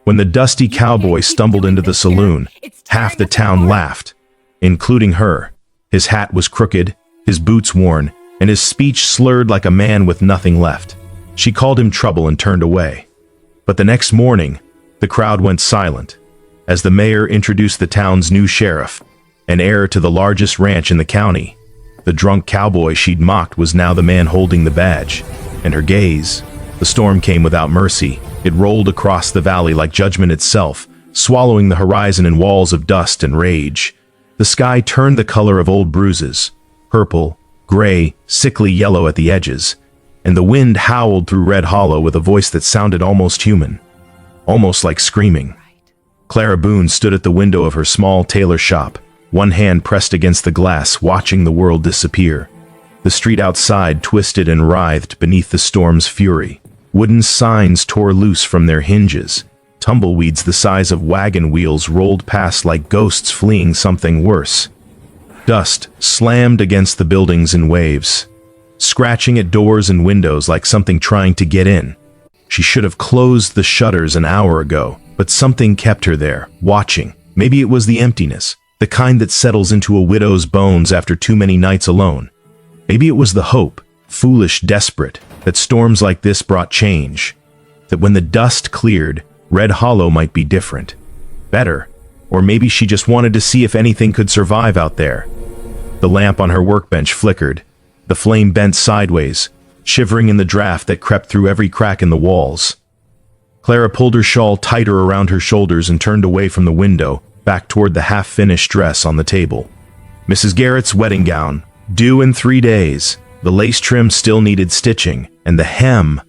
When the dusty cowboy stumbled into the saloon, half the town laughed, including her. His hat was crooked, his boots worn, and his speech slurred like a man with nothing left. She called him trouble and turned away. But the next morning, the crowd went silent as the mayor introduced the town's new sheriff, an heir to the largest ranch in the county. The drunk cowboy she'd mocked was now the man holding the badge, and her gaze. The storm came without mercy. It rolled across the valley like judgment itself, swallowing the horizon in walls of dust and rage. The sky turned the color of old bruises, purple, gray, sickly yellow at the edges, and the wind howled through Red Hollow with a voice that sounded almost human, almost like screaming. Clara Boone stood at the window of her small tailor shop, one hand pressed against the glass, watching the world disappear. The street outside twisted and writhed beneath the storm's fury. Wooden signs tore loose from their hinges. Tumbleweeds the size of wagon wheels rolled past like ghosts fleeing something worse. Dust slammed against the buildings in waves, scratching at doors and windows like something trying to get in. She should have closed the shutters an hour ago, but something kept her there, watching. Maybe it was the emptiness, the kind that settles into a widow's bones after too many nights alone. Maybe it was the hope, foolish, desperate, that storms like this brought change. That when the dust cleared, Red Hollow might be different. Better. Or maybe she just wanted to see if anything could survive out there. The lamp on her workbench flickered. The flame bent sideways, shivering in the draft that crept through every crack in the walls. Clara pulled her shawl tighter around her shoulders and turned away from the window, back toward the half-finished dress on the table. Mrs. Garrett's wedding gown, due in 3 days. The lace trim still needed stitching, and the hem.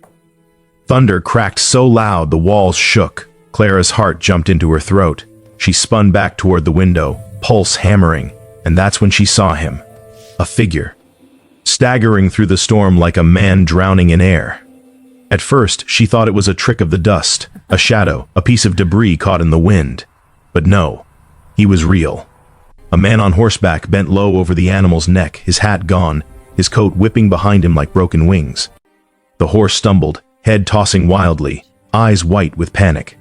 Thunder cracked so loud the walls shook. Clara's heart jumped into her throat. She spun back toward the window, pulse hammering, and that's when she saw him. A figure, staggering through the storm like a man drowning in air. At first, she thought it was a trick of the dust, a shadow, a piece of debris caught in the wind. But no, he was real. A man on horseback bent low over the animal's neck, his hat gone, his coat whipping behind him like broken wings. The horse stumbled, head tossing wildly, eyes white with panic.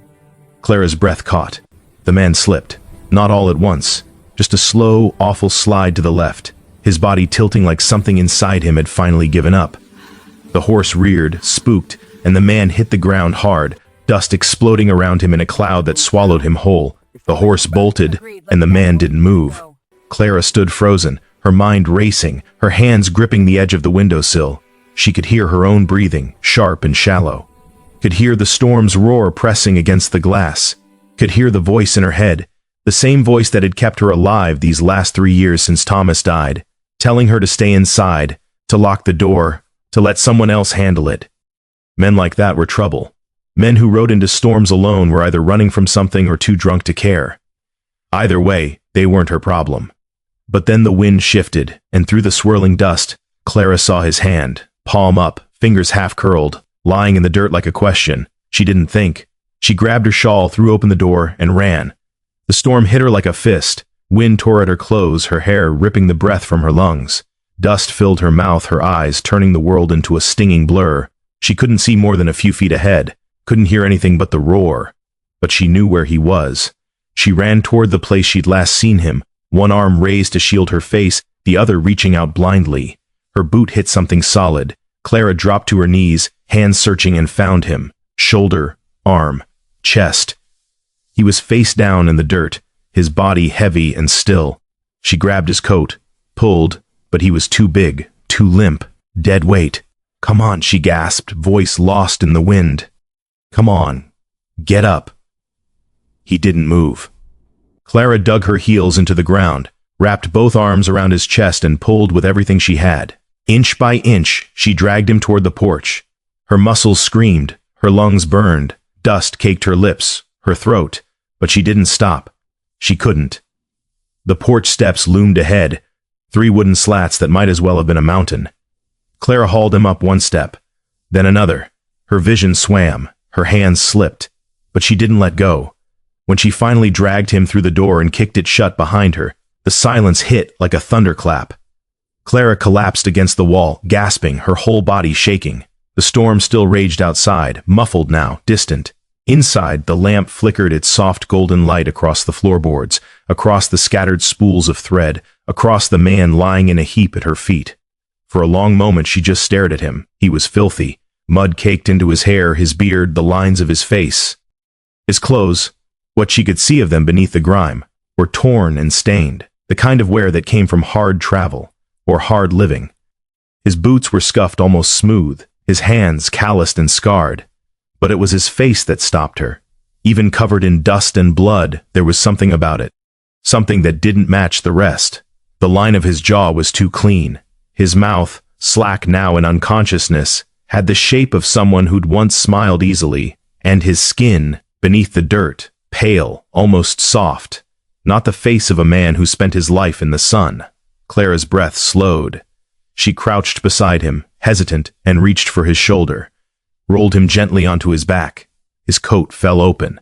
Clara's breath caught. The man slipped, not all at once, just a slow, awful slide to the left, his body tilting like something inside him had finally given up. The horse reared, spooked, and the man hit the ground hard, dust exploding around him in a cloud that swallowed him whole. The horse bolted, and the man didn't move. Clara stood frozen, her mind racing, her hands gripping the edge of the windowsill. She could hear her own breathing, sharp and shallow. Could hear the storm's roar pressing against the glass. Could hear the voice in her head, the same voice that had kept her alive these last 3 years since Thomas died, telling her to stay inside, to lock the door, to let someone else handle it. Men like that were trouble. Men who rode into storms alone were either running from something or too drunk to care. Either way, they weren't her problem. But then the wind shifted, and through the swirling dust, Clara saw his hand, palm up, fingers half-curled, lying in the dirt like a question. She didn't think. She grabbed her shawl, threw open the door, and ran. The storm hit her like a fist. Wind tore at her clothes, her hair ripping the breath from her lungs. Dust filled her mouth, her eyes turning the world into a stinging blur. She couldn't see more than a few feet ahead, couldn't hear anything but the roar. But she knew where he was. She ran toward the place she'd last seen him, one arm raised to shield her face, the other reaching out blindly. Her boot hit something solid. Clara dropped to her knees, hands searching, and found him. Shoulder, arm, chest. He was face down in the dirt, his body heavy and still. She grabbed his coat, pulled, but he was too big, too limp, dead weight. "Come on," she gasped, voice lost in the wind. "Come on. Get up." He didn't move. Clara dug her heels into the ground, wrapped both arms around his chest and pulled with everything she had. Inch by inch, she dragged him toward the porch. Her muscles screamed, her lungs burned, dust caked her lips, her throat, but she didn't stop. She couldn't. The porch steps loomed ahead, 3 wooden slats that might as well have been a mountain. Clara hauled him up 1 step, then another. Her vision swam, her hands slipped, but she didn't let go. When she finally dragged him through the door and kicked it shut behind her, the silence hit like a thunderclap. Clara collapsed against the wall, gasping, her whole body shaking. The storm still raged outside, muffled now, distant. Inside, the lamp flickered its soft golden light across the floorboards, across the scattered spools of thread, across the man lying in a heap at her feet. For a long moment she just stared at him. He was filthy, mud caked into his hair, his beard, the lines of his face. His clothes, what she could see of them beneath the grime, were torn and stained, the kind of wear that came from hard travel, or hard living. His boots were scuffed almost smooth, his hands calloused and scarred. But it was his face that stopped her. Even covered in dust and blood, there was something about it. Something that didn't match the rest. The line of his jaw was too clean. His mouth, slack now in unconsciousness, had the shape of someone who'd once smiled easily, and his skin, beneath the dirt, pale, almost soft. Not the face of a man who spent his life in the sun. Clara's breath slowed. She crouched beside him, hesitant, and reached for his shoulder. Rolled him gently onto his back. His coat fell open.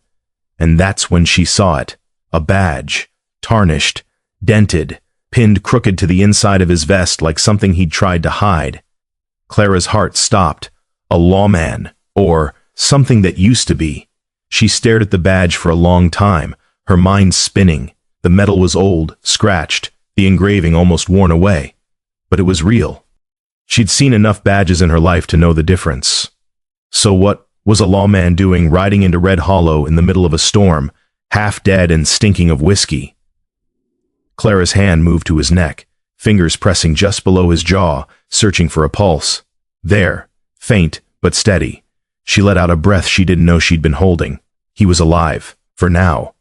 And that's when she saw it. A badge. Tarnished. Dented. Pinned crooked to the inside of his vest like something he'd tried to hide. Clara's heart stopped. A lawman. Or something that used to be. She stared at the badge for a long time, her mind spinning. The metal was old, scratched, the engraving almost worn away. But it was real. She'd seen enough badges in her life to know the difference. So what was a lawman doing riding into Red Hollow in the middle of a storm, half dead and stinking of whiskey? Clara's hand moved to his neck, fingers pressing just below his jaw, searching for a pulse. There, faint but steady. She let out a breath she didn't know she'd been holding. He was alive, for now.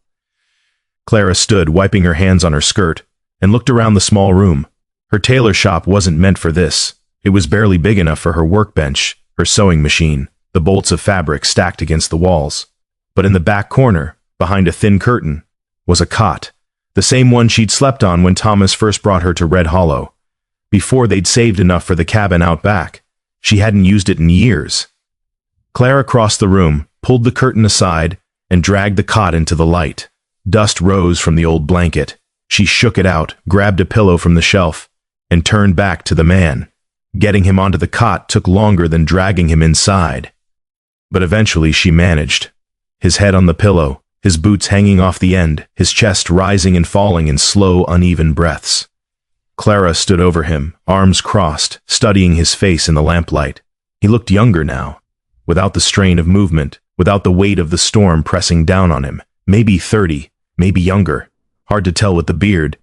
Clara stood, wiping her hands on her skirt, and looked around the small room. Her tailor shop wasn't meant for this. It was barely big enough for her workbench, her sewing machine, the bolts of fabric stacked against the walls. But in the back corner, behind a thin curtain, was a cot, the same one she'd slept on when Thomas first brought her to Red Hollow. Before they'd saved enough for the cabin out back. She hadn't used it in years. Clara crossed the room, pulled the curtain aside, and dragged the cot into the light. Dust rose from the old blanket. She shook it out, grabbed a pillow from the shelf, and turned back to the man. Getting him onto the cot took longer than dragging him inside. But eventually she managed. His head on the pillow, his boots hanging off the end, his chest rising and falling in slow, uneven breaths. Clara stood over him, arms crossed, studying his face in the lamplight. He looked younger now, without the strain of movement, without the weight of the storm pressing down on him. Maybe 30, maybe younger. Hard to tell with the beard.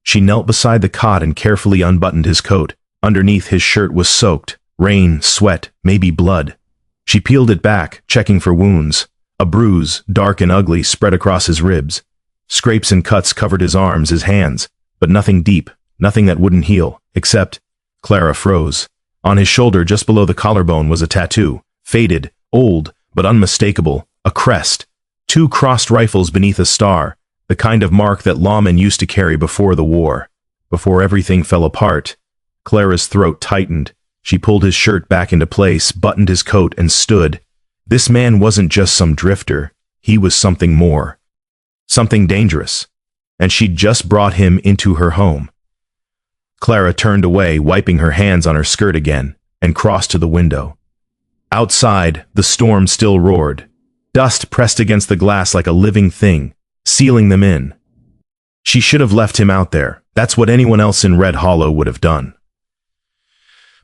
She knelt beside the cot and carefully unbuttoned his coat. Underneath, his shirt was soaked. Rain, sweat, maybe blood. She peeled it back, checking for wounds. A bruise, dark and ugly, spread across his ribs. Scrapes and cuts covered his arms, his hands, but nothing deep, nothing that wouldn't heal, except... Clara froze. On his shoulder, just below the collarbone, was a tattoo. Faded, old, but unmistakable. A crest. 2 crossed rifles beneath a star. The kind of mark that lawmen used to carry before the war. Before everything fell apart. Clara's throat tightened. She pulled his shirt back into place, buttoned his coat, and stood. This man wasn't just some drifter. He was something more. Something dangerous. And she'd just brought him into her home. Clara turned away, wiping her hands on her skirt again, and crossed to the window. Outside, the storm still roared. Dust pressed against the glass like a living thing, sealing them in. She should have left him out there. That's what anyone else in Red Hollow would have done.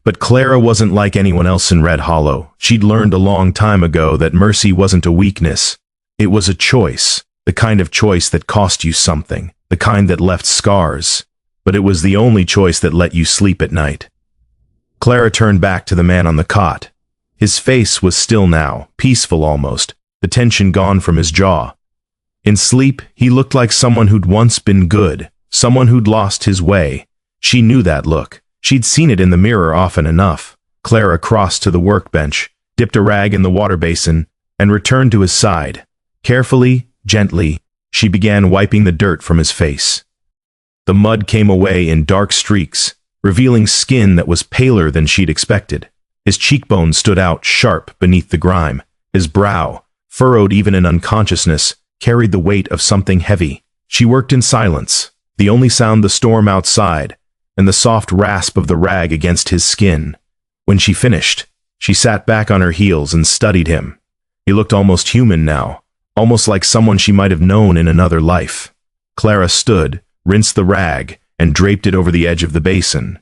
But Clara wasn't like anyone else in Red Hollow. She'd learned a long time ago that mercy wasn't a weakness. It was a choice, the kind of choice that cost you something, the kind that left scars. But it was the only choice that let you sleep at night. Clara turned back to the man on the cot. His face was still now, peaceful almost, the tension gone from his jaw. In sleep, he looked like someone who'd once been good, someone who'd lost his way. She knew that look. She'd seen it in the mirror often enough. Clara crossed to the workbench, dipped a rag in the water basin, and returned to his side. Carefully, gently, she began wiping the dirt from his face. The mud came away in dark streaks, revealing skin that was paler than she'd expected. His cheekbones stood out sharp beneath the grime. His brow, furrowed even in unconsciousness, carried the weight of something heavy. She worked in silence, the only sound the storm outside, and the soft rasp of the rag against his skin. When she finished, she sat back on her heels and studied him. He looked almost human now, almost like someone she might have known in another life. Clara stood, rinsed the rag, and draped it over the edge of the basin.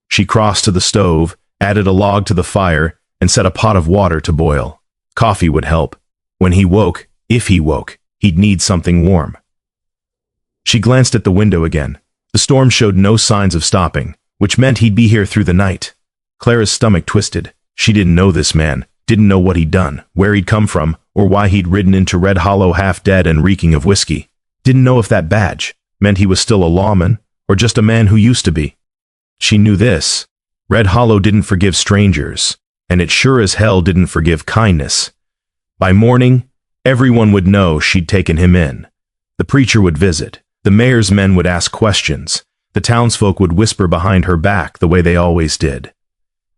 She crossed to the stove, added a log to the fire, and set a pot of water to boil. Coffee would help. When he woke, if he woke, he'd need something warm. She glanced at the window again. The storm showed no signs of stopping, which meant he'd be here through the night. Clara's stomach twisted. She didn't know this man, didn't know what he'd done, where he'd come from, or why he'd ridden into Red Hollow half dead and reeking of whiskey. Didn't know if that badge meant he was still a lawman, or just a man who used to be. She knew this. Red Hollow didn't forgive strangers, and it sure as hell didn't forgive kindness. By morning, everyone would know she'd taken him in. The preacher would visit. The mayor's men would ask questions. The townsfolk would whisper behind her back the way they always did.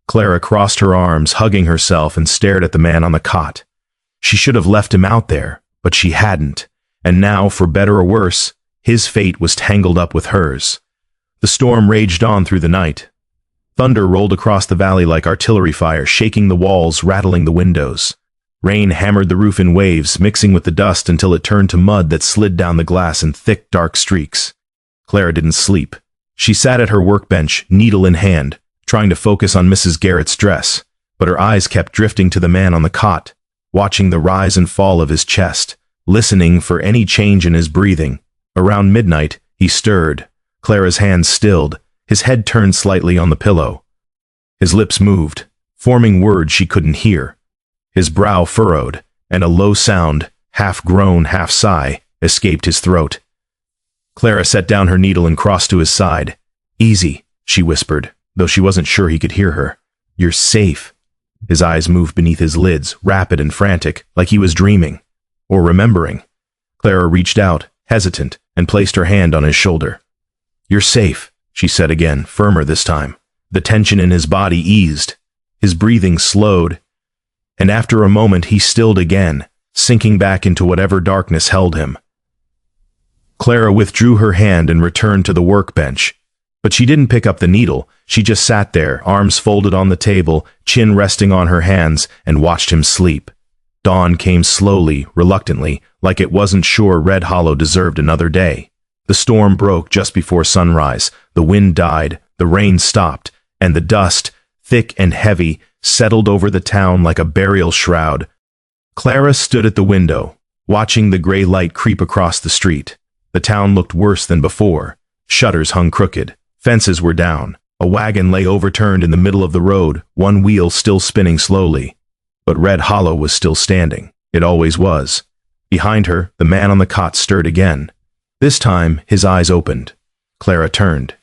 Clara crossed her arms, hugging herself, and stared at the man on the cot. She should have left him out there, but she hadn't, and now, for better or worse, his fate was tangled up with hers. The storm raged on through the night. Thunder rolled across the valley like artillery fire, shaking the walls, rattling the windows. Rain hammered the roof in waves, mixing with the dust until it turned to mud that slid down the glass in thick, dark streaks. Clara didn't sleep. She sat at her workbench, needle in hand, trying to focus on Mrs. Garrett's dress, but her eyes kept drifting to the man on the cot, watching the rise and fall of his chest, listening for any change in his breathing. Around midnight, he stirred. Clara's hands stilled, his head turned slightly on the pillow. His lips moved, forming words she couldn't hear. His brow furrowed, and a low sound, half groan, half sigh, escaped his throat. Clara set down her needle and crossed to his side. "Easy," she whispered, though she wasn't sure he could hear her. "You're safe." His eyes moved beneath his lids, rapid and frantic, like he was dreaming. Or remembering. Clara reached out, hesitant, and placed her hand on his shoulder. "You're safe," she said again, firmer this time. The tension in his body eased. His breathing slowed. And after a moment he stilled again, sinking back into whatever darkness held him. Clara withdrew her hand and returned to the workbench. But she didn't pick up the needle. She just sat there, arms folded on the table, chin resting on her hands, and watched him sleep. Dawn came slowly, reluctantly, like it wasn't sure Red Hollow deserved another day. The storm broke just before sunrise. The wind died, the rain stopped, and the dust, thick and heavy, settled over the town like a burial shroud. Clara stood at the window, watching the gray light creep across the street. The town looked worse than before. Shutters hung crooked. Fences were down. A wagon lay overturned in the middle of the road, one wheel still spinning slowly. But Red Hollow was still standing. It always was. Behind her, the man on the cot stirred again. This time, his eyes opened. Clara turned.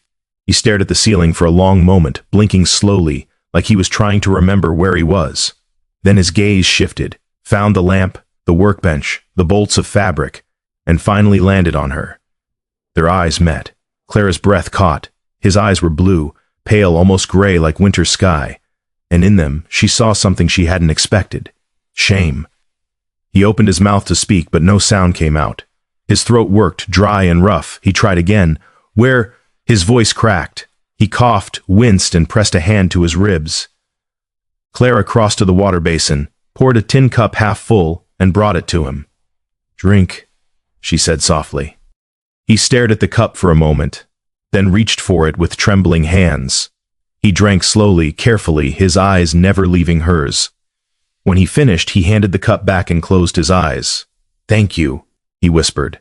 He stared at the ceiling for a long moment, blinking slowly, like he was trying to remember where he was. Then his gaze shifted, found the lamp, the workbench, the bolts of fabric, and finally landed on her. Their eyes met. Clara's breath caught. His eyes were blue, pale, almost gray like winter sky, and in them she saw something she hadn't expected. Shame. He opened his mouth to speak, but no sound came out. His throat worked, dry and rough. He tried again. His voice cracked. He coughed, winced, and pressed a hand to his ribs. Clara crossed to the water basin, poured a tin cup half full, and brought it to him. "Drink," she said softly. He stared at the cup for a moment, then reached for it with trembling hands. He drank slowly, carefully, his eyes never leaving hers. When he finished, he handed the cup back and closed his eyes. "Thank you," he whispered.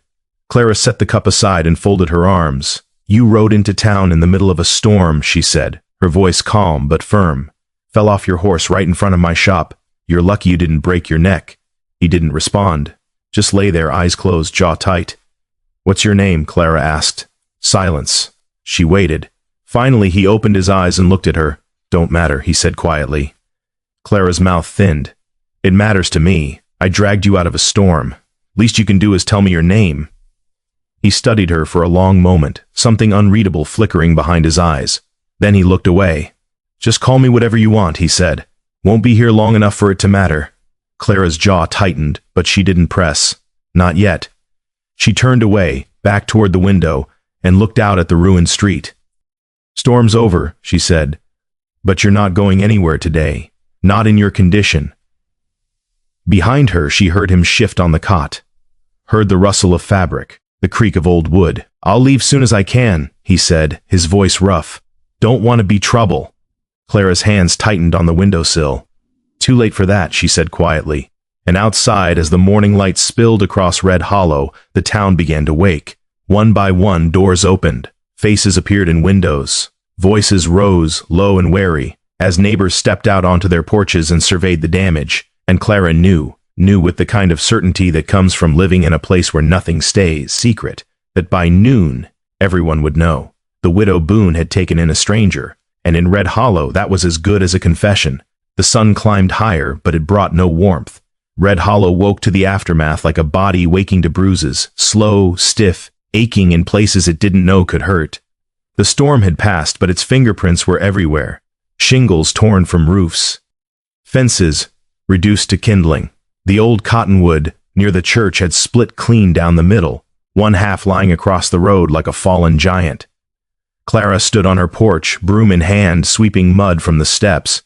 Clara set the cup aside and folded her arms. "You rode into town in the middle of a storm," she said, her voice calm but firm. "Fell off your horse right in front of my shop. You're lucky you didn't break your neck." He didn't respond. Just lay there, eyes closed, jaw tight. "What's your name?" Clara asked. Silence. She waited. Finally, he opened his eyes and looked at her. "Don't matter," he said quietly. Clara's mouth thinned. "It matters to me. I dragged you out of a storm. Least you can do is tell me your name." He studied her for a long moment, something unreadable flickering behind his eyes. Then he looked away. "Just call me whatever you want," he said. "Won't be here long enough for it to matter." Clara's jaw tightened, but she didn't press. Not yet. She turned away, back toward the window, and looked out at the ruined street. "Storm's over," she said. "But you're not going anywhere today. Not in your condition." Behind her, she heard him shift on the cot. Heard the rustle of fabric, the creak of old wood. "I'll leave soon as I can," he said, his voice rough. "Don't want to be trouble." Clara's hands tightened on the windowsill. "Too late for that," she said quietly. And outside, as the morning light spilled across Red Hollow, the town began to wake. One by one, doors opened. Faces appeared in windows. Voices rose, low and wary, as neighbors stepped out onto their porches and surveyed the damage. And Clara knew with the kind of certainty that comes from living in a place where nothing stays secret, that by noon, everyone would know. The widow Boone had taken in a stranger, and in Red Hollow that was as good as a confession. The sun climbed higher, but it brought no warmth. Red Hollow woke to the aftermath like a body waking to bruises, slow, stiff, aching in places it didn't know could hurt. The storm had passed, but its fingerprints were everywhere. Shingles torn from roofs. Fences reduced to kindling. The old cottonwood near the church had split clean down the middle, one half lying across the road like a fallen giant. Clara stood on her porch, broom in hand, sweeping mud from the steps.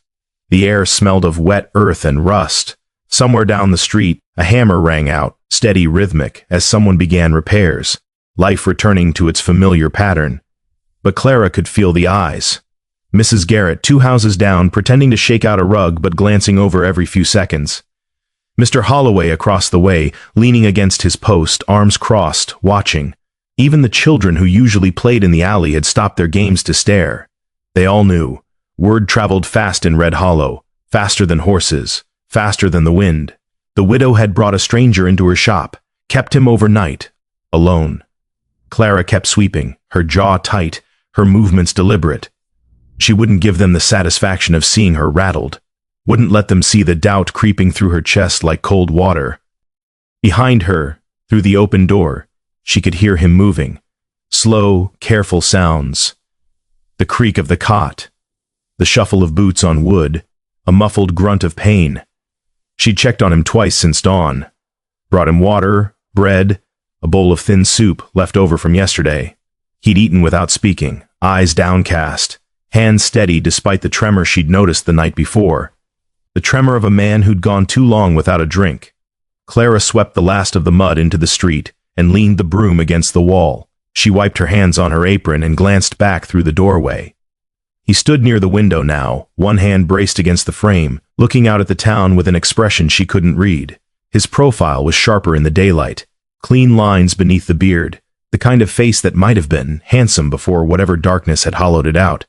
The air smelled of wet earth and rust. Somewhere down the street, a hammer rang out, steady, rhythmic, as someone began repairs, life returning to its familiar pattern. But Clara could feel the eyes. Mrs. Garrett, 2 houses down, pretending to shake out a rug but glancing over every few seconds. Mr. Holloway across the way, leaning against his post, arms crossed, watching. Even the children who usually played in the alley had stopped their games to stare. They all knew. Word traveled fast in Red Hollow, faster than horses, faster than the wind. The widow had brought a stranger into her shop, kept him overnight, alone. Clara kept sweeping, her jaw tight, her movements deliberate. She wouldn't give them the satisfaction of seeing her rattled, wouldn't let them see the doubt creeping through her chest like cold water. Behind her, through the open door, she could hear him moving. Slow, careful sounds. The creak of the cot, the shuffle of boots on wood, a muffled grunt of pain. She'd checked on him twice since dawn. Brought him water, bread, a bowl of thin soup left over from yesterday. He'd eaten without speaking, eyes downcast, hands steady despite the tremor she'd noticed the night before. The tremor of a man who'd gone too long without a drink. Clara swept the last of the mud into the street and leaned the broom against the wall. She wiped her hands on her apron and glanced back through the doorway. He stood near the window now, one hand braced against the frame, looking out at the town with an expression she couldn't read. His profile was sharper in the daylight, clean lines beneath the beard, the kind of face that might have been handsome before whatever darkness had hollowed it out.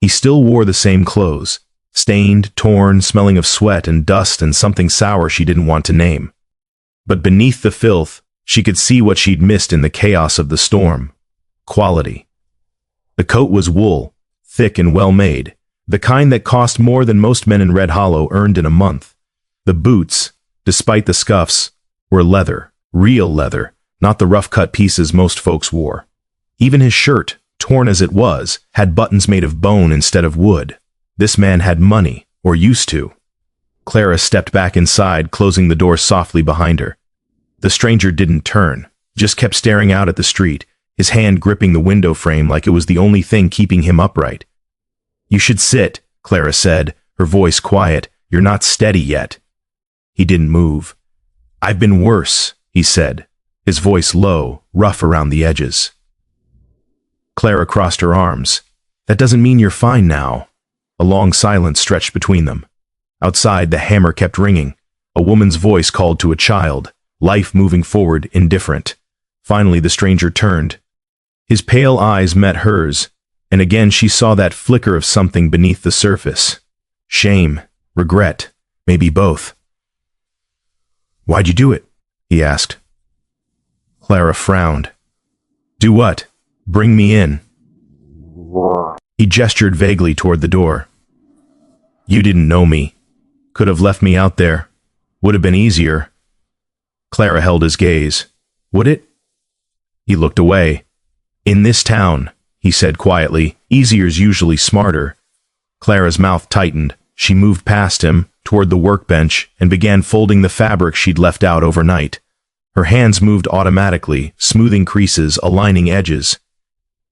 He still wore the same clothes, stained, torn, smelling of sweat and dust and something sour she didn't want to name. But beneath the filth, she could see what she'd missed in the chaos of the storm. Quality. The coat was wool, thick and well-made, the kind that cost more than most men in Red Hollow earned in a month. The boots, despite the scuffs, were leather, real leather, not the rough-cut pieces most folks wore. Even his shirt, torn as it was, had buttons made of bone instead of wood. This man had money, or used to. Clara stepped back inside, closing the door softly behind her. The stranger didn't turn, just kept staring out at the street, his hand gripping the window frame like it was the only thing keeping him upright. "You should sit," Clara said, her voice quiet. "You're not steady yet." He didn't move. "I've been worse," he said, his voice low, rough around the edges. Clara crossed her arms. "That doesn't mean you're fine now." A long silence stretched between them. Outside, the hammer kept ringing. A woman's voice called to a child, life moving forward, indifferent. Finally, the stranger turned. His pale eyes met hers, and again she saw that flicker of something beneath the surface. Shame, regret, maybe both. "Why'd you do it?" he asked. Clara frowned. "Do what? Bring me in." He gestured vaguely toward the door. "You didn't know me. Could have left me out there. Would have been easier." Clara held his gaze. "Would it?" He looked away. "In this town," he said quietly, "easier's usually smarter." Clara's mouth tightened. She moved past him, toward the workbench, and began folding the fabric she'd left out overnight. Her hands moved automatically, smoothing creases, aligning edges.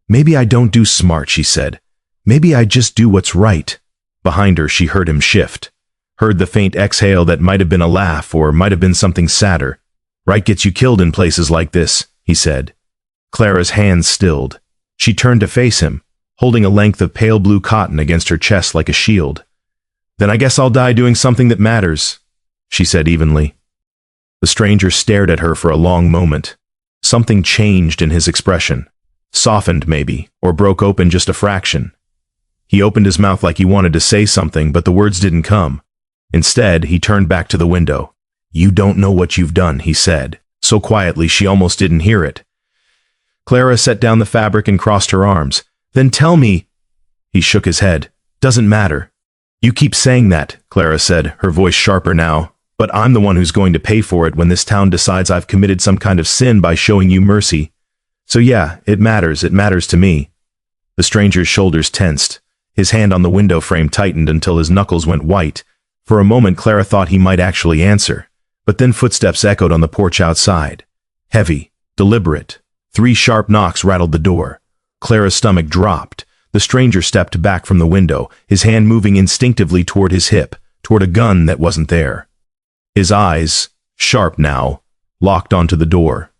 "Maybe I don't do smart," she said. "Maybe I just do what's right." Behind her, she heard him shift. Heard the faint exhale that might have been a laugh or might have been something sadder. Right gets you killed in places like this, he said. Clara's hands stilled. She turned to face him, holding a length of pale blue cotton against her chest like a shield. Then I guess I'll die doing something that matters, she said evenly. The stranger stared at her for a long moment. Something changed in his expression. Softened maybe, or broke open just a fraction. He opened his mouth like he wanted to say something, but the words didn't come. Instead, he turned back to the window. You don't know what you've done, he said, so quietly she almost didn't hear it. Clara set down the fabric and crossed her arms. Then tell me. He shook his head. Doesn't matter. You keep saying that, Clara said, her voice sharper now, but I'm the one who's going to pay for it when this town decides I've committed some kind of sin by showing you mercy. So yeah, it matters to me. The stranger's shoulders tensed. His hand on the window frame tightened until his knuckles went white. For a moment Clara thought he might actually answer, but then footsteps echoed on the porch outside. Heavy, deliberate. 3 sharp knocks rattled the door. Clara's stomach dropped. The stranger stepped back from the window, his hand moving instinctively toward his hip, toward a gun that wasn't there. His eyes, sharp now, locked onto the door.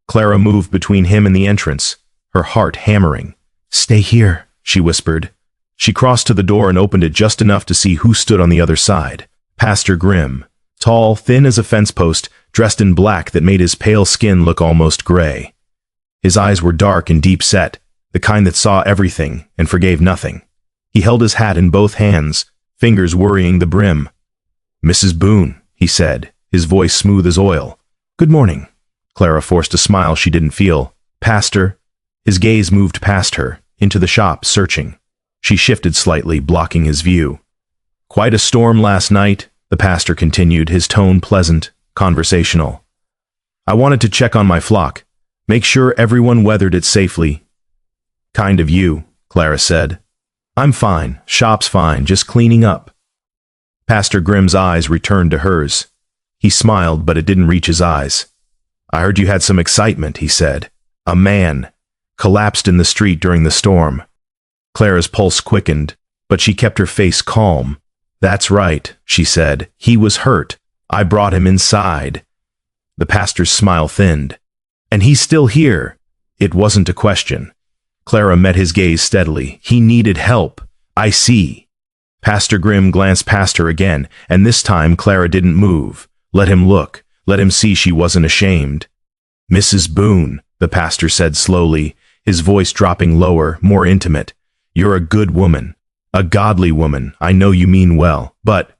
Clara moved between him and the entrance, her heart hammering. Stay here, she whispered. She crossed to the door and opened it just enough to see who stood on the other side. Pastor Grimm, tall, thin as a fence post, dressed in black that made his pale skin look almost gray. His eyes were dark and deep-set, the kind that saw everything and forgave nothing. He held his hat in both hands, fingers worrying the brim. Mrs. Boone, he said, his voice smooth as oil. Good morning. Clara forced a smile she didn't feel. Pastor. His gaze moved past her, into the shop, searching. She shifted slightly, blocking his view. Quite a storm last night, the pastor continued, his tone pleasant, conversational. I wanted to check on my flock, make sure everyone weathered it safely. Kind of you, Clara said. I'm fine, shop's fine, just cleaning up. Pastor Grimm's eyes returned to hers. He smiled, but it didn't reach his eyes. I heard you had some excitement, he said. A man collapsed in the street during the storm. Clara's pulse quickened, but she kept her face calm. That's right, she said. He was hurt. I brought him inside. The pastor's smile thinned. And he's still here. It wasn't a question. Clara met his gaze steadily. He needed help. I see. Pastor Grimm glanced past her again, and this time Clara didn't move. Let him look. Let him see she wasn't ashamed. Mrs. Boone, the pastor said slowly, his voice dropping lower, more intimate. You're a good woman. A godly woman. I know you mean well. But,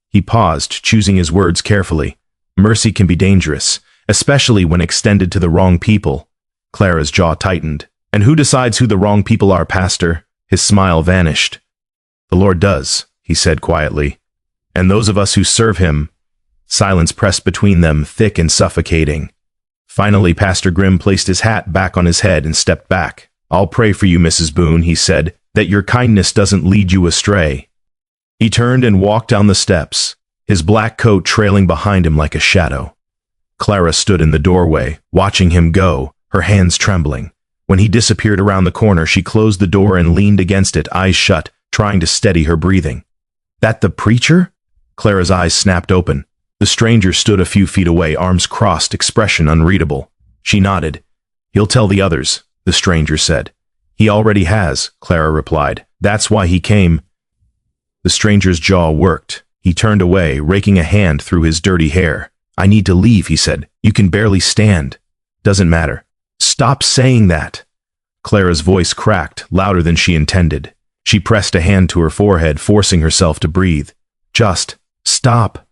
he paused, choosing his words carefully. Mercy can be dangerous, especially when extended to the wrong people. Clara's jaw tightened. And who decides who the wrong people are, Pastor? His smile vanished. The Lord does, he said quietly. And those of us who serve him. Silence pressed between them, thick and suffocating. Finally, Pastor Grimm placed his hat back on his head and stepped back. I'll pray for you, Mrs. Boone, he said, that your kindness doesn't lead you astray. He turned and walked down the steps, his black coat trailing behind him like a shadow. Clara stood in the doorway, watching him go, her hands trembling. When he disappeared around the corner, she closed the door and leaned against it, eyes shut, trying to steady her breathing. That the preacher? Clara's eyes snapped open. The stranger stood a few feet away, arms crossed, expression unreadable. She nodded. He'll tell the others, the stranger said. He already has, Clara replied. That's why he came. The stranger's jaw worked. He turned away, raking a hand through his dirty hair. I need to leave, he said. You can barely stand. Doesn't matter. Stop saying that. Clara's voice cracked, louder than she intended. She pressed a hand to her forehead, forcing herself to breathe. Just stop.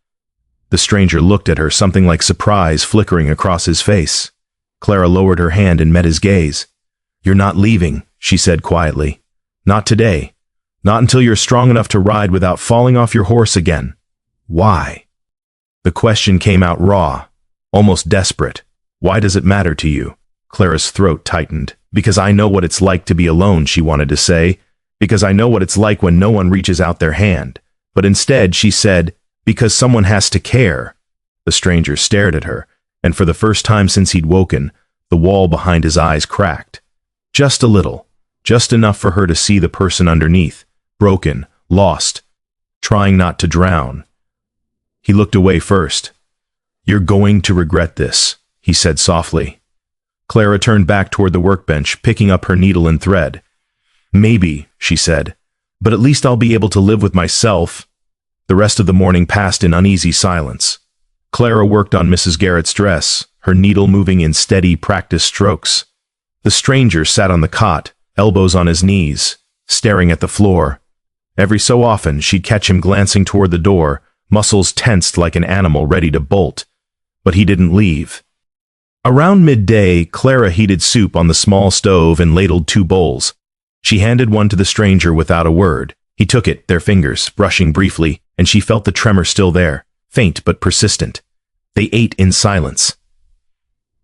The stranger looked at her, something like surprise flickering across his face. Clara lowered her hand and met his gaze. You're not leaving, she said quietly. Not today. Not until you're strong enough to ride without falling off your horse again. Why? The question came out raw, almost desperate. Why does it matter to you? Clara's throat tightened. Because I know what it's like to be alone, she wanted to say. Because I know what it's like when no one reaches out their hand. But instead, she said, because someone has to care. The stranger stared at her, and for the first time since he'd woken, the wall behind his eyes cracked. Just a little, just enough for her to see the person underneath, broken, lost, trying not to drown. He looked away first. "You're going to regret this," he said softly. Clara turned back toward the workbench, picking up her needle and thread. "Maybe," she said, "but at least I'll be able to live with myself." The rest of the morning passed in uneasy silence. Clara worked on Mrs. Garrett's dress, her needle moving in steady, practiced strokes. The stranger sat on the cot, elbows on his knees, staring at the floor. Every so often, she'd catch him glancing toward the door, muscles tensed like an animal ready to bolt. But he didn't leave. Around midday, Clara heated soup on the small stove and ladled 2 bowls. She handed one to the stranger without a word. He took it, their fingers brushing briefly, and she felt the tremor still there, faint but persistent. They ate in silence.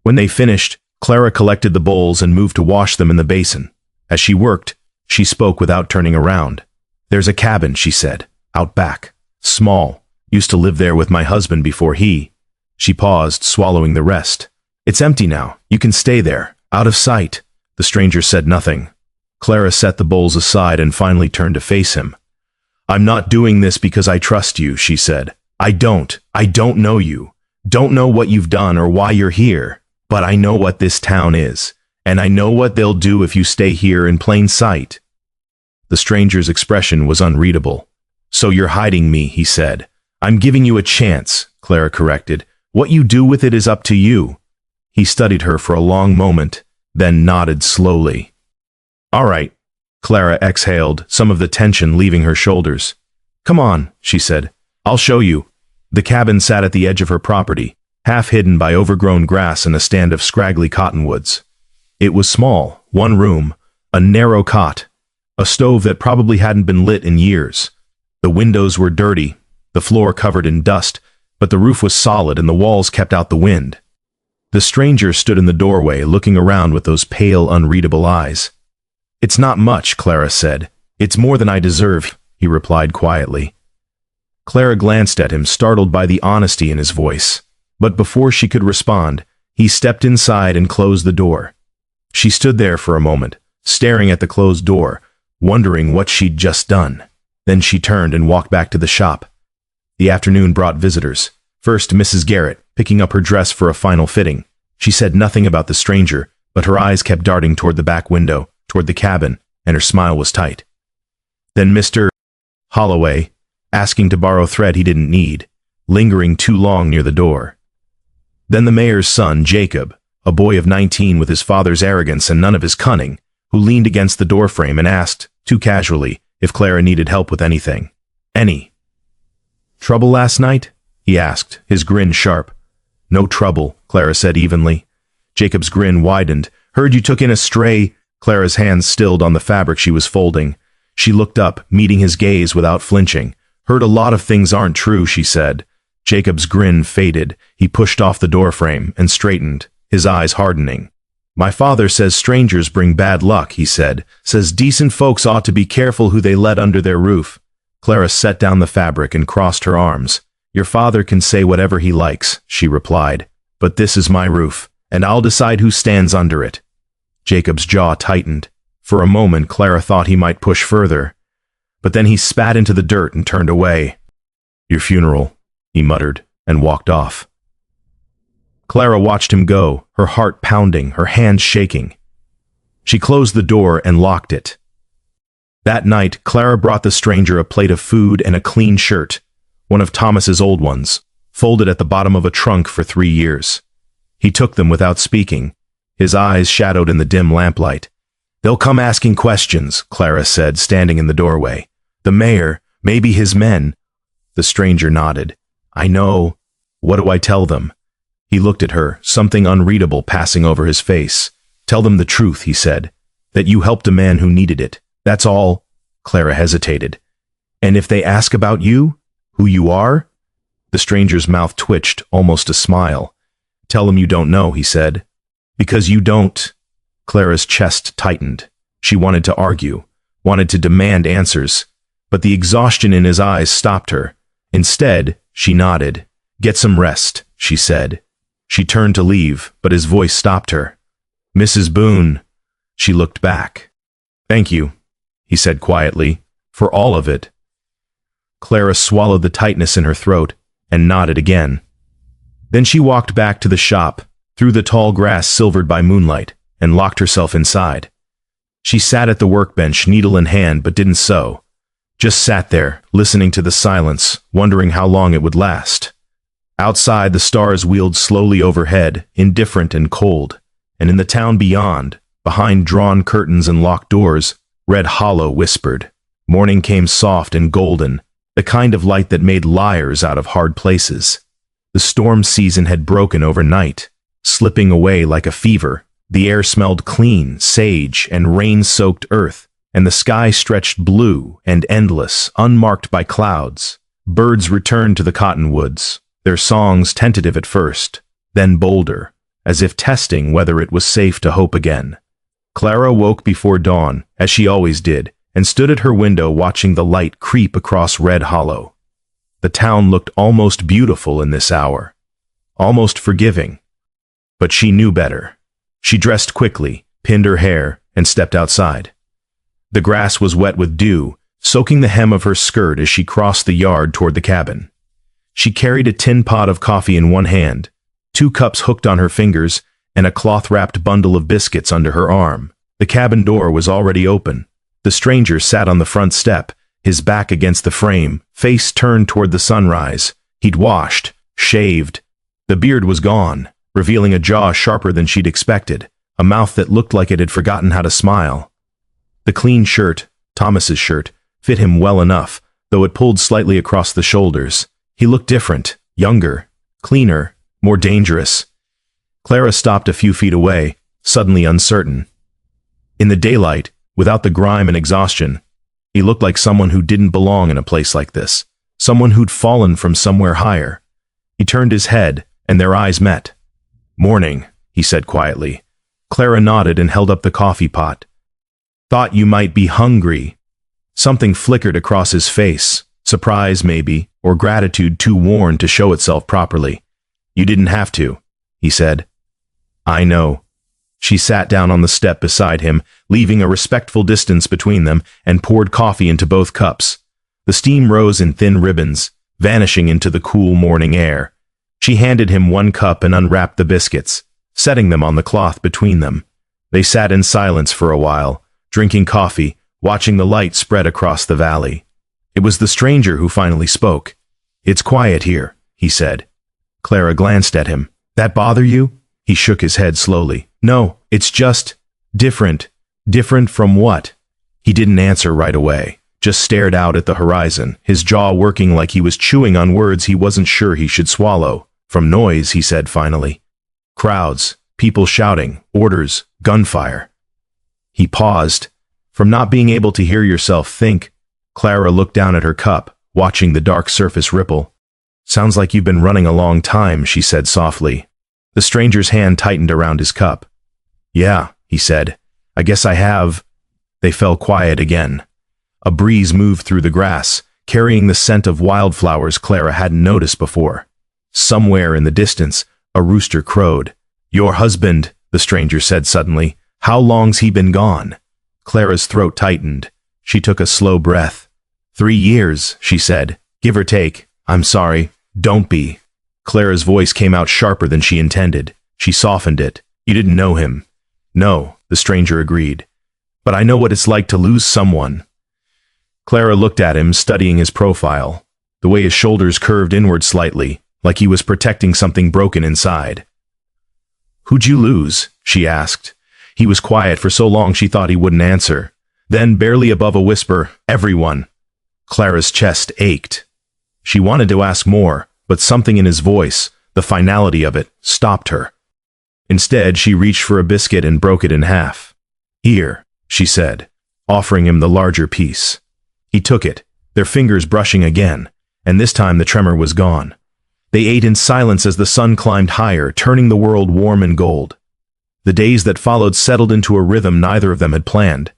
When they finished, Clara collected the bowls and moved to wash them in the basin. As she worked, she spoke without turning around. "There's a cabin," she said, "out back. Small. Used to live there with my husband before he—" She paused, swallowing the rest. "It's empty now. You can stay there, out of sight." The stranger said nothing. Clara set the bowls aside and finally turned to face him. "I'm not doing this because I trust you," she said. I don't know you. Don't know what you've done or why you're here. But I know what this town is, and I know what they'll do if you stay here in plain sight." The stranger's expression was unreadable. "So you're hiding me," he said. "I'm giving you a chance," Clara corrected. "What you do with it is up to you." He studied her for a long moment, then nodded slowly. "All right." Clara exhaled, some of the tension leaving her shoulders. "Come on," she said. "I'll show you." The cabin sat at the edge of her property, half hidden by overgrown grass and a stand of scraggly cottonwoods. It was small, 1 room, a narrow cot, a stove that probably hadn't been lit in years. The windows were dirty, the floor covered in dust, but the roof was solid and the walls kept out the wind. The stranger stood in the doorway, looking around with those pale, unreadable eyes. "It's not much," Clara said. "It's more than I deserve," he replied quietly. Clara glanced at him, startled by the honesty in his voice. But before she could respond, he stepped inside and closed the door. She stood there for a moment, staring at the closed door, wondering what she'd just done. Then she turned and walked back to the shop. The afternoon brought visitors. First, Mrs. Garrett, picking up her dress for a final fitting. She said nothing about the stranger, but her eyes kept darting toward the back window, toward the cabin, and her smile was tight. Then Mr. Holloway, asking to borrow thread he didn't need, lingering too long near the door. Then the mayor's son, Jacob, a boy of 19 with his father's arrogance and none of his cunning, who leaned against the doorframe and asked, too casually, if Clara needed help with anything. Any. "Trouble last night?" he asked, his grin sharp. "No trouble," Clara said evenly. Jacob's grin widened. "Heard you took in a stray—" Clara's hands stilled on the fabric she was folding. She looked up, meeting his gaze without flinching. "Heard a lot of things aren't true," she said. Jacob's grin faded. He pushed off the doorframe and straightened, his eyes hardening. "My father says strangers bring bad luck," he said. "Says decent folks ought to be careful who they let under their roof." Clara set down the fabric and crossed her arms. "Your father can say whatever he likes," she replied. "But this is my roof, and I'll decide who stands under it." Jacob's jaw tightened. For a moment, Clara thought he might push further. But then he spat into the dirt and turned away. "Your funeral," he muttered, and walked off. Clara watched him go, her heart pounding, her hands shaking. She closed the door and locked it. That night, Clara brought the stranger a plate of food and a clean shirt, one of Thomas's old ones, folded at the bottom of a trunk for 3 years. He took them without speaking, his eyes shadowed in the dim lamplight. "They'll come asking questions," Clara said, standing in the doorway. "The mayor, maybe his men." The stranger nodded. "I know. What do I tell them?" He looked at her, something unreadable passing over his face. "Tell them the truth," he said. "That you helped a man who needed it. That's all." Clara hesitated. "And if they ask about you? Who you are?" The stranger's mouth twitched, almost a smile. "Tell them you don't know," he said. "Because you don't." Clara's chest tightened. She wanted to argue, wanted to demand answers, but the exhaustion in his eyes stopped her. Instead, she nodded. "Get some rest," she said. She turned to leave, but his voice stopped her. "Mrs. Boone." She looked back. "Thank you," he said quietly, "for all of it." Clara swallowed the tightness in her throat. and nodded again. Then she walked back to the shop, through the tall grass silvered by moonlight, and locked herself inside. She sat at the workbench, needle in hand, but didn't sew. Just sat there, listening to the silence, wondering how long it would last. Outside, the stars wheeled slowly overhead, indifferent and cold, and in the town beyond, behind drawn curtains and locked doors, Red Hollow whispered. Morning came soft and golden, the kind of light that made liars out of hard places. The storm season had broken overnight, slipping away like a fever. The air smelled clean, sage, and rain-soaked earth, and the sky stretched blue and endless, unmarked by clouds. Birds returned to the cottonwoods, their songs tentative at first, then bolder, as if testing whether it was safe to hope again. Clara woke before dawn, as she always did, and stood at her window watching the light creep across Red Hollow. The town looked almost beautiful in this hour, almost forgiving. But she knew better. She dressed quickly, pinned her hair, and stepped outside. The grass was wet with dew, soaking the hem of her skirt as she crossed the yard toward the cabin. She carried a tin pot of coffee in one hand, 2 cups hooked on her fingers, and a cloth-wrapped bundle of biscuits under her arm. The cabin door was already open. The stranger sat on the front step, his back against the frame, face turned toward the sunrise. He'd washed, shaved. The beard was gone, revealing a jaw sharper than she'd expected, a mouth that looked like it had forgotten how to smile. The clean shirt, Thomas's shirt, fit him well enough, though it pulled slightly across the shoulders. He looked different, younger, cleaner, more dangerous. Clara stopped a few feet away, suddenly uncertain. In the daylight, without the grime and exhaustion, he looked like someone who didn't belong in a place like this, someone who'd fallen from somewhere higher. He turned his head, and their eyes met. "Morning," he said quietly. Clara nodded and held up the coffee pot. "Thought you might be hungry." Something flickered across his face, surprise maybe, or gratitude too worn to show itself properly. "You didn't have to," he said. "I know." She sat down on the step beside him, leaving a respectful distance between them, and poured coffee into both cups. The steam rose in thin ribbons, vanishing into the cool morning air. She handed him 1 cup and unwrapped the biscuits, setting them on the cloth between them. They sat in silence for a while, drinking coffee, watching the light spread across the valley. It was the stranger who finally spoke. "It's quiet here," he said. Clara glanced at him. "That bother you?" He shook his head slowly. "No, it's just different." "Different from what?" He didn't answer right away, just stared out at the horizon, his jaw working like he was chewing on words he wasn't sure he should swallow. "From noise," he said finally. "Crowds, people shouting, orders, gunfire." He paused. "From not being able to hear yourself think." Clara looked down at her cup, watching the dark surface ripple. "Sounds like you've been running a long time," she said softly. The stranger's hand tightened around his cup. "Yeah," he said. "I guess I have." They fell quiet again. A breeze moved through the grass, carrying the scent of wildflowers Clara hadn't noticed before. Somewhere in the distance, a rooster crowed. "Your husband," the stranger said suddenly. "How long's he been gone?" Clara's throat tightened. She took a slow breath. 3 years, she said. "Give or take. I'm sorry. Don't be." Clara's voice came out sharper than she intended. She softened it. "You didn't know him." "No," the stranger agreed. "But I know what it's like to lose someone." Clara looked at him, studying his profile, the way his shoulders curved inward slightly, like he was protecting something broken inside. "Who'd you lose?" she asked. He was quiet for so long she thought he wouldn't answer. Then, barely above a whisper, "Everyone." Clara's chest ached. She wanted to ask more, but something in his voice, the finality of it, stopped her. Instead, she reached for a biscuit and broke it in half. "Here," she said, offering him the larger piece. He took it, their fingers brushing again, and this time the tremor was gone. They ate in silence as the sun climbed higher, turning the world warm and gold. The days that followed settled into a rhythm neither of them had planned.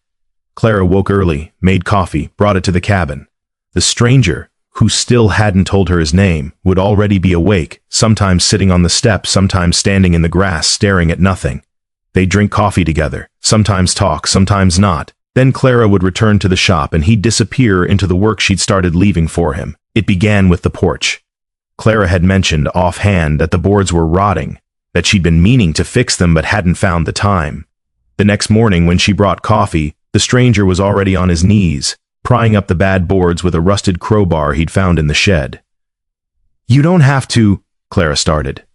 Clara woke early, made coffee, brought it to the cabin. The stranger, who still hadn't told her his name, would already be awake, sometimes sitting on the step, sometimes standing in the grass staring at nothing. They'd drink coffee together, sometimes talk, sometimes not. Then Clara would return to the shop and he'd disappear into the work she'd started leaving for him. It began with the porch. Clara had mentioned offhand that the boards were rotting, that she'd been meaning to fix them but hadn't found the time. The next morning when she brought coffee, the stranger was already on his knees, prying up the bad boards with a rusted crowbar he'd found in the shed. "You don't have to," Clara started.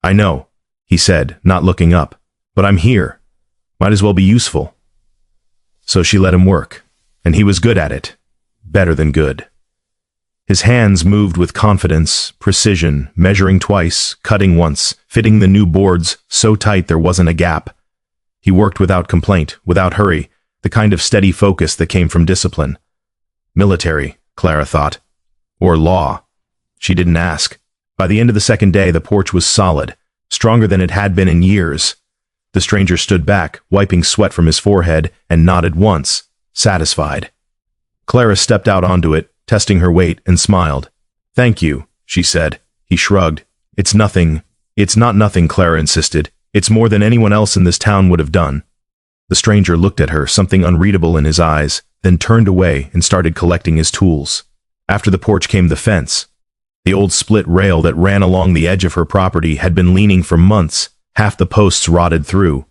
"I know," he said, not looking up, "but I'm here. Might as well be useful." So she let him work, and he was good at it. Better than good. His hands moved with confidence, precision, measuring twice, cutting once, fitting the new boards so tight there wasn't a gap. He worked without complaint, without hurry, the kind of steady focus that came from discipline. Military, Clara thought. Or law. She didn't ask. By the end of the second day, the porch was solid, stronger than it had been in years. The stranger stood back, wiping sweat from his forehead, and nodded once, satisfied. Clara stepped out onto it, testing her weight, and smiled. "Thank you," she said. He shrugged. "It's nothing." "It's not nothing," Clara insisted. "It's more than anyone else in this town would have done." The stranger looked at her, something unreadable in his eyes, then turned away and started collecting his tools. After the porch came the fence. The old split rail that ran along the edge of her property had been leaning for months, half the posts rotted through.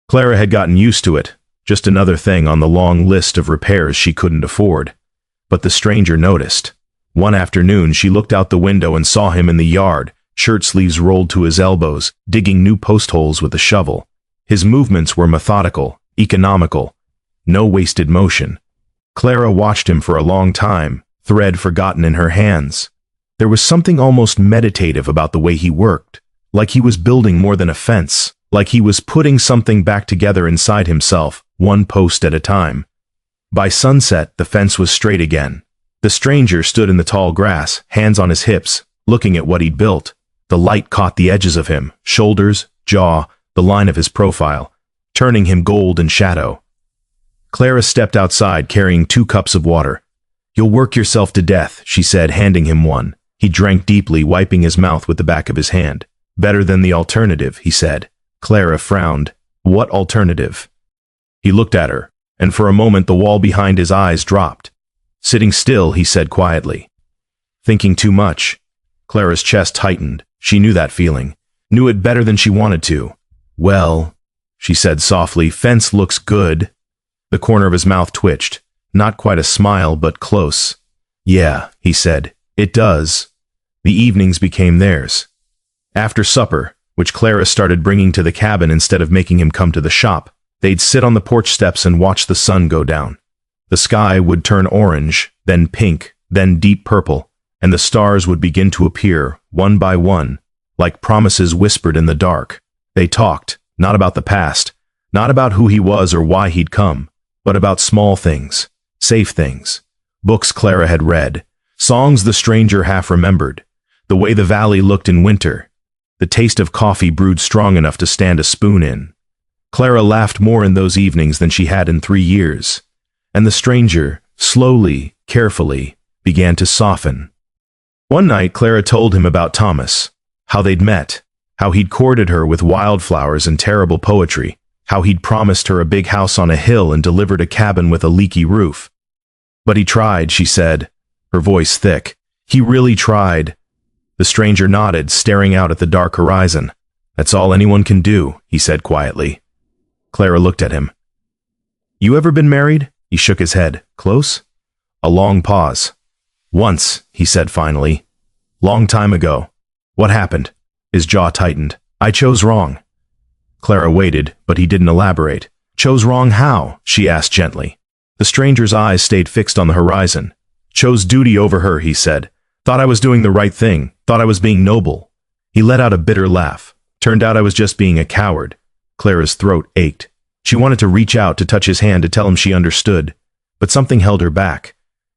Clara had gotten used to it, just another thing on the long list of repairs she couldn't afford. But the stranger noticed. One afternoon she looked out the window and saw him in the yard, shirt sleeves rolled to his elbows, digging new post holes with a shovel. His movements were methodical, economical, no wasted motion. Clara watched him for a long time, thread forgotten in her hands. There was something almost meditative about the way he worked, like he was building more than a fence, like he was putting something back together inside himself, one post at a time. By sunset, the fence was straight again. The stranger stood in the tall grass, hands on his hips, looking at what he'd built. The light caught the edges of him, shoulders, jaw, the line of his profile, turning him gold in shadow. Clara stepped outside, carrying 2 cups of water. "You'll work yourself to death," she said, handing him one. He drank deeply, wiping his mouth with the back of his hand. "Better than the alternative," he said. Clara frowned. "What alternative?" He looked at her, and for a moment the wall behind his eyes dropped. Sitting still, he said quietly. "Thinking too much." Clara's chest tightened. She knew that feeling. Knew it better than she wanted to. "Well," she said softly, "fence looks good." The corner of his mouth twitched. Not quite a smile, but close. "Yeah," he said, "it does." The evenings became theirs. After supper, which Clara started bringing to the cabin instead of making him come to the shop, they'd sit on the porch steps and watch the sun go down. The sky would turn orange, then pink, then deep purple, and the stars would begin to appear, one by one, like promises whispered in the dark. They talked, not about the past, not about who he was or why he'd come, but about small things, safe things, books Clara had read, songs the stranger half remembered, the way the valley looked in winter, the taste of coffee brewed strong enough to stand a spoon in. Clara laughed more in those evenings than she had in 3 years, and the stranger, slowly, carefully, began to soften. One night Clara told him about Thomas, how they'd met, how he'd courted her with wildflowers and terrible poetry, how he'd promised her a big house on a hill and delivered a cabin with a leaky roof. "But he tried," she said, her voice thick. "He really tried." The stranger nodded, staring out at the dark horizon. "That's all anyone can do," he said quietly. Clara looked at him. "You ever been married?" He shook his head. "Close?" A long pause. "Once," he said finally. "Long time ago." "What happened?" His jaw tightened. "I chose wrong." Clara waited, but he didn't elaborate. "Chose wrong how?" she asked gently. The stranger's eyes stayed fixed on the horizon. "Chose duty over her," he said. "Thought I was doing the right thing. Thought I was being noble." He let out a bitter laugh. "Turned out I was just being a coward." Clara's throat ached. She wanted to reach out to touch his hand to tell him she understood, but something held her back.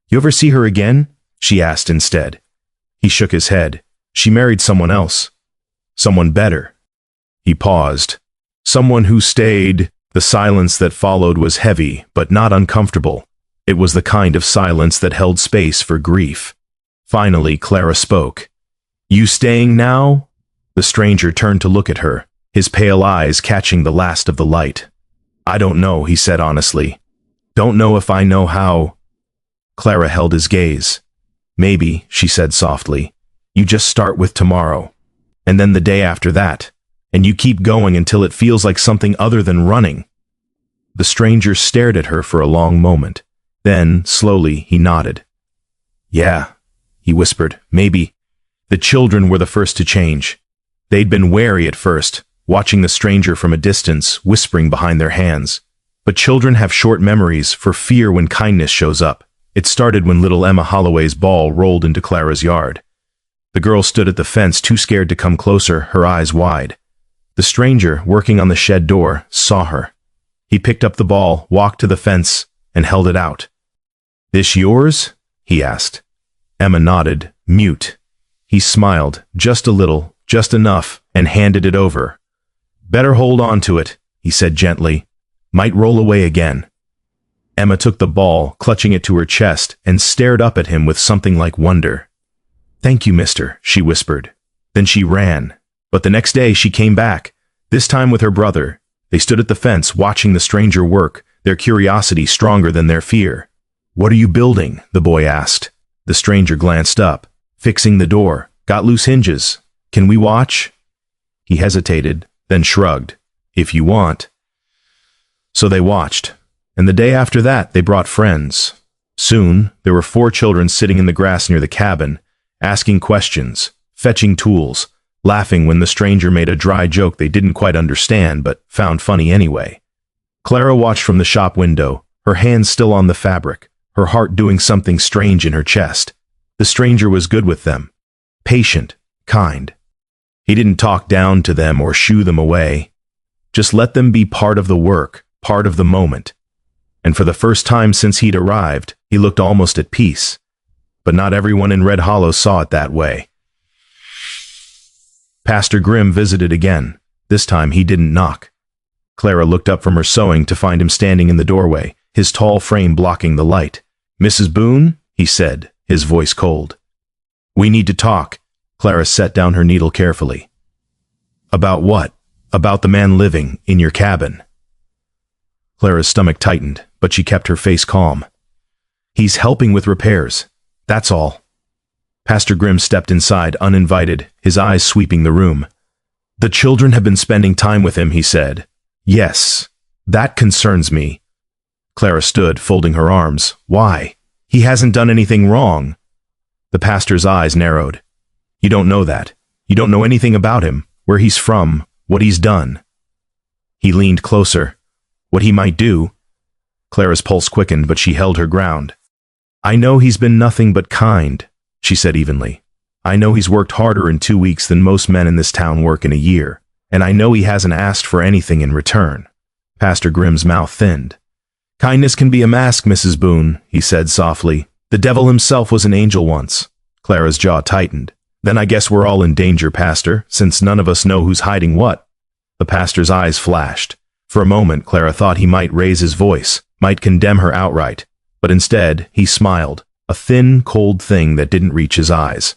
"You ever see her again?" she asked instead. He shook his head. "She married someone else. Someone better." He paused. "Someone who stayed." The silence that followed was heavy, but not uncomfortable. It was the kind of silence that held space for grief. Finally, Clara spoke. "You staying now?" The stranger turned to look at her, his pale eyes catching the last of the light. "I don't know," he said honestly. "Don't know if I know how." Clara held his gaze. "Maybe," she said softly. You just start with tomorrow. And then the day after that. And you keep going until it feels like something other than running. The stranger stared at her for a long moment. Then, slowly, he nodded. Yeah, he whispered, maybe. The children were the first to change. They'd been wary at first, watching the stranger from a distance, whispering behind their hands. But children have short memories for fear when kindness shows up. It started when little Emma Holloway's ball rolled into Clara's yard. The girl stood at the fence, too scared to come closer, her eyes wide. The stranger, working on the shed door, saw her. He picked up the ball, walked to the fence, and held it out. This yours? He asked. Emma nodded, mute. He smiled, just a little, just enough, and handed it over. Better hold on to it, he said gently. Might roll away again. Emma took the ball, clutching it to her chest, and stared up at him with something like wonder. Thank you, mister, she whispered. Then she ran. But the next day she came back, this time with her brother. They stood at the fence, watching the stranger work, their curiosity stronger than their fear. What are you building? The boy asked. The stranger glanced up. Fixing the door. Got loose hinges. Can we watch? He hesitated, then shrugged. If you want. So they watched. And the day after that, they brought friends. Soon, there were 4 children sitting in the grass near the cabin, asking questions, fetching tools, laughing when the stranger made a dry joke they didn't quite understand but found funny anyway. Clara watched from the shop window, her hands still on the fabric, her heart doing something strange in her chest. The stranger was good with them. Patient, kind. He didn't talk down to them or shoo them away. Just let them be part of the work, part of the moment. And for the first time since he'd arrived, he looked almost at peace. But not everyone in Red Hollow saw it that way. Pastor Grimm visited again. This time he didn't knock. Clara looked up from her sewing to find him standing in the doorway, his tall frame blocking the light. Mrs. Boone, he said, his voice cold. We need to talk. Clara set down her needle carefully. About what? About the man living in your cabin. Clara's stomach tightened, but she kept her face calm. He's helping with repairs. That's all. Pastor Grimm stepped inside, uninvited, his eyes sweeping the room. The children have been spending time with him, he said. Yes, that concerns me. Clara stood, folding her arms. Why? He hasn't done anything wrong. The pastor's eyes narrowed. You don't know that. You don't know anything about him, where he's from, what he's done. He leaned closer. What he might do. Clara's pulse quickened, but she held her ground. I know he's been nothing but kind, she said evenly. I know he's worked harder in 2 weeks than most men in this town work in a year, and I know he hasn't asked for anything in return. Pastor Grimm's mouth thinned. Kindness can be a mask, Mrs. Boone, he said softly. The devil himself was an angel once. Clara's jaw tightened. Then I guess we're all in danger, Pastor, since none of us know who's hiding what. The pastor's eyes flashed. For a moment, Clara thought he might raise his voice, might condemn her outright. But instead, he smiled, a thin, cold thing that didn't reach his eyes.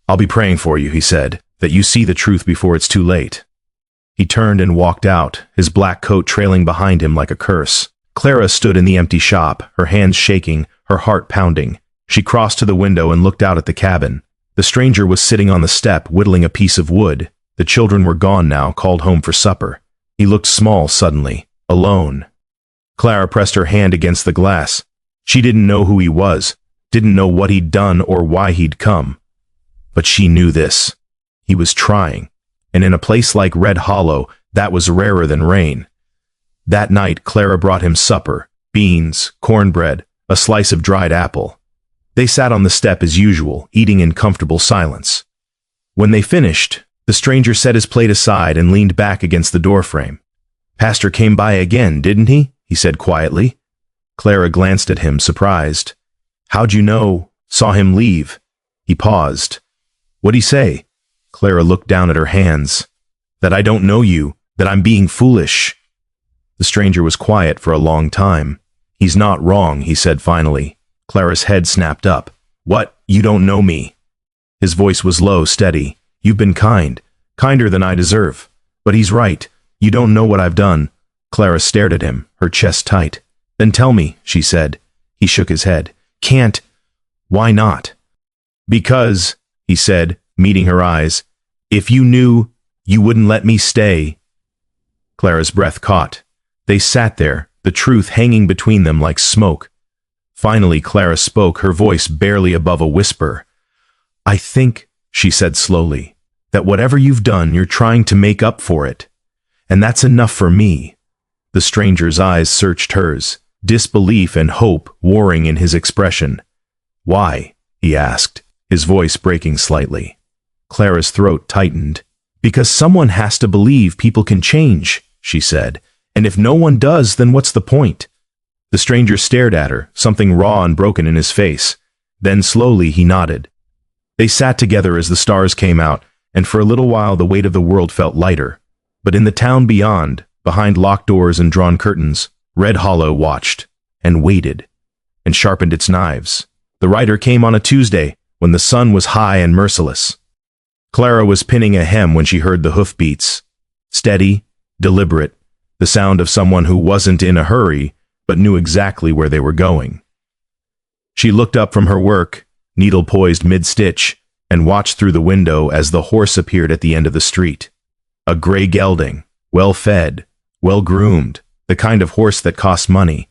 I'll be praying for you, he said, that you see the truth before it's too late. He turned and walked out, his black coat trailing behind him like a curse. Clara stood in the empty shop, her hands shaking, her heart pounding. She crossed to the window and looked out at the cabin. The stranger was sitting on the step, whittling a piece of wood. The children were gone now, called home for supper. He looked small suddenly, alone. Clara pressed her hand against the glass. She didn't know who he was, didn't know what he'd done or why he'd come. But she knew this. He was trying. And in a place like Red Hollow, that was rarer than rain. That night, Clara brought him supper, beans, cornbread, a slice of dried apple. They sat on the step as usual, eating in comfortable silence. When they finished, the stranger set his plate aside and leaned back against the doorframe. Pastor came by again, didn't he? He said quietly. Clara glanced at him, surprised. How'd you know? Saw him leave. He paused. What'd he say? Clara looked down at her hands. That I don't know you, that I'm being foolish. The stranger was quiet for a long time. He's not wrong, he said finally. Clara's head snapped up. What? You don't know me. His voice was low, steady. You've been kind, kinder than I deserve. But he's right. You don't know what I've done. Clara stared at him, her chest tight. Then tell me, she said. He shook his head. Can't. Why not? Because, he said, meeting her eyes. If you knew, you wouldn't let me stay. Clara's breath caught. They sat there, the truth hanging between them like smoke. Finally, Clara spoke, her voice barely above a whisper. I think, she said slowly, that whatever you've done, you're trying to make up for it. And that's enough for me. The stranger's eyes searched hers, disbelief and hope warring in his expression. Why? He asked, his voice breaking slightly. Clara's throat tightened. Because someone has to believe people can change, she said. And if no one does, then what's the point? The stranger stared at her, something raw and broken in his face. Then slowly he nodded. They sat together as the stars came out, and for a little while the weight of the world felt lighter. But in the town beyond, behind locked doors and drawn curtains, Red Hollow watched, and waited, and sharpened its knives. The rider came on a Tuesday, when the sun was high and merciless. Clara was pinning a hem when she heard the hoofbeats. Steady, deliberate, the sound of someone who wasn't in a hurry, but knew exactly where they were going. She looked up from her work, needle poised mid-stitch, and watched through the window as the horse appeared at the end of the street. A gray gelding, well-fed, well-groomed, the kind of horse that costs money.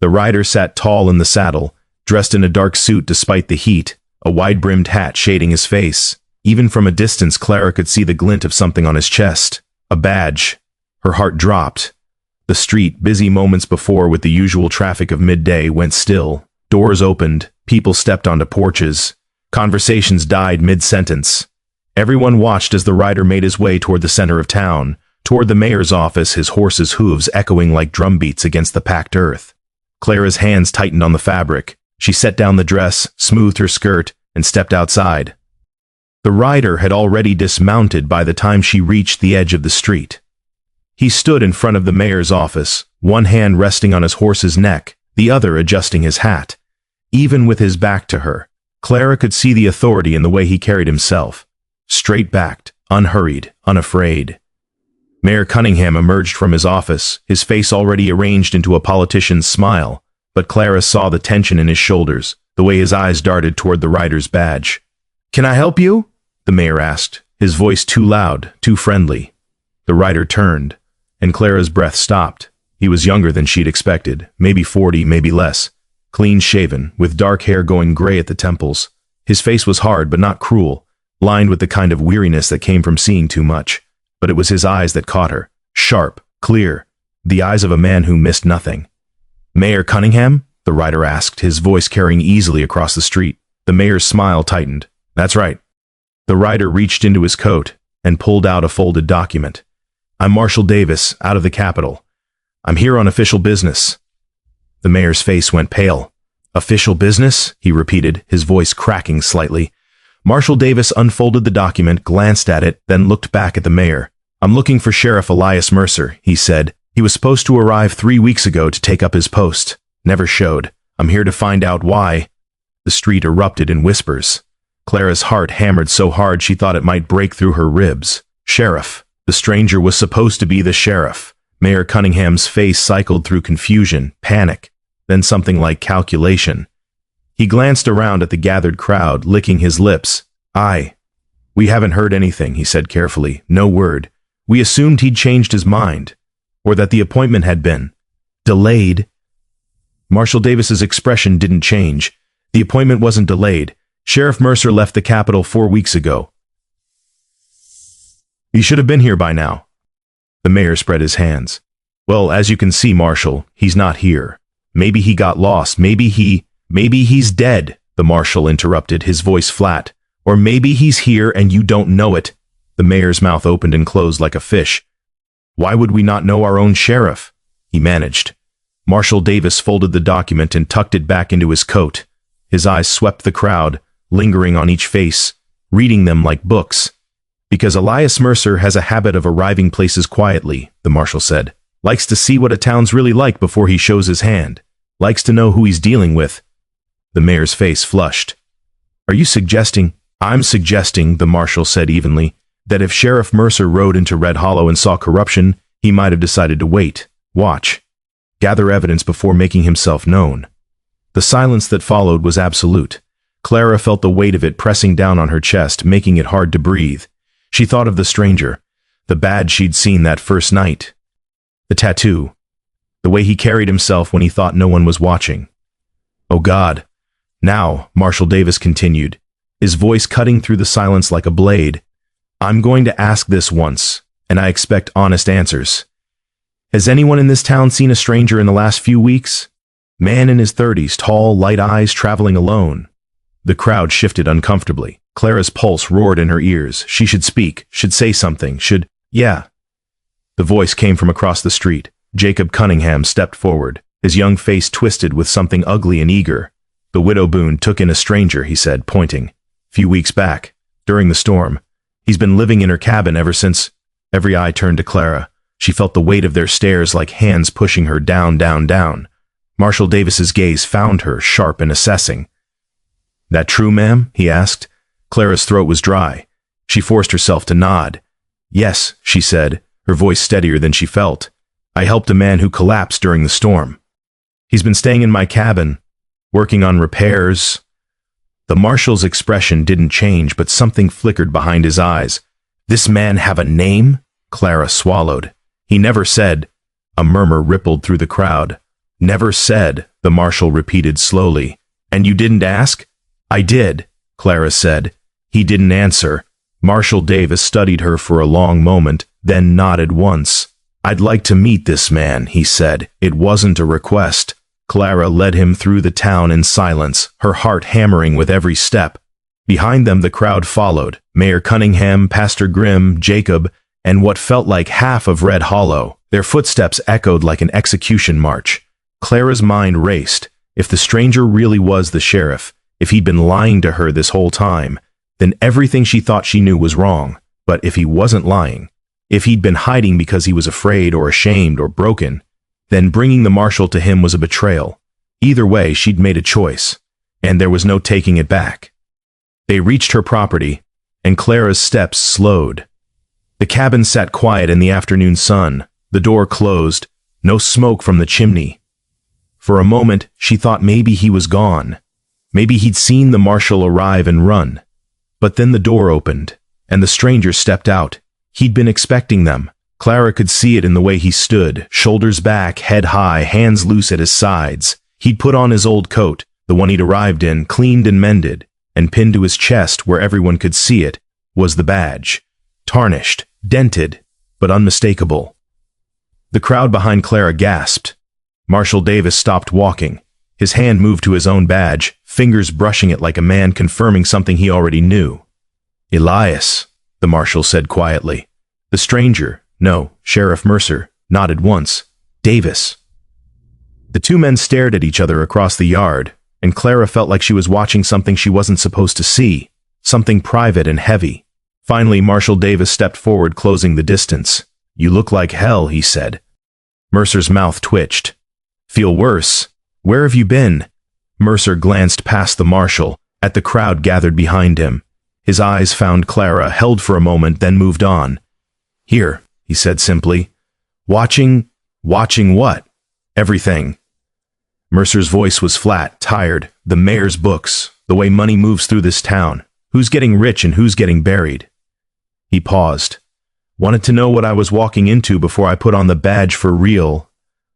The rider sat tall in the saddle, dressed in a dark suit despite the heat, a wide-brimmed hat shading his face. Even from a distance, Clara could see the glint of something on his chest, a badge. Her heart dropped. The street, busy moments before with the usual traffic of midday, went still. Doors opened, people stepped onto porches. Conversations died mid-sentence. Everyone watched as the rider made his way toward the center of town, toward the mayor's office, his horse's hooves echoing like drumbeats against the packed earth. Clara's hands tightened on the fabric. She set down the dress, smoothed her skirt, and stepped outside. The rider had already dismounted by the time she reached the edge of the street. He stood in front of the mayor's office, one hand resting on his horse's neck, the other adjusting his hat. Even with his back to her, Clara could see the authority in the way he carried himself. Straight-backed, unhurried, unafraid. Mayor Cunningham emerged from his office, his face already arranged into a politician's smile, but Clara saw the tension in his shoulders, the way his eyes darted toward the rider's badge. "Can I help you?" the mayor asked, his voice too loud, too friendly. The rider turned, and Clara's breath stopped. He was younger than she'd expected, maybe 40, maybe less. Clean-shaven, with dark hair going gray at the temples. His face was hard but not cruel, lined with the kind of weariness that came from seeing too much. But it was his eyes that caught her, sharp, clear, the eyes of a man who missed nothing. "Mayor Cunningham?" the rider asked, his voice carrying easily across the street. The mayor's smile tightened. "That's right." The rider reached into his coat and pulled out a folded document. "I'm Marshal Davis, out of the Capitol. I'm here on official business." The mayor's face went pale. "Official business?" he repeated, his voice cracking slightly. Marshal Davis unfolded the document, glanced at it, then looked back at the mayor. "I'm looking for Sheriff Elias Mercer," he said. "He was supposed to arrive 3 weeks ago to take up his post. Never showed. I'm here to find out why." The street erupted in whispers. Clara's heart hammered so hard she thought it might break through her ribs. Sheriff. The stranger was supposed to be the sheriff. Mayor Cunningham's face cycled through confusion, panic, then something like calculation. He glanced around at the gathered crowd, licking his lips. We haven't heard anything," he said carefully. "No word. We assumed he'd changed his mind, or that the appointment had been delayed." Marshal Davis's expression didn't change. "The appointment wasn't delayed. Sheriff Mercer left the Capitol 4 weeks ago. He should have been here by now." The mayor spread his hands. "Well, as you can see, Marshal, he's not here. Maybe he got lost. Maybe he's dead," the marshal interrupted, his voice flat. "Or maybe he's here and you don't know it." The mayor's mouth opened and closed like a fish. "Why would we not know our own sheriff?" he managed. Marshal Davis folded the document and tucked it back into his coat. His eyes swept the crowd, lingering on each face, reading them like books. "Because Elias Mercer has a habit of arriving places quietly," the marshal said. "Likes to see what a town's really like before he shows his hand. Likes to know who he's dealing with." The mayor's face flushed. "Are you suggesting—" "I'm suggesting," the marshal said evenly, "that if Sheriff Mercer rode into Red Hollow and saw corruption, he might have decided to wait, watch, gather evidence before making himself known." The silence that followed was absolute. Clara felt the weight of it pressing down on her chest, making it hard to breathe. She thought of the stranger, the badge she'd seen that first night, the tattoo, the way he carried himself when he thought no one was watching. Oh God. Now, Marshall Davis continued, his voice cutting through the silence like a blade. I'm going to ask this once, and I expect honest answers. Has anyone in this town seen a stranger in the last few weeks? Man in his 30s, tall, light eyes, traveling alone. The crowd shifted uncomfortably. Clara's pulse roared in her ears. She should speak, should say something, yeah. The voice came from across the street. Jacob Cunningham stepped forward, his young face twisted with something ugly and eager. The widow Boone took in a stranger, he said, pointing. Few weeks back, during the storm. He's been living in her cabin ever since. Every eye turned to Clara. She felt the weight of their stares like hands pushing her down, down, down. Marshall Davis's gaze found her, sharp and assessing. That true, ma'am? He asked. Clara's throat was dry. She forced herself to nod. Yes, she said, her voice steadier than she felt. I helped a man who collapsed during the storm. He's been staying in my cabin, working on repairs. The marshal's expression didn't change, but something flickered behind his eyes. This man have a name? Clara swallowed. He never said. A murmur rippled through the crowd. Never said, the marshal repeated slowly. And you didn't ask? I did, Clara said. He didn't answer. Marshall Davis studied her for a long moment, then nodded once. I'd like to meet this man, he said. It wasn't a request. Clara led him through the town in silence, her heart hammering with every step. Behind them the crowd followed, Mayor Cunningham, Pastor Grimm, Jacob, and what felt like half of Red Hollow. Their footsteps echoed like an execution march. Clara's mind raced. If the stranger really was the sheriff, if he'd been lying to her this whole time, then everything she thought she knew was wrong. But if he wasn't lying, if he'd been hiding because he was afraid or ashamed or broken, then bringing the marshal to him was a betrayal. Either way, she'd made a choice, and there was no taking it back. They reached her property, and Clara's steps slowed. The cabin sat quiet in the afternoon sun, the door closed, no smoke from the chimney. For a moment, she thought maybe he was gone. Maybe he'd seen the marshal arrive and run. But then the door opened, and the stranger stepped out. He'd been expecting them. Clara could see it in the way he stood, shoulders back, head high, hands loose at his sides. He'd put on his old coat, the one he'd arrived in, cleaned and mended, and pinned to his chest where everyone could see it, was the badge. Tarnished, dented, but unmistakable. The crowd behind Clara gasped. Marshall Davis stopped walking. His hand moved to his own badge, fingers brushing it like a man confirming something he already knew. Elias, the marshal said quietly. The stranger, no, Sheriff Mercer, nodded once. Davis. The two men stared at each other across the yard, and Clara felt like she was watching something she wasn't supposed to see, something private and heavy. Finally, Marshall Davis stepped forward, closing the distance. You look like hell, he said. Mercer's mouth twitched. Feel worse? Where have you been? Mercer glanced past the marshal, at the crowd gathered behind him. His eyes found Clara, held for a moment, then moved on. Here, he said simply. Watching what? Everything. Mercer's voice was flat, tired. The mayor's books, the way money moves through this town. Who's getting rich and who's getting buried? He paused. Wanted to know what I was walking into before I put on the badge for real.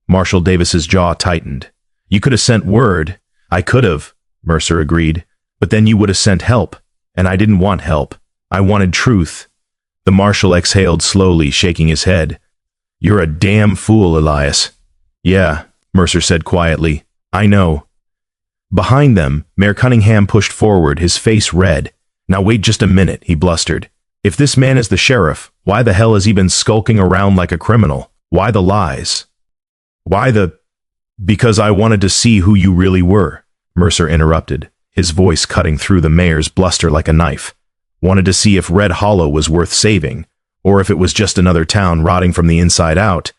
Marshall Davis's jaw tightened. You could have sent word. I could have, Mercer agreed. But then you would have sent help. And I didn't want help. I wanted truth. The marshal exhaled slowly, shaking his head. You're a damn fool, Elias. Yeah, Mercer said quietly. I know. Behind them, Mayor Cunningham pushed forward, his face red. Now wait just a minute, he blustered. If this man is the sheriff, why the hell has he been skulking around like a criminal? Why the lies? Because I wanted to see who you really were, Mercer interrupted, his voice cutting through the mayor's bluster like a knife. Wanted to see if Red Hollow was worth saving, or if it was just another town rotting from the inside out.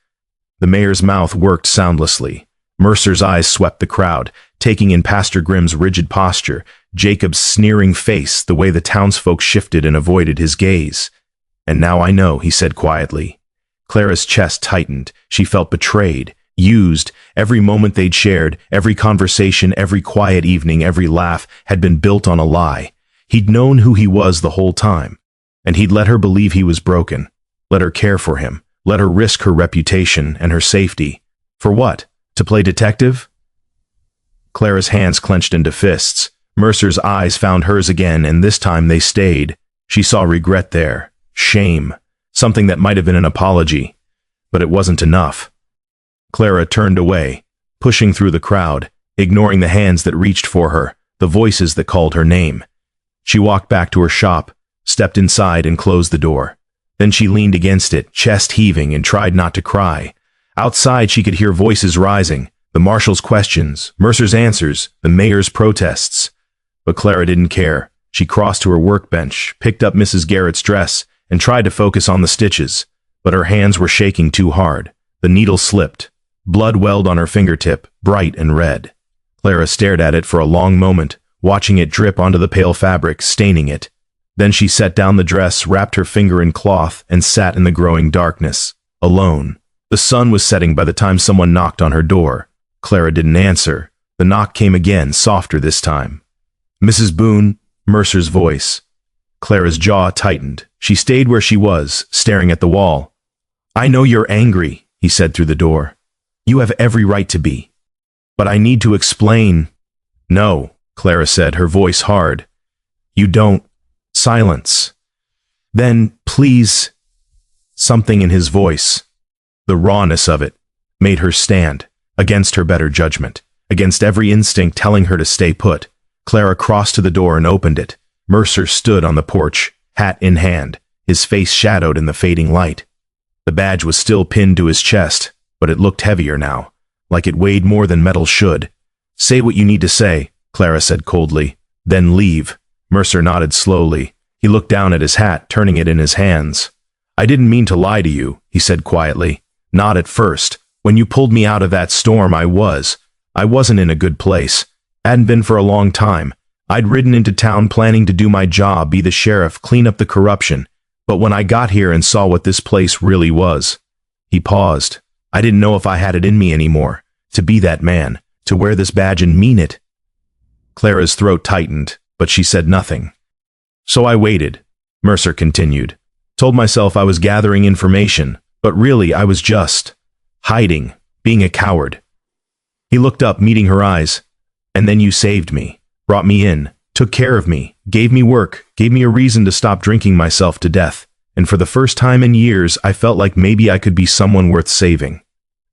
The mayor's mouth worked soundlessly. Mercer's eyes swept the crowd, taking in Pastor Grimm's rigid posture, Jacob's sneering face, the way the townsfolk shifted and avoided his gaze. And now I know, he said quietly. Clara's chest tightened. She felt betrayed, Used. Every moment they'd shared, every conversation, every quiet evening, every laugh had been built on a lie. He'd known who he was the whole time. And he'd let her believe he was broken. Let her care for him. Let her risk her reputation and her safety. For what? To play detective? Clara's hands clenched into fists. Mercer's eyes found hers again, and this time they stayed. She saw regret there. Shame. Something that might have been an apology. But it wasn't enough. Clara turned away, pushing through the crowd, ignoring the hands that reached for her, the voices that called her name. She walked back to her shop, stepped inside and closed the door. Then she leaned against it, chest heaving, and tried not to cry. Outside she could hear voices rising, the marshal's questions, Mercer's answers, the mayor's protests. But Clara didn't care. She crossed to her workbench, picked up Mrs. Garrett's dress, and tried to focus on the stitches. But her hands were shaking too hard. The needle slipped. Blood welled on her fingertip, bright and red. Clara stared at it for a long moment, watching it drip onto the pale fabric, staining it. Then she set down the dress, wrapped her finger in cloth, and sat in the growing darkness, alone. The sun was setting by the time someone knocked on her door. Clara didn't answer. The knock came again, softer this time. "Mrs. Boone," Mercer's voice. Clara's jaw tightened. She stayed where she was, staring at the wall. "I know you're angry," he said through the door. "You have every right to be. But I need to explain." "No," Clara said, her voice hard. "You don't." Silence. "Then, please." Something in his voice, the rawness of it, made her stand, against her better judgment, against every instinct telling her to stay put. Clara crossed to the door and opened it. Mercer stood on the porch, hat in hand, his face shadowed in the fading light. The badge was still pinned to his chest, but it looked heavier now, like it weighed more than metal should. "Say what you need to say," Clara said coldly. "Then leave." Mercer nodded slowly. He looked down at his hat, turning it in his hands. "I didn't mean to lie to you," he said quietly. "Not at first. When you pulled me out of that storm, I wasn't in a good place. Hadn't been for a long time. I'd ridden into town planning to do my job, be the sheriff, clean up the corruption. But when I got here and saw what this place really was..." He paused. "I didn't know if I had it in me anymore. To be that man. To wear this badge and mean it." Clara's throat tightened, but she said nothing. "So I waited," Mercer continued. "Told myself I was gathering information, but really I was just hiding, being a coward." He looked up, meeting her eyes. "And then you saved me, brought me in, took care of me, gave me work, gave me a reason to stop drinking myself to death. And for the first time in years, I felt like maybe I could be someone worth saving."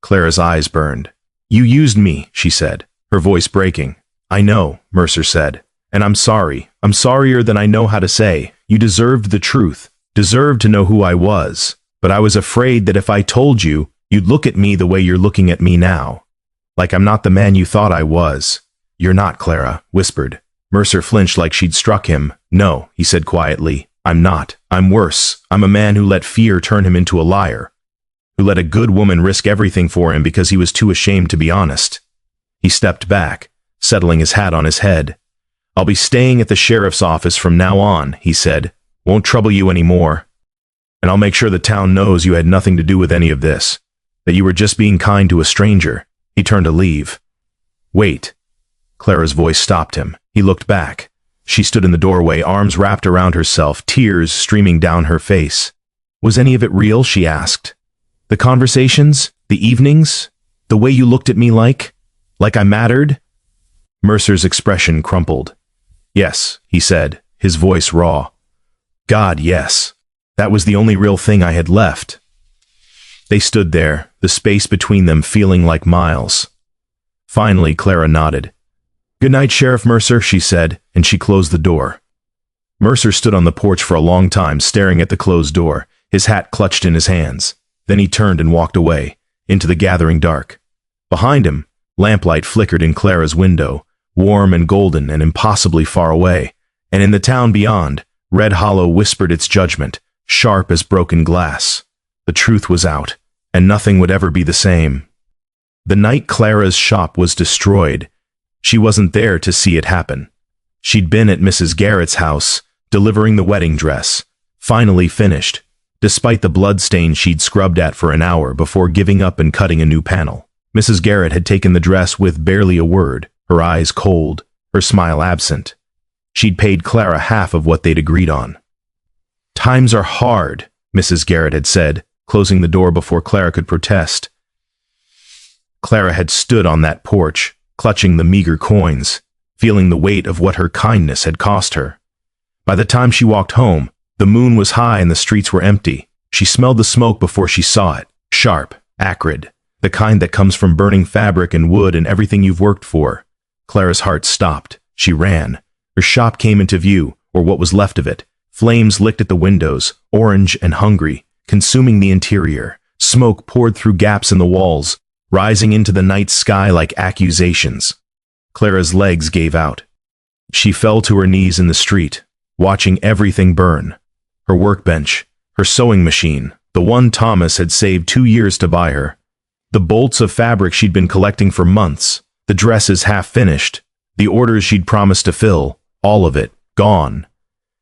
Clara's eyes burned. "You used me," she said, her voice breaking. "I know," Mercer said. "And I'm sorry. I'm sorrier than I know how to say. You deserved the truth, deserved to know who I was. But I was afraid that if I told you, you'd look at me the way you're looking at me now. Like I'm not the man you thought I was." "You're not," Clara whispered. Mercer flinched like she'd struck him. "No," he said quietly. "I'm not. I'm worse. I'm a man who let fear turn him into a liar. Who let a good woman risk everything for him because he was too ashamed to be honest." He stepped back, settling his hat on his head. "I'll be staying at the sheriff's office from now on," he said. "Won't trouble you anymore. And I'll make sure the town knows you had nothing to do with any of this. That you were just being kind to a stranger." He turned to leave. "Wait." Clara's voice stopped him. He looked back. She stood in the doorway, arms wrapped around herself, tears streaming down her face. "Was any of it real?" she asked. "The conversations? The evenings? The way you looked at me like I mattered?" Mercer's expression crumpled. "Yes," he said, his voice raw. "God, yes. That was the only real thing I had left." They stood there, the space between them feeling like miles. Finally, Clara nodded. "Good night, Sheriff Mercer," she said, and she closed the door. Mercer stood on the porch for a long time, staring at the closed door, his hat clutched in his hands. Then he turned and walked away, into the gathering dark. Behind him, lamplight flickered in Clara's window, warm and golden and impossibly far away, and in the town beyond, Red Hollow whispered its judgment, sharp as broken glass. The truth was out, and nothing would ever be the same. The night Clara's shop was destroyed, she wasn't there to see it happen. She'd been at Mrs. Garrett's house, delivering the wedding dress, finally finished, despite the blood stain she'd scrubbed at for an hour before giving up and cutting a new panel. Mrs. Garrett had taken the dress with barely a word, her eyes cold, her smile absent. She'd paid Clara half of what they'd agreed on. "Times are hard," Mrs. Garrett had said, closing the door before Clara could protest. Clara had stood on that porch, clutching the meager coins, feeling the weight of what her kindness had cost her. By the time she walked home, the moon was high and the streets were empty. She smelled the smoke before she saw it, sharp, acrid, the kind that comes from burning fabric and wood and everything you've worked for. Clara's heart stopped. She ran. Her shop came into view, or what was left of it. Flames licked at the windows, orange and hungry, consuming the interior. Smoke poured through gaps in the walls, rising into the night sky like accusations. Clara's legs gave out. She fell to her knees in the street, watching everything burn. Her workbench, her sewing machine, the one Thomas had saved 2 years to buy her. The bolts of fabric she'd been collecting for months, the dresses half finished, the orders she'd promised to fill, all of it, gone.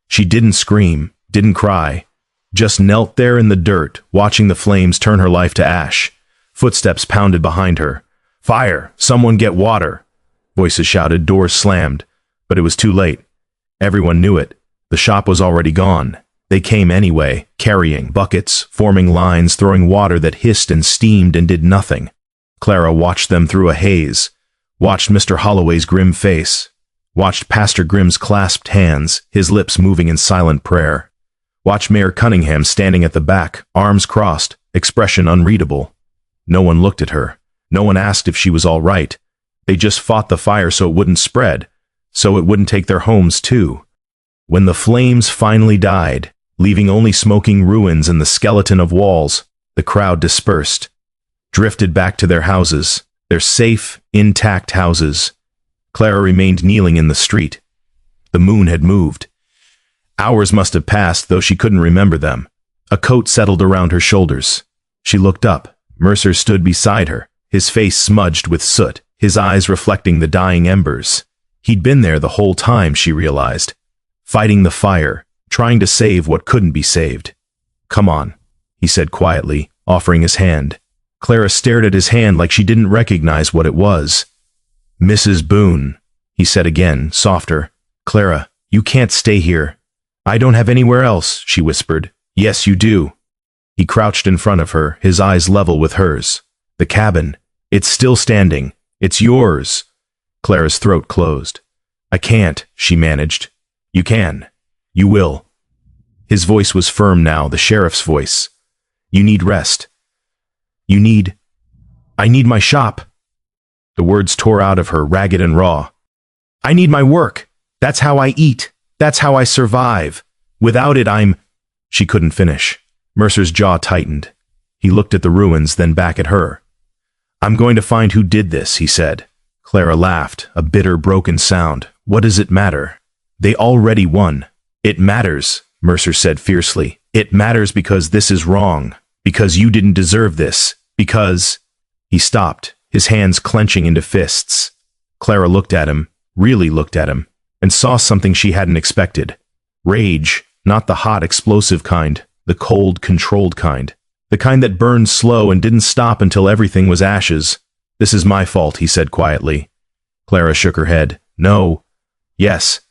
She didn't scream, didn't cry, just knelt there in the dirt, watching the flames turn her life to ash. Footsteps pounded behind her. "Fire! Someone get water!" Voices shouted, doors slammed, but it was too late. Everyone knew it. The shop was already gone. They came anyway, carrying buckets, forming lines, throwing water that hissed and steamed and did nothing. Clara watched them through a haze, watched Mr. Holloway's grim face, watched Pastor Grimm's clasped hands, his lips moving in silent prayer, watched Mayor Cunningham standing at the back, arms crossed, expression unreadable. No one looked at her. No one asked if she was all right. They just fought the fire so it wouldn't spread, so it wouldn't take their homes too. When the flames finally died, leaving only smoking ruins and the skeleton of walls, the crowd dispersed, drifted back to their houses, their safe, intact houses. Clara remained kneeling in the street. The moon had moved. Hours must have passed, though she couldn't remember them. A coat settled around her shoulders. She looked up. Mercer stood beside her, his face smudged with soot, his eyes reflecting the dying embers. He'd been there the whole time, she realized, fighting the fire, trying to save what couldn't be saved. "Come on," he said quietly, offering his hand. Clara stared at his hand like she didn't recognize what it was. "Mrs. Boone," he said again, softer. "Clara, you can't stay here." "I don't have anywhere else," she whispered. "Yes, you do." He crouched in front of her, his eyes level with hers. "The cabin. It's still standing. It's yours." Clara's throat closed. "I can't," she managed. "You can. You will." His voice was firm now, the sheriff's voice. "You need rest. I need my shop." The words tore out of her, ragged and raw. "I need my work. That's how I eat. That's how I survive. Without it, She couldn't finish. Mercer's jaw tightened. He looked at the ruins, then back at her. "I'm going to find who did this," he said. Clara laughed, a bitter, broken sound. "What does it matter? They already won." "It matters," Mercer said fiercely. "It matters because this is wrong. Because you didn't deserve this. Because—" He stopped, his hands clenching into fists. Clara looked at him, really looked at him, and saw something she hadn't expected. Rage, not the hot, explosive kind, the cold, controlled kind. The kind that burned slow and didn't stop until everything was ashes. "This is my fault," he said quietly. Clara shook her head. "No." "Yes."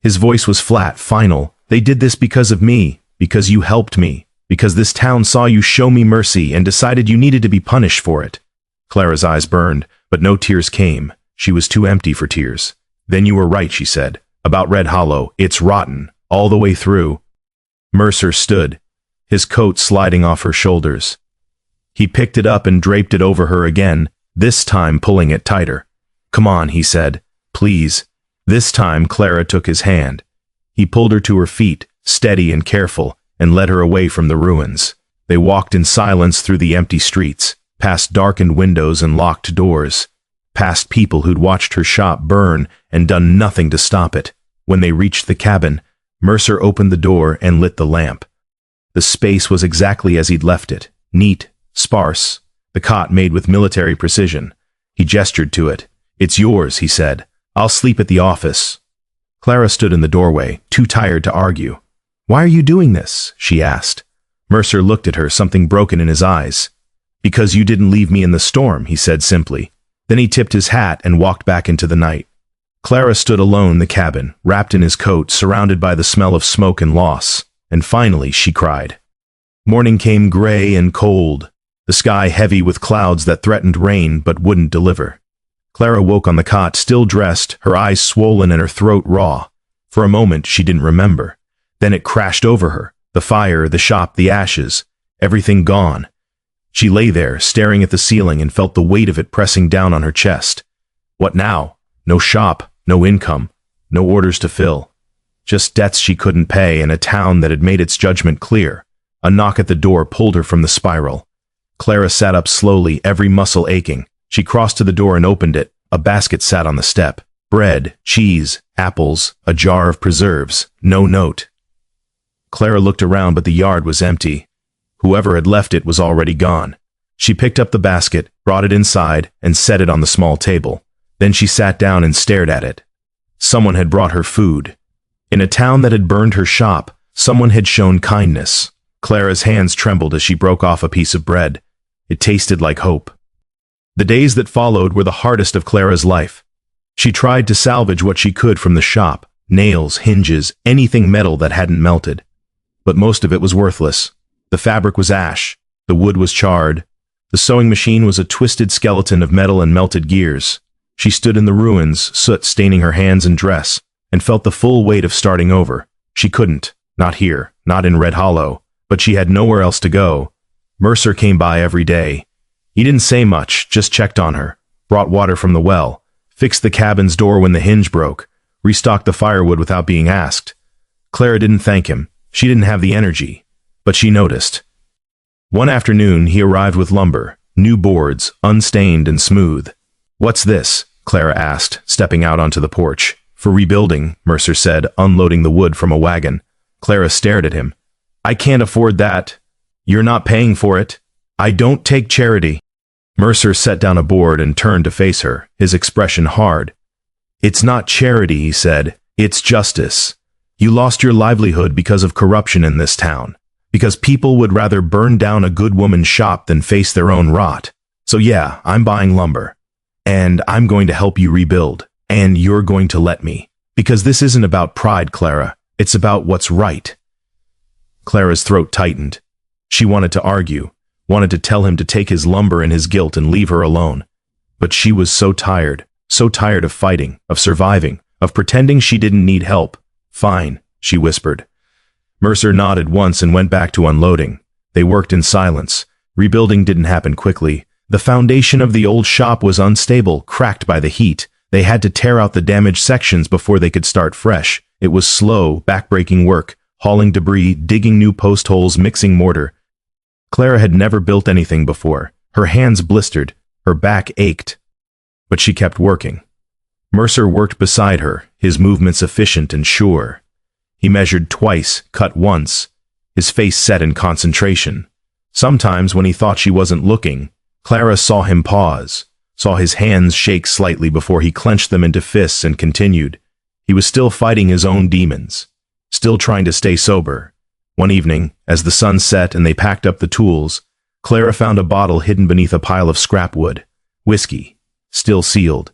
His voice was flat, final. "They did this because of me, because you helped me, because this town saw you show me mercy and decided you needed to be punished for it." Clara's eyes burned, but no tears came. She was too empty for tears. "Then you were right," she said. "About Red Hollow. It's rotten, all the way through." Mercer stood, his coat sliding off her shoulders. He picked it up and draped it over her again, this time pulling it tighter. "Come on," he said. "Please." This time Clara took his hand. He pulled her to her feet, steady and careful, and led her away from the ruins. They walked in silence through the empty streets, past darkened windows and locked doors, past people who'd watched her shop burn and done nothing to stop it. When they reached the cabin, Mercer opened the door and lit the lamp. The space was exactly as he'd left it, neat, sparse, the cot made with military precision. He gestured to it. "It's yours," he said. "I'll sleep at the office." Clara stood in the doorway, too tired to argue. "Why are you doing this?" she asked. Mercer looked at her, something broken in his eyes. Because you didn't leave me in the storm, he said simply. Then he tipped his hat and walked back into the night. Clara stood alone in the cabin, wrapped in his coat, surrounded by the smell of smoke and loss. And finally she cried. Morning came gray and cold, the sky heavy with clouds that threatened rain but wouldn't deliver. Clara woke on the cot, still dressed, her eyes swollen and her throat raw. For a moment she didn't remember. Then it crashed over her. The fire, the shop, the ashes, everything gone. She lay there, staring at the ceiling, and felt the weight of it pressing down on her chest. What now? No shop, no income, no orders to fill. Just debts she couldn't pay and a town that had made its judgment clear. A knock at the door pulled her from the spiral. Clara sat up slowly, every muscle aching. She crossed to the door and opened it. A basket sat on the step. Bread, cheese, apples, a jar of preserves, no note. Clara looked around, but the yard was empty. Whoever had left it was already gone. She picked up the basket, brought it inside, and set it on the small table. Then she sat down and stared at it. Someone had brought her food. In a town that had burned her shop, someone had shown kindness. Clara's hands trembled as she broke off a piece of bread. It tasted like hope. The days that followed were the hardest of Clara's life. She tried to salvage what she could from the shop, nails, hinges, anything metal that hadn't melted. But most of it was worthless. The fabric was ash, the wood was charred, the sewing machine was a twisted skeleton of metal and melted gears. She stood in the ruins, soot staining her hands and dress, and felt the full weight of starting over. She couldn't, not here, not in Red Hollow, but she had nowhere else to go. Mercer came by every day. He didn't say much, just checked on her, brought water from the well, fixed the cabin's door when the hinge broke, restocked the firewood without being asked. Clara didn't thank him. She didn't have the energy. But she noticed. One afternoon he arrived with lumber, new boards, unstained and smooth. "What's this?" Clara asked, stepping out onto the porch. "For rebuilding," Mercer said, unloading the wood from a wagon. Clara stared at him. "I can't afford that. You're not paying for it. I don't take charity." Mercer set down a board and turned to face her, his expression hard. "It's not charity," he said. "It's justice. You lost your livelihood because of corruption in this town. Because people would rather burn down a good woman's shop than face their own rot. So yeah, I'm buying lumber. And I'm going to help you rebuild. And you're going to let me. Because this isn't about pride, Clara. It's about what's right." Clara's throat tightened. She wanted to argue, wanted to tell him to take his lumber and his guilt and leave her alone. But she was so tired of fighting, of surviving, of pretending she didn't need help. "Fine," she whispered. Mercer nodded once and went back to unloading. They worked in silence. Rebuilding didn't happen quickly. The foundation of the old shop was unstable, cracked by the heat. They had to tear out the damaged sections before they could start fresh. It was slow, backbreaking work, hauling debris, digging new post holes, mixing mortar. Clara had never built anything before. Her hands blistered, her back ached. But she kept working. Mercer worked beside her, his movements efficient and sure. He measured twice, cut once, his face set in concentration. Sometimes, when he thought she wasn't looking, Clara saw him pause, saw his hands shake slightly before he clenched them into fists and continued. He was still fighting his own demons, still trying to stay sober. One evening, as the sun set and they packed up the tools, Clara found a bottle hidden beneath a pile of scrap wood. Whiskey, still sealed.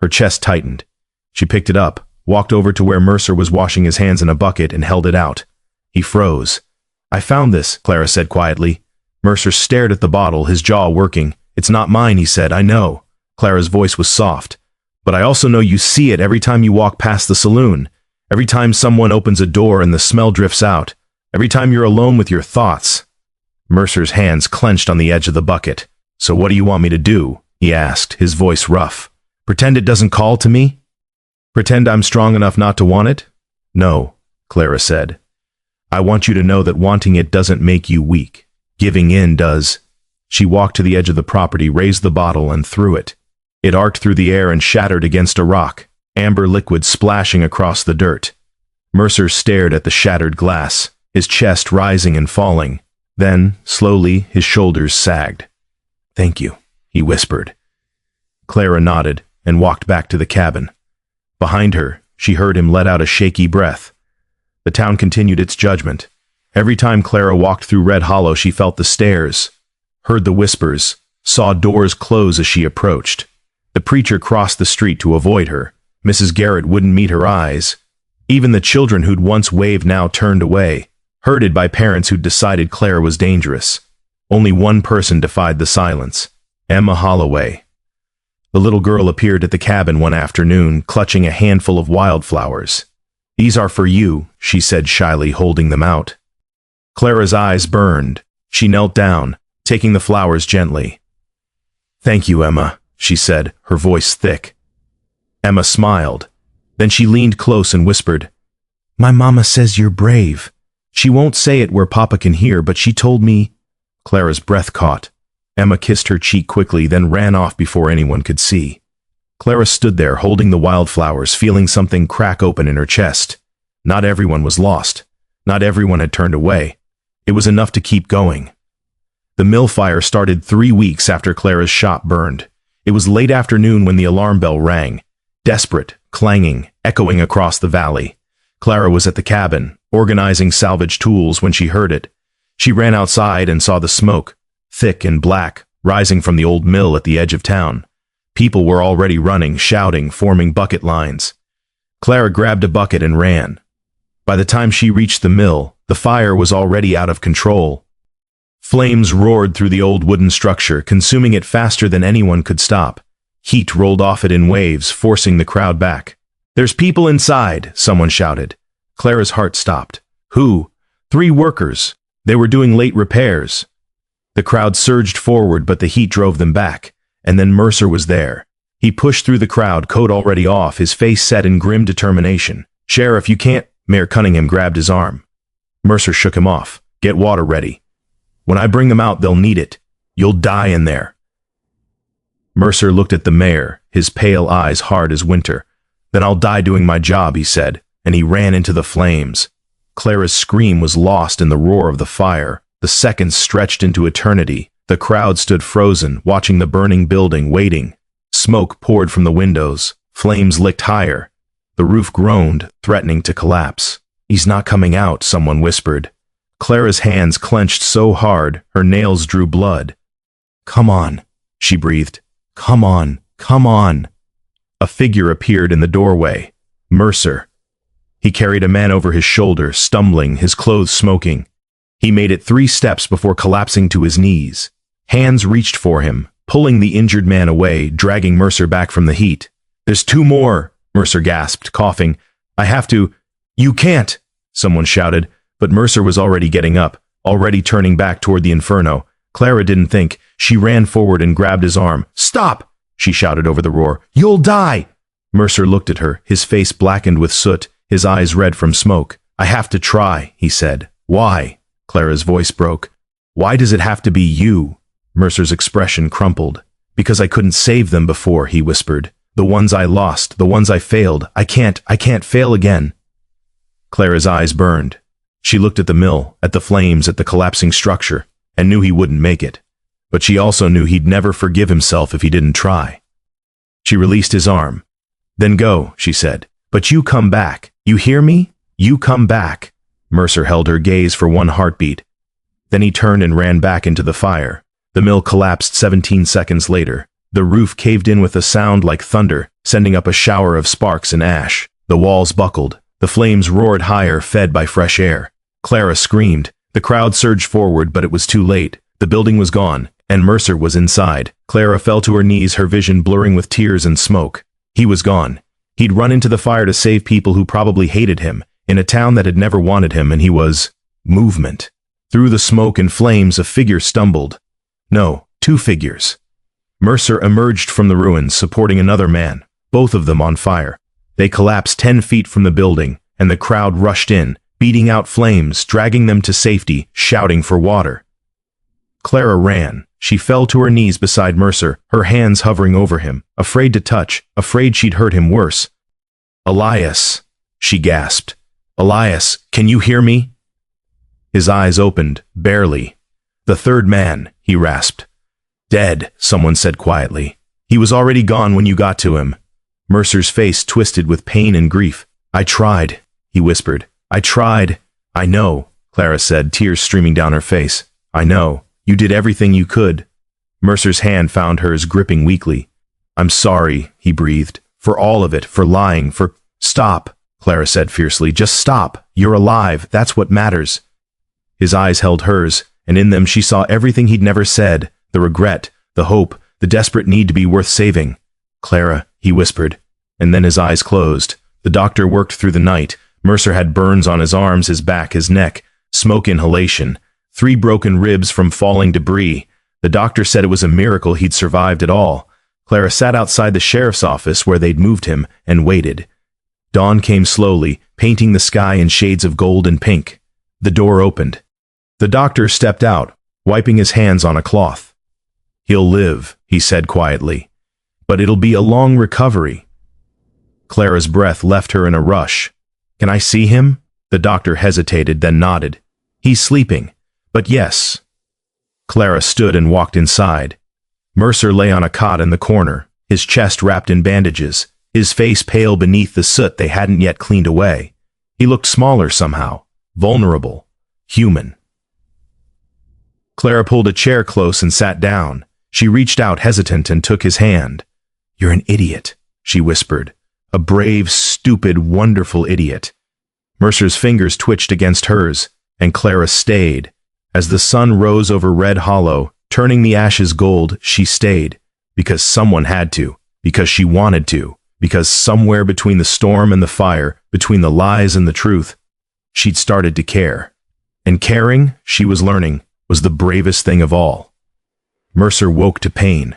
Her chest tightened. She picked it up, walked over to where Mercer was washing his hands in a bucket and held it out. He froze. "I found this," Clara said quietly. Mercer stared at the bottle, his jaw working. "It's not mine," he said. "I know." Clara's voice was soft. "But I also know you see it every time you walk past the saloon. Every time someone opens a door and the smell drifts out. Every time you're alone with your thoughts." Mercer's hands clenched on the edge of the bucket. "So what do you want me to do?" he asked, his voice rough. "Pretend it doesn't call to me? Pretend I'm strong enough not to want it?" "No," Clara said. "I want you to know that wanting it doesn't make you weak. Giving in does." She walked to the edge of the property, raised the bottle, and threw it. It arced through the air and shattered against a rock, amber liquid splashing across the dirt. Mercer stared at the shattered glass, his chest rising and falling. Then, slowly, his shoulders sagged. "Thank you," he whispered. Clara nodded and walked back to the cabin. Behind her, she heard him let out a shaky breath. The town continued its judgment. Every time Clara walked through Red Hollow, she felt the stares. heard the whispers, saw doors close as she approached. The preacher crossed the street to avoid her. Mrs. Garrett wouldn't meet her eyes. Even the children who'd once waved now turned away, herded by parents who'd decided Clara was dangerous. Only one person defied the silence: Emma Holloway. The little girl appeared at the cabin one afternoon, clutching a handful of wildflowers. "These are for you," she said shyly, holding them out. Clara's eyes burned. She knelt down, taking the flowers gently. "Thank you, Emma," she said, her voice thick. Emma smiled. Then she leaned close and whispered, "My mama says you're brave. She won't say it where Papa can hear, but she told me—" Clara's breath caught. Emma kissed her cheek quickly, then ran off before anyone could see. Clara stood there, holding the wildflowers, feeling something crack open in her chest. Not everyone was lost. Not everyone had turned away. It was enough to keep going. The mill fire started 3 weeks after Clara's shop burned. It was late afternoon when the alarm bell rang. Desperate, clanging, echoing across the valley. Clara was at the cabin, organizing salvage tools when she heard it. She ran outside and saw the smoke, thick and black, rising from the old mill at the edge of town. People were already running, shouting, forming bucket lines. Clara grabbed a bucket and ran. By the time she reached the mill, the fire was already out of control. Flames roared through the old wooden structure, consuming it faster than anyone could stop. Heat rolled off it in waves, forcing the crowd back. "There's people inside," someone shouted. Clara's heart stopped. Who? 3 workers. They were doing late repairs. The crowd surged forward, but the heat drove them back. And then Mercer was there. He pushed through the crowd, coat already off, his face set in grim determination. "Sheriff, you can't—" Mayor Cunningham grabbed his arm. Mercer shook him off. "Get water ready. When I bring them out, they'll need it. You'll die in there." Mercer looked at the mayor, his pale eyes hard as winter. "Then I'll die doing my job," he said, and he ran into the flames. Clara's scream was lost in the roar of the fire. The seconds stretched into eternity. The crowd stood frozen, watching the burning building, waiting. Smoke poured from the windows. Flames licked higher. The roof groaned, threatening to collapse. "He's not coming out," someone whispered. Clara's hands clenched so hard, her nails drew blood. "Come on," she breathed. "Come on, come on." A figure appeared in the doorway. Mercer. He carried a man over his shoulder, stumbling, his clothes smoking. He made it 3 steps before collapsing to his knees. Hands reached for him, pulling the injured man away, dragging Mercer back from the heat. "There's 2 more," Mercer gasped, coughing. "I have to—" "You can't," someone shouted, but Mercer was already getting up, already turning back toward the inferno. Clara didn't think. She ran forward and grabbed his arm. "Stop!" she shouted over the roar. "You'll die!" Mercer looked at her, his face blackened with soot, his eyes red from smoke. "I have to try," he said. "Why?" Clara's voice broke. "Why does it have to be you?" Mercer's expression crumpled. "Because I couldn't save them before," he whispered. "The ones I lost, the ones I failed. I can't fail again." Clara's eyes burned. She looked at the mill, at the flames, at the collapsing structure, and knew he wouldn't make it. But she also knew he'd never forgive himself if he didn't try. She released his arm. "Then go," she said. "But you come back. You hear me? You come back." Mercer held her gaze for 1 heartbeat. Then he turned and ran back into the fire. The mill collapsed 17 seconds later. The roof caved in with a sound like thunder, sending up a shower of sparks and ash. The walls buckled. The flames roared higher, fed by fresh air. Clara screamed. The crowd surged forward, but it was too late. The building was gone, and Mercer was inside. Clara fell to her knees, her vision blurring with tears and smoke. He was gone. He'd run into the fire to save people who probably hated him, in a town that had never wanted him, and he was movement. Through the smoke and flames, a figure stumbled. No, 2 figures. Mercer emerged from the ruins, supporting another man, both of them on fire. They collapsed 10 feet from the building, and the crowd rushed in, beating out flames, dragging them to safety, shouting for water. Clara ran. She fell to her knees beside Mercer, her hands hovering over him, afraid to touch, afraid she'd hurt him worse. "Elias," she gasped. "Elias, can you hear me?" His eyes opened, barely. "The 3rd man," he rasped. "Dead," someone said quietly. "He was already gone when you got to him." Mercer's face twisted with pain and grief. "I tried," he whispered. "I tried." "I know," Clara said, tears streaming down her face. "I know. You did everything you could. Mercer's hand found hers, gripping weakly. I'm sorry, he breathed. For all of it, for lying, for... Stop, Clara said fiercely. Just stop. You're alive. That's what matters. His eyes held hers, and in them she saw everything he'd never said. The regret, the hope, the desperate need to be worth saving. Clara, he whispered, and then his eyes closed. The doctor worked through the night. Mercer had burns on his arms, his back, his neck, smoke inhalation, 3 broken ribs from falling debris. The doctor said it was a miracle he'd survived at all. Clara sat outside the sheriff's office where they'd moved him and waited. Dawn came slowly, painting the sky in shades of gold and pink. The door opened. The doctor stepped out, wiping his hands on a cloth. He'll live, he said quietly. But it'll be a long recovery. Clara's breath left her in a rush. Can I see him? The doctor hesitated, then nodded. He's sleeping. But yes. Clara stood and walked inside. Mercer lay on a cot in the corner, his chest wrapped in bandages, his face pale beneath the soot they hadn't yet cleaned away. He looked smaller somehow, vulnerable, human. Clara pulled a chair close and sat down. She reached out hesitant and took his hand. You're an idiot, she whispered. A brave, stupid, wonderful idiot. Mercer's fingers twitched against hers, and Clara stayed. As the sun rose over Red Hollow, turning the ashes gold, she stayed. Because someone had to. Because she wanted to. Because somewhere between the storm and the fire, between the lies and the truth, she'd started to care. And caring, she was learning, was the bravest thing of all. Mercer woke to pain.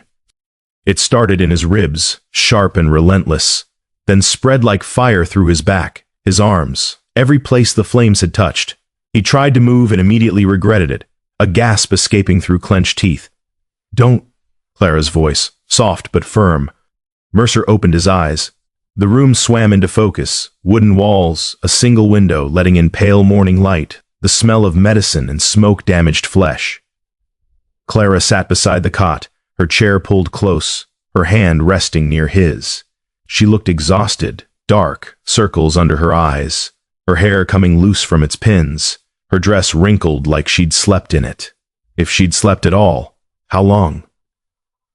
It started in his ribs, sharp and relentless, then spread like fire through his back, his arms, every place the flames had touched. He tried to move and immediately regretted it, a gasp escaping through clenched teeth. Don't, Clara's voice, soft but firm. Mercer opened his eyes. The room swam into focus, wooden walls, a single window letting in pale morning light, the smell of medicine and smoke-damaged flesh. Clara sat beside the cot, her chair pulled close, her hand resting near his. She looked exhausted, dark, circles under her eyes, her hair coming loose from its pins, her dress wrinkled like she'd slept in it. If she'd slept at all, how long?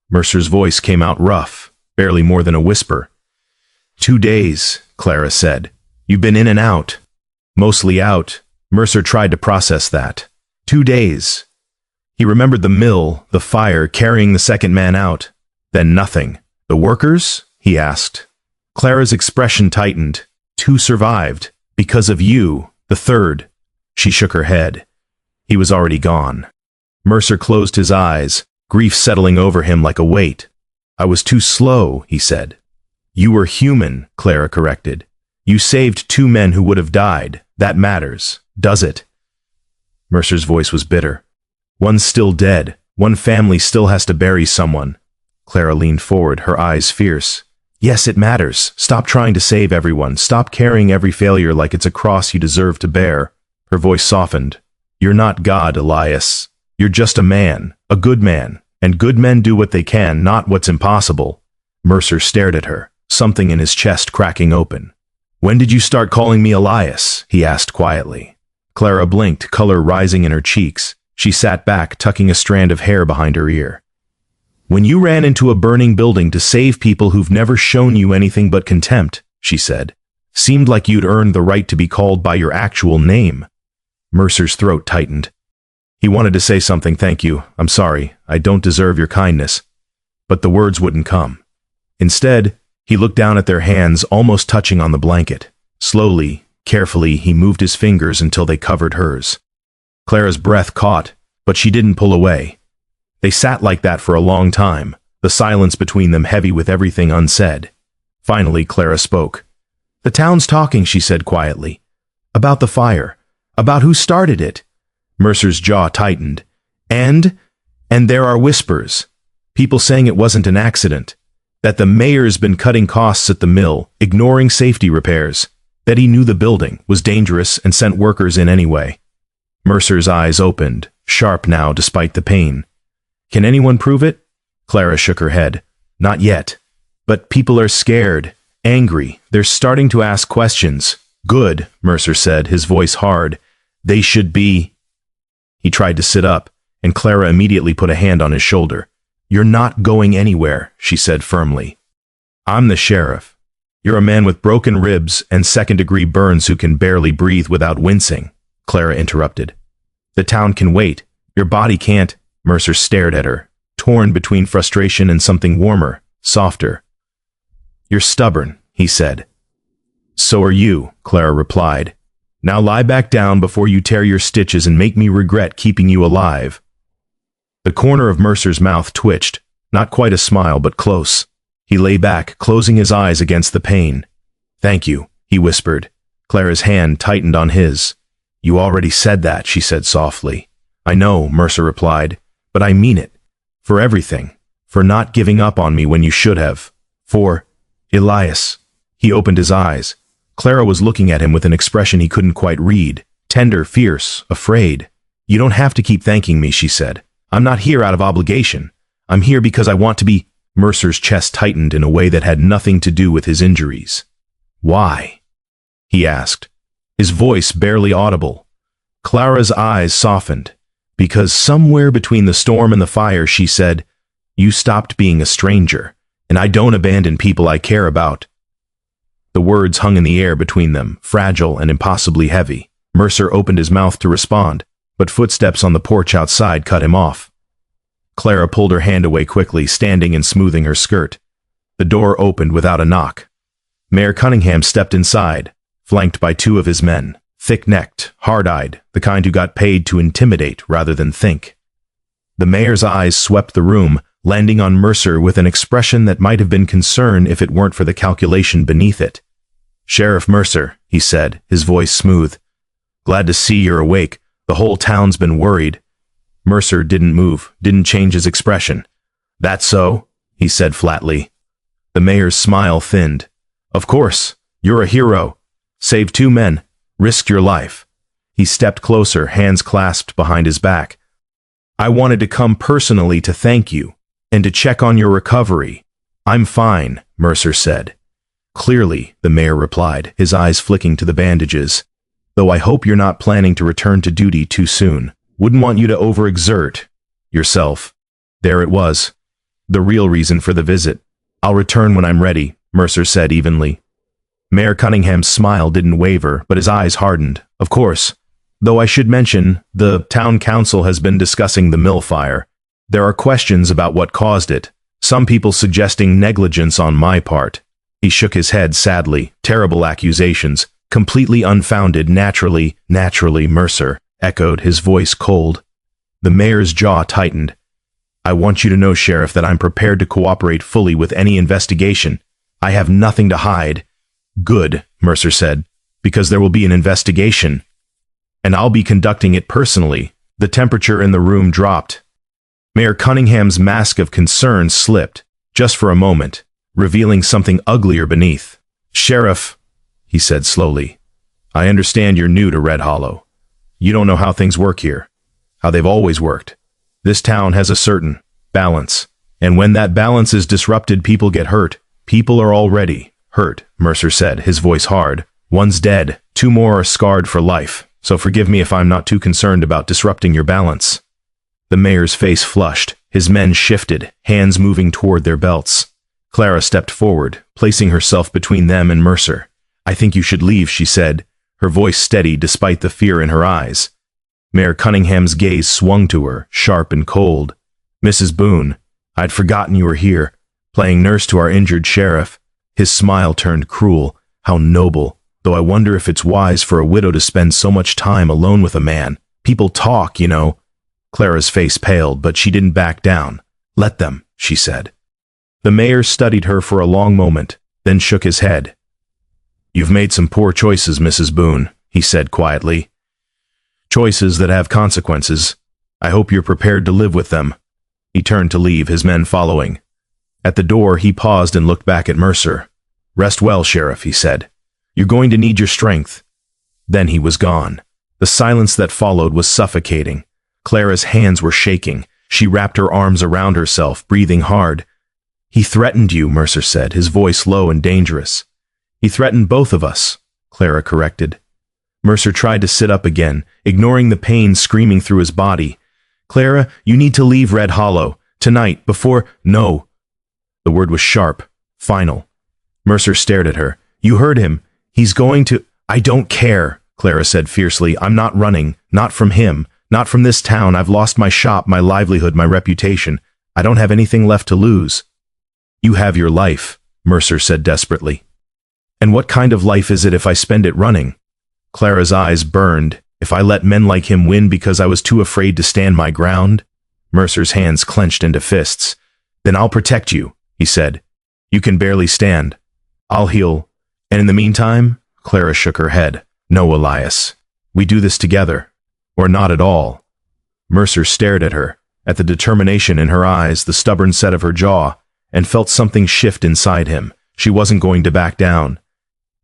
Mercer's voice came out rough, barely more than a whisper. 2 days, Clara said. You've been in and out. Mostly out. Mercer tried to process that. 2 days. He remembered the mill, the fire, carrying the second man out. Then nothing. The workers? He asked. Clara's expression tightened. 2 survived. Because of you, the third. She shook her head. He was already gone. Mercer closed his eyes, grief settling over him like a weight. I was too slow, he said. You were human, Clara corrected. You saved 2 men who would have died. That matters, does it? Mercer's voice was bitter. One's still dead. One family still has to bury someone. Clara leaned forward, her eyes fierce. Yes, it matters. Stop trying to save everyone. Stop carrying every failure like it's a cross you deserve to bear. Her voice softened. You're not God, Elias. You're just a man, a good man, and good men do what they can, not what's impossible. Mercer stared at her, something in his chest cracking open. When did you start calling me Elias? He asked quietly. Clara blinked, color rising in her cheeks. She sat back, tucking a strand of hair behind her ear. When you ran into a burning building to save people who've never shown you anything but contempt, she said. Seemed like you'd earned the right to be called by your actual name. Mercer's throat tightened. He wanted to say something, thank you, I'm sorry, I don't deserve your kindness. But the words wouldn't come. Instead, he looked down at their hands, almost touching on the blanket. Slowly, carefully, he moved his fingers until they covered hers. Clara's breath caught, but she didn't pull away. They sat like that for a long time, the silence between them heavy with everything unsaid. Finally, Clara spoke. The town's talking, she said quietly. About the fire. About who started it. Mercer's jaw tightened. And there are whispers. People saying it wasn't an accident. That the mayor's been cutting costs at the mill, ignoring safety repairs. That he knew the building was dangerous and sent workers in anyway. Mercer's eyes opened, sharp now despite the pain. Can anyone prove it? Clara shook her head. Not yet. But people are scared, angry. They're starting to ask questions. Good, Mercer said, his voice hard. They should be... He tried to sit up, and Clara immediately put a hand on his shoulder. "You're not going anywhere," she said firmly. "I'm the sheriff. You're a man with broken ribs and second-degree burns who can barely breathe without wincing," Clara interrupted. "The town can wait. Your body can't." Mercer stared at her, torn between frustration and something warmer, softer. "You're stubborn," he said. "So are you," Clara replied. "Now lie back down before you tear your stitches and make me regret keeping you alive." The corner of Mercer's mouth twitched, not quite a smile but close. He lay back, closing his eyes against the pain. "Thank you," he whispered. Clara's hand tightened on his. "You already said that," she said softly. "I know," Mercer replied, "but I mean it. For everything. For not giving up on me when you should have. For Elias." He opened his eyes. Clara was looking at him with an expression he couldn't quite read. Tender, fierce, afraid. "You don't have to keep thanking me," she said. "I'm not here out of obligation. I'm here because I want to be—" Mercer's chest tightened in a way that had nothing to do with his injuries. "Why?" he asked, his voice barely audible. Clara's eyes softened. "Because somewhere between the storm and the fire," she said, "you stopped being a stranger, and I don't abandon people I care about." The words hung in the air between them, fragile and impossibly heavy. Mercer opened his mouth to respond, but footsteps on the porch outside cut him off. Clara pulled her hand away quickly, standing and smoothing her skirt. The door opened without a knock. Mayor Cunningham stepped inside, flanked by two of his men, thick-necked, hard-eyed, the kind who got paid to intimidate rather than think. The mayor's eyes swept the room, landing on Mercer with an expression that might have been concern if it weren't for the calculation beneath it. "Sheriff Mercer," he said, his voice smooth. "Glad to see you're awake. The whole town's been worried." Mercer didn't move, didn't change his expression. "That so?" he said flatly. The mayor's smile thinned. "Of course. You're a hero. Saved 2 men. Risked your life." He stepped closer, hands clasped behind his back. "I wanted to come personally to thank you, and to check on your recovery." "I'm fine," Mercer said. "Clearly," the mayor replied, his eyes flicking to the bandages. "Though I hope you're not planning to return to duty too soon. Wouldn't want you to overexert yourself." There it was. The real reason for the visit. "I'll return when I'm ready," Mercer said evenly. Mayor Cunningham's smile didn't waver, but his eyes hardened. "Of course. Though I should mention, the town council has been discussing the mill fire. There are questions about what caused it. Some people suggesting negligence on my part." He shook his head sadly. "Terrible accusations. Completely unfounded, naturally, Mercer echoed, his voice cold. The mayor's jaw tightened. "I want you to know, Sheriff, that I'm prepared to cooperate fully with any investigation. I have nothing to hide." "Good," Mercer said, "because there will be an investigation. And I'll be conducting it personally." The temperature in the room dropped. Mayor Cunningham's mask of concern slipped, just for a moment, revealing something uglier beneath. "Sheriff," he said slowly, "I understand you're new to Red Hollow. You don't know how things work here, how they've always worked. This town has a certain balance, and when that balance is disrupted, people get hurt. People are already hurt," Mercer said, his voice hard. "One's dead, 2 more are scarred for life, so forgive me if I'm not too concerned about disrupting your balance." The mayor's face flushed, his men shifted, hands moving toward their belts. Clara stepped forward, placing herself between them and Mercer. "I think you should leave," she said, her voice steady despite the fear in her eyes. Mayor Cunningham's gaze swung to her, sharp and cold. "Mrs. Boone, I'd forgotten you were here, playing nurse to our injured sheriff." His smile turned cruel. "How noble, though I wonder if it's wise for a widow to spend so much time alone with a man. People talk, you know." Clara's face paled, but she didn't back down. "Let them," she said. The mayor studied her for a long moment, then shook his head. "You've made some poor choices, Mrs. Boone," he said quietly. "Choices that have consequences. I hope you're prepared to live with them." He turned to leave, his men following. At the door, he paused and looked back at Mercer. "Rest well, Sheriff," he said. "You're going to need your strength." Then he was gone. The silence that followed was suffocating. Clara's hands were shaking. She wrapped her arms around herself, breathing hard. "He threatened you," Mercer said, his voice low and dangerous. "He threatened both of us," Clara corrected. Mercer tried to sit up again, ignoring the pain screaming through his body. Clara, you need to leave Red Hollow. Tonight, before— No. The word was sharp, final. Mercer stared at her. You heard him. He's going to— I don't care, Clara said fiercely. I'm not running. Not from him. Not from this town. I've lost my shop, my livelihood, my reputation. I don't have anything left to lose. You have your life, Mercer said desperately. And what kind of life is it if I spend it running? Clara's eyes burned. If I let men like him win because I was too afraid to stand my ground? Mercer's hands clenched into fists. Then I'll protect you, he said. You can barely stand. I'll heal. And in the meantime, Clara shook her head. No, Elias. We do this together. Or not at all. Mercer stared at her, at the determination in her eyes, the stubborn set of her jaw, and felt something shift inside him. She wasn't going to back down.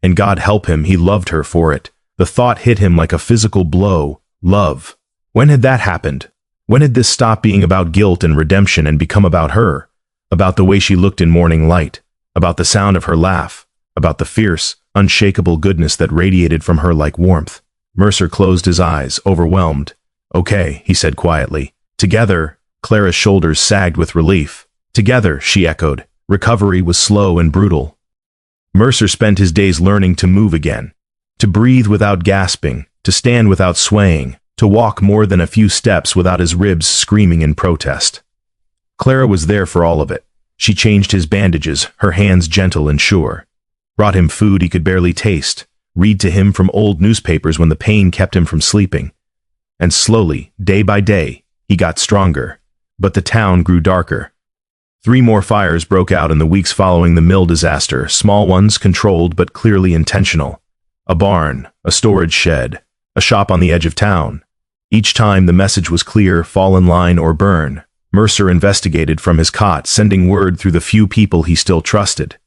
And God help him, he loved her for it. The thought hit him like a physical blow. Love. When had that happened? When had this stopped being about guilt and redemption and become about her? About the way she looked in morning light. About the sound of her laugh. About the fierce, unshakable goodness that radiated from her like warmth. Mercer closed his eyes, overwhelmed. Okay, he said quietly. Together. Clara's shoulders sagged with relief. Together, she echoed. Recovery was slow and brutal. Mercer spent his days learning to move again. To breathe without gasping. To stand without swaying. To walk more than a few steps without his ribs screaming in protest. Clara was there for all of it. She changed his bandages, her hands gentle and sure. Brought him food he could barely taste. Read to him from old newspapers when the pain kept him from sleeping. And slowly, day by day, he got stronger. But the town grew darker. 3 more fires broke out in the weeks following the mill disaster, small ones, controlled but clearly intentional. A barn, a storage shed, a shop on the edge of town. Each time the message was clear: fall in line or burn. Mercer investigated from his cot, sending word through the few people he still trusted.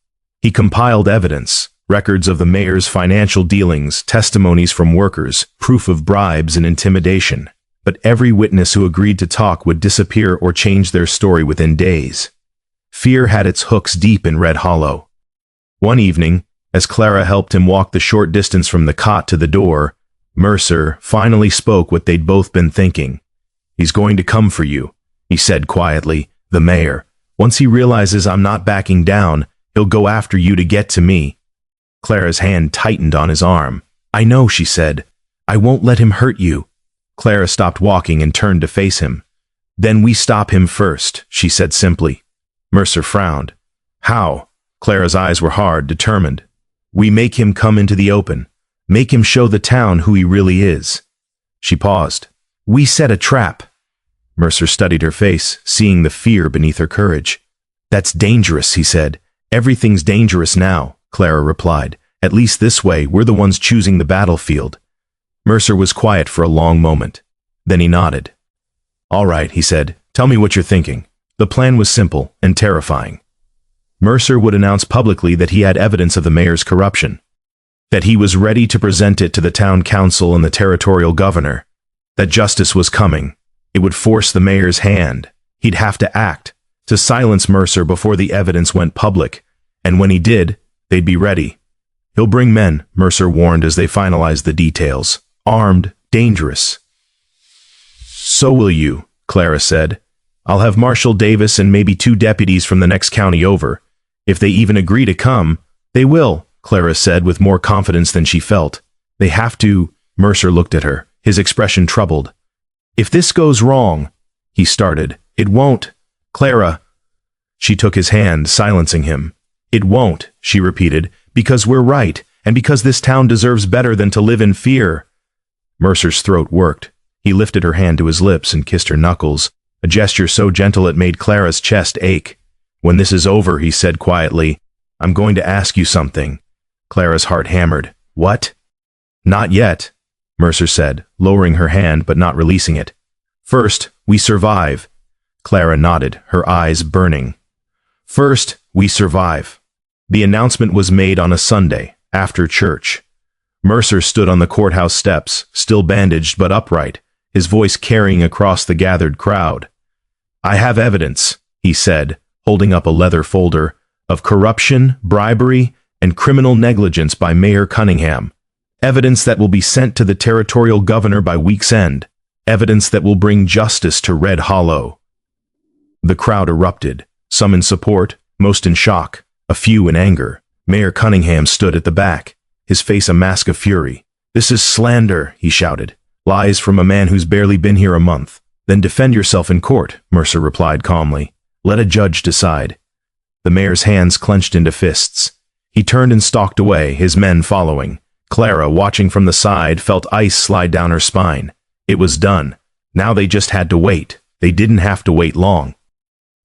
He compiled evidence, records of the mayor's financial dealings, testimonies from workers, proof of bribes and intimidation. But every witness who agreed to talk would disappear or change their story within days. Fear had its hooks deep in Red Hollow. One evening, as Clara helped him walk the short distance from the cot to the door, Mercer finally spoke what they'd both been thinking. He's going to come for you, he said quietly. The mayor. Once he realizes I'm not backing down, he'll go after you to get to me. Clara's hand tightened on his arm. I know, she said. I won't let him hurt you. Clara stopped walking and turned to face him. Then we stop him first, she said simply. Mercer frowned. How? Clara's eyes were hard, determined. We make him come into the open. Make him show the town who he really is. She paused. We set a trap. Mercer studied her face, seeing the fear beneath her courage. That's dangerous, he said. Everything's dangerous now, Clara replied. At least this way, we're the ones choosing the battlefield. Mercer was quiet for a long moment. Then he nodded. All right, he said. Tell me what you're thinking. The plan was simple and terrifying. Mercer would announce publicly that he had evidence of the mayor's corruption. That he was ready to present it to the town council and the territorial governor. That justice was coming. It would force the mayor's hand. He'd have to act, to silence Mercer before the evidence went public. And when he did, they'd be ready. He'll bring men, Mercer warned as they finalized the details. Armed, dangerous. So will you, Clara said. I'll have Marshal Davis and maybe 2 deputies from the next county over. If they even agree to come, they will, Clara said with more confidence than she felt. They have to. Mercer looked at her, his expression troubled. If this goes wrong, he started. It won't. Clara. She took his hand, silencing him. It won't, she repeated, because we're right, and because this town deserves better than to live in fear. Mercer's throat worked. He lifted her hand to his lips and kissed her knuckles, a gesture so gentle it made Clara's chest ache. When this is over, he said quietly, I'm going to ask you something. Clara's heart hammered. What? Not yet, Mercer said, lowering her hand but not releasing it. First, we survive. Clara nodded, her eyes burning. First, we survive. The announcement was made on a Sunday, after church. Mercer stood on the courthouse steps, still bandaged but upright, his voice carrying across the gathered crowd. I have evidence, he said, holding up a leather folder, of corruption, bribery, and criminal negligence by Mayor Cunningham. Evidence that will be sent to the territorial governor by week's end. Evidence that will bring justice to Red Hollow. The crowd erupted, some in support, most in shock, a few in anger. Mayor Cunningham stood at the back, his face a mask of fury. "This is slander," he shouted. "Lies from a man who's barely been here a month." "Then defend yourself in court," Mercer replied calmly. "Let a judge decide." The mayor's hands clenched into fists. He turned and stalked away, his men following. Clara, watching from the side, felt ice slide down her spine. It was done. Now they just had to wait. They didn't have to wait long.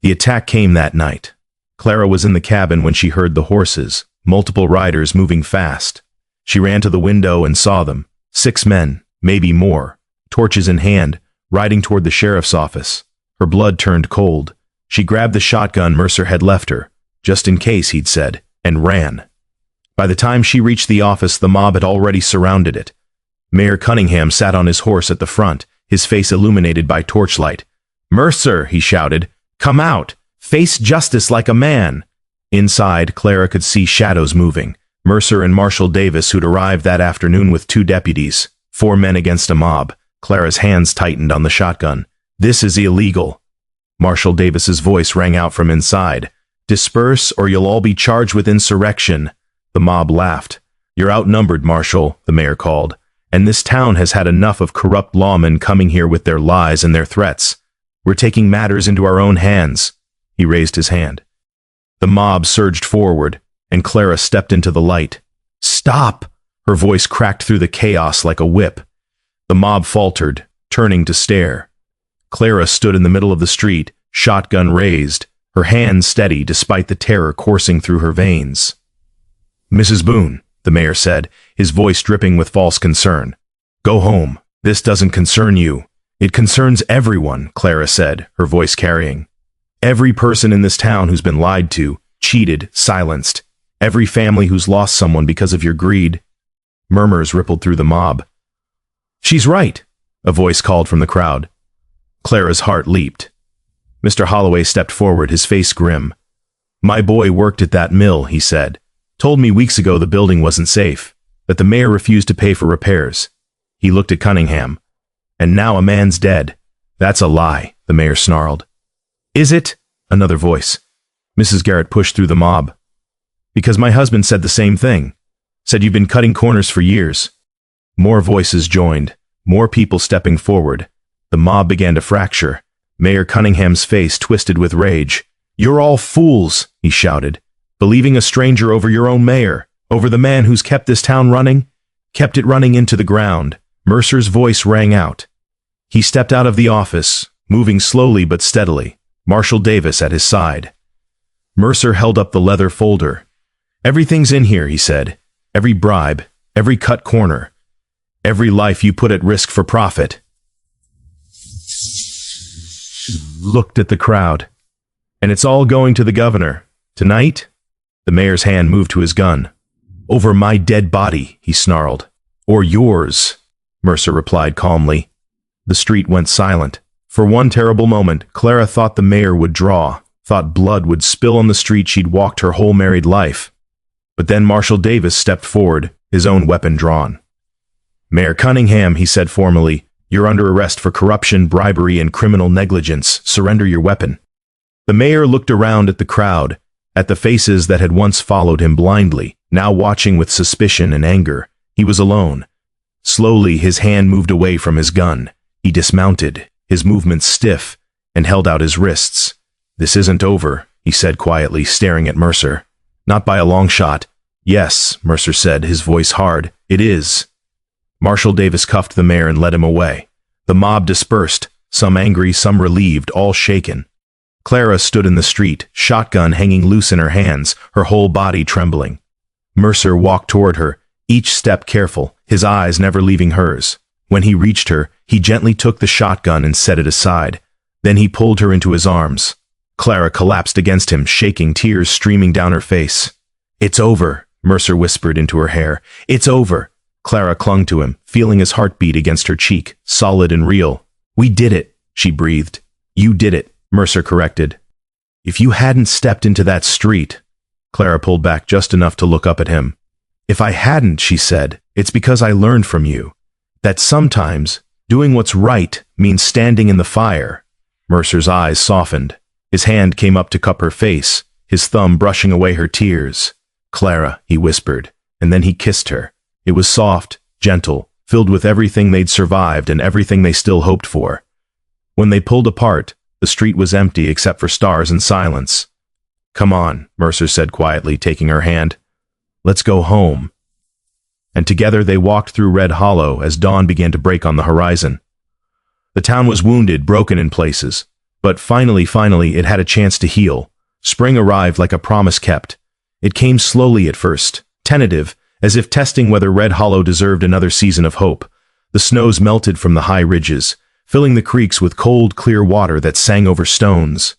The attack came that night. Clara was in the cabin when she heard the horses, multiple riders moving fast. She ran to the window and saw them. 6 men, maybe more, torches in hand, riding toward the sheriff's office. Her blood turned cold. She grabbed the shotgun Mercer had left her, just in case, he'd said, and ran. By the time she reached the office, the mob had already surrounded it. Mayor Cunningham sat on his horse at the front, his face illuminated by torchlight. "Mercer," he shouted, "come out! Face justice like a man!" Inside, Clara could see shadows moving. Mercer and Marshal Davis, who'd arrived that afternoon with 2 deputies, 4 men against a mob. Clara's hands tightened on the shotgun. "This is illegal." Marshal Davis's voice rang out from inside. "Disperse, or you'll all be charged with insurrection." The mob laughed. "You're outnumbered, Marshal," the mayor called. "And this town has had enough of corrupt lawmen coming here with their lies and their threats. We're taking matters into our own hands." He raised his hand. The mob surged forward, and Clara stepped into the light. "Stop!" Her voice cracked through the chaos like a whip. The mob faltered, turning to stare. Clara stood in the middle of the street, shotgun raised, her hands steady despite the terror coursing through her veins. "Mrs. Boone," the mayor said, his voice dripping with false concern. "Go home. This doesn't concern you." "It concerns everyone," Clara said, her voice carrying. "Every person in this town who's been lied to, cheated, silenced. Every family who's lost someone because of your greed." Murmurs rippled through the mob. "She's right," a voice called from the crowd. Clara's heart leaped. Mr. Holloway stepped forward, his face grim. "My boy worked at that mill," he said. "Told me weeks ago the building wasn't safe, that the mayor refused to pay for repairs." He looked at Cunningham. "And now a man's dead." "That's a lie," the mayor snarled. "Is it?" Another voice. Mrs. Garrett pushed through the mob. "Because my husband said the same thing. Said you've been cutting corners for years." More voices joined, more people stepping forward. The mob began to fracture. Mayor Cunningham's face twisted with rage. "You're all fools," he shouted. "Believing a stranger over your own mayor, over the man who's kept this town running, kept it running into the ground." Mercer's voice rang out. He stepped out of the office, moving slowly but steadily, Marshal Davis at his side. Mercer held up the leather folder. "Everything's in here," he said. "Every bribe, every cut corner, every life you put at risk for profit." Looked at the crowd. "And it's all going to the governor. Tonight?" The mayor's hand moved to his gun. "Over my dead body," he snarled. "Or yours," Mercer replied calmly. The street went silent. For one terrible moment, Clara thought the mayor would draw, thought blood would spill on the street she'd walked her whole married life. But then Marshal Davis stepped forward, his own weapon drawn. "Mayor Cunningham," he said formally, "you're under arrest for corruption, bribery, and criminal negligence. Surrender your weapon." The mayor looked around at the crowd, at the faces that had once followed him blindly, now watching with suspicion and anger. He was alone. Slowly, his hand moved away from his gun. He dismounted, his movements stiff, and held out his wrists. "This isn't over," he said quietly, staring at Mercer. "Not by a long shot." "Yes," Mercer said, his voice hard. "It is." Marshal Davis cuffed the mayor and led him away. The mob dispersed, some angry, some relieved, all shaken. Clara stood in the street, shotgun hanging loose in her hands, her whole body trembling. Mercer walked toward her, each step careful, his eyes never leaving hers. When he reached her, he gently took the shotgun and set it aside. Then he pulled her into his arms. Clara collapsed against him, shaking, tears streaming down her face. "It's over," Mercer whispered into her hair. "It's over." Clara clung to him, feeling his heartbeat against her cheek, solid and real. "We did it," she breathed. "You did it," Mercer corrected. "If you hadn't stepped into that street..." Clara pulled back just enough to look up at him. "If I hadn't," she said, "it's because I learned from you. That sometimes Doing what's right means standing in the fire. Mercer's eyes softened. His hand came up to cup her face, his thumb brushing away her tears. "Clara," he whispered, and then he kissed her. It was soft, gentle, filled with everything they'd survived and everything they still hoped for. When they pulled apart, the street was empty except for stars and silence. "Come on," Mercer said quietly, taking her hand. "Let's go home." And together they walked through Red Hollow as dawn began to break on the horizon. The town was wounded, broken in places, but finally it had a chance to heal. Spring arrived like a promise kept. It came slowly at first, tentative, as if testing whether Red Hollow deserved another season of hope. The snows melted from the high ridges, filling the creeks with cold, clear water that sang over stones.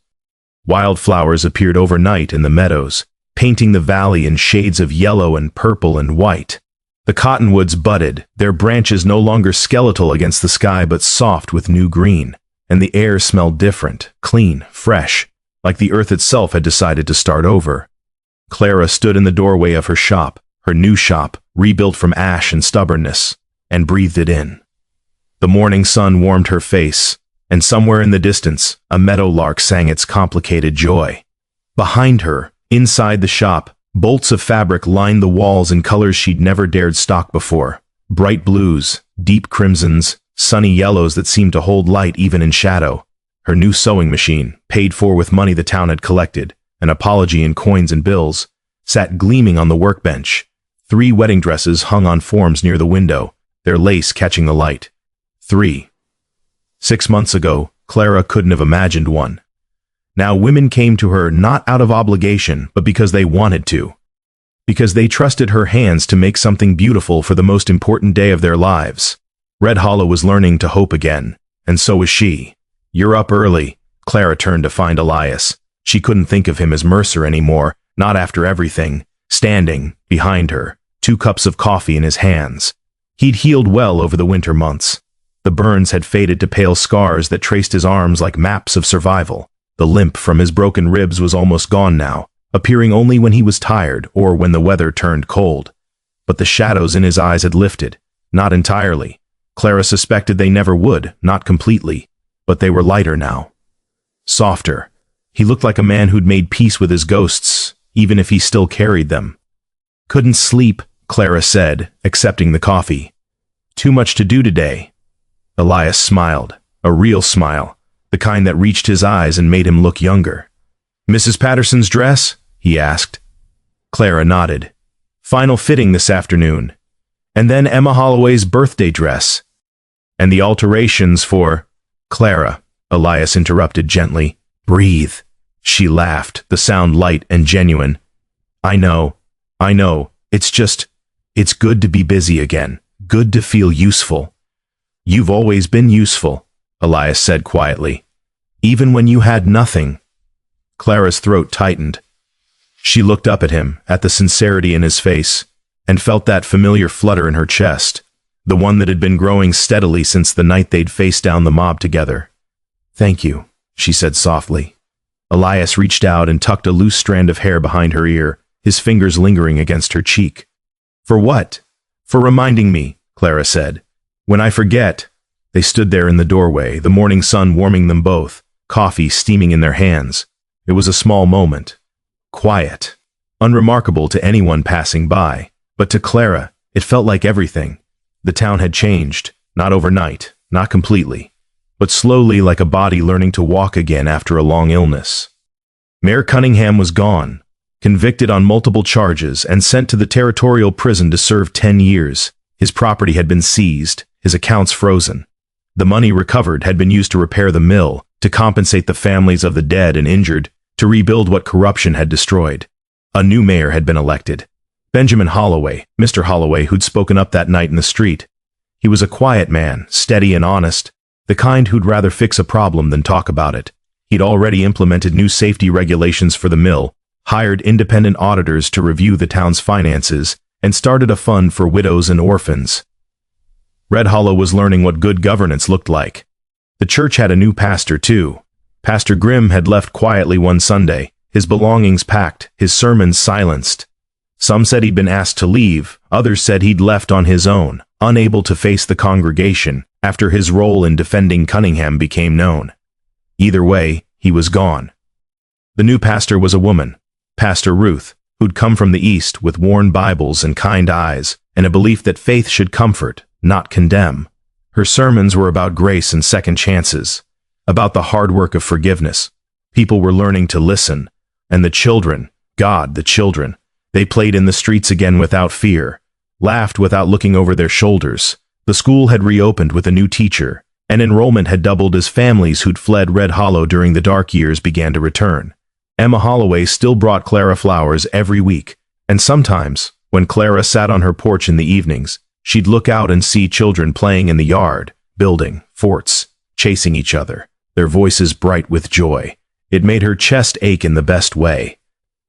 Wildflowers appeared overnight in the meadows, painting the valley in shades of yellow and purple and white. The cottonwoods budded, their branches no longer skeletal against the sky but soft with new green, and the air smelled different, clean, fresh, like the earth itself had decided to start over. Clara stood in the doorway of her shop, her new shop, rebuilt from ash and stubbornness, and breathed it in. The morning sun warmed her face, and somewhere in the distance, a meadowlark sang its complicated joy. Behind her, inside the shop, bolts of fabric lined the walls in colors she'd never dared stock before. Bright blues, deep crimsons, sunny yellows that seemed to hold light even in shadow. Her new sewing machine, paid for with money the town had collected, an apology in coins and bills, sat gleaming on the workbench. 3 wedding dresses hung on forms near the window, their lace catching the light. 3. 6 months ago, Clara couldn't have imagined one. Now women came to her not out of obligation, but because they wanted to. Because they trusted her hands to make something beautiful for the most important day of their lives. Red Hollow was learning to hope again, and so was she. "You're up early." Clara turned to find Elias. She couldn't think of him as Mercer anymore, not after everything. Standing, behind her, 2 cups of coffee in his hands. He'd healed well over the winter months. The burns had faded to pale scars that traced his arms like maps of survival. The limp from his broken ribs was almost gone now, appearing only when he was tired or when the weather turned cold. But the shadows in his eyes had lifted, not entirely. Clara suspected they never would, not completely, but they were lighter now. Softer. He looked like a man who'd made peace with his ghosts, even if he still carried them. "Couldn't sleep," Clara said, accepting the coffee. "Too much to do today." Elias smiled, a real smile, the kind that reached his eyes and made him look younger. "Mrs. Patterson's dress?" he asked. Clara nodded. "Final fitting this afternoon. And then Emma Holloway's birthday dress. And the alterations for—" "Clara," Elias interrupted gently. "Breathe." She laughed, the sound light and genuine. I know. It's good to be busy again. Good to feel useful." "You've always been useful," Elias said quietly. "Even when you had nothing." Clara's throat tightened. She looked up at him, at the sincerity in his face, and felt that familiar flutter in her chest, the one that had been growing steadily since the night they'd faced down the mob together. "Thank you," she said softly. Elias reached out and tucked a loose strand of hair behind her ear, his fingers lingering against her cheek. "For what?" "For reminding me," Clara said. "When I forget." They stood there in the doorway, the morning sun warming them both, coffee steaming in their hands. It was a small moment. Quiet. Unremarkable to anyone passing by, but to Clara, it felt like everything. The town had changed, not overnight, not completely, but slowly like a body learning to walk again after a long illness. Mayor Cunningham was gone, convicted on multiple charges and sent to the territorial prison to serve 10 years. His property had been seized, his accounts frozen. The money recovered had been used to repair the mill, to compensate the families of the dead and injured, to rebuild what corruption had destroyed. A new mayor had been elected. Benjamin Holloway, Mr. Holloway, who'd spoken up that night in the street. He was a quiet man, steady and honest, the kind who'd rather fix a problem than talk about it. He'd already implemented new safety regulations for the mill, hired independent auditors to review the town's finances, and started a fund for widows and orphans. Red Hollow was learning what good governance looked like. The church had a new pastor, too. Pastor Grimm had left quietly one Sunday, his belongings packed, his sermons silenced. Some said he'd been asked to leave, others said he'd left on his own, unable to face the congregation, after his role in defending Cunningham became known. Either way, he was gone. The new pastor was a woman, Pastor Ruth, who'd come from the East with worn Bibles and kind eyes, and a belief that faith should comfort, not condemn. Her sermons were about grace and second chances, about the hard work of forgiveness. People were learning to listen, and the children, the children, they played in the streets again without fear, laughed without looking over their shoulders. The school had reopened with a new teacher, and enrollment had doubled as families who'd fled Red Hollow during the dark years began to return. Emma Holloway still brought Clara flowers every week, and sometimes, when Clara sat on her porch in the evenings, she'd look out and see children playing in the yard, building forts, chasing each other, their voices bright with joy. It made her chest ache in the best way.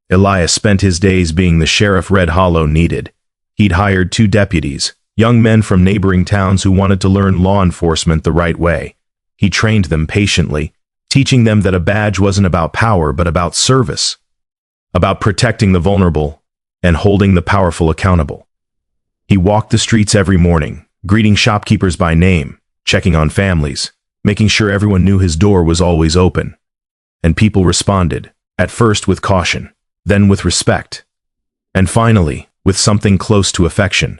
Elias spent his days being the sheriff Red Hollow needed. He'd hired 2 deputies, young men from neighboring towns who wanted to learn law enforcement the right way. He trained them patiently, teaching them that a badge wasn't about power but about service, about protecting the vulnerable and holding the powerful accountable. He walked the streets every morning, greeting shopkeepers by name, checking on families, making sure everyone knew his door was always open. And people responded, at first with caution, then with respect, and finally with something close to affection.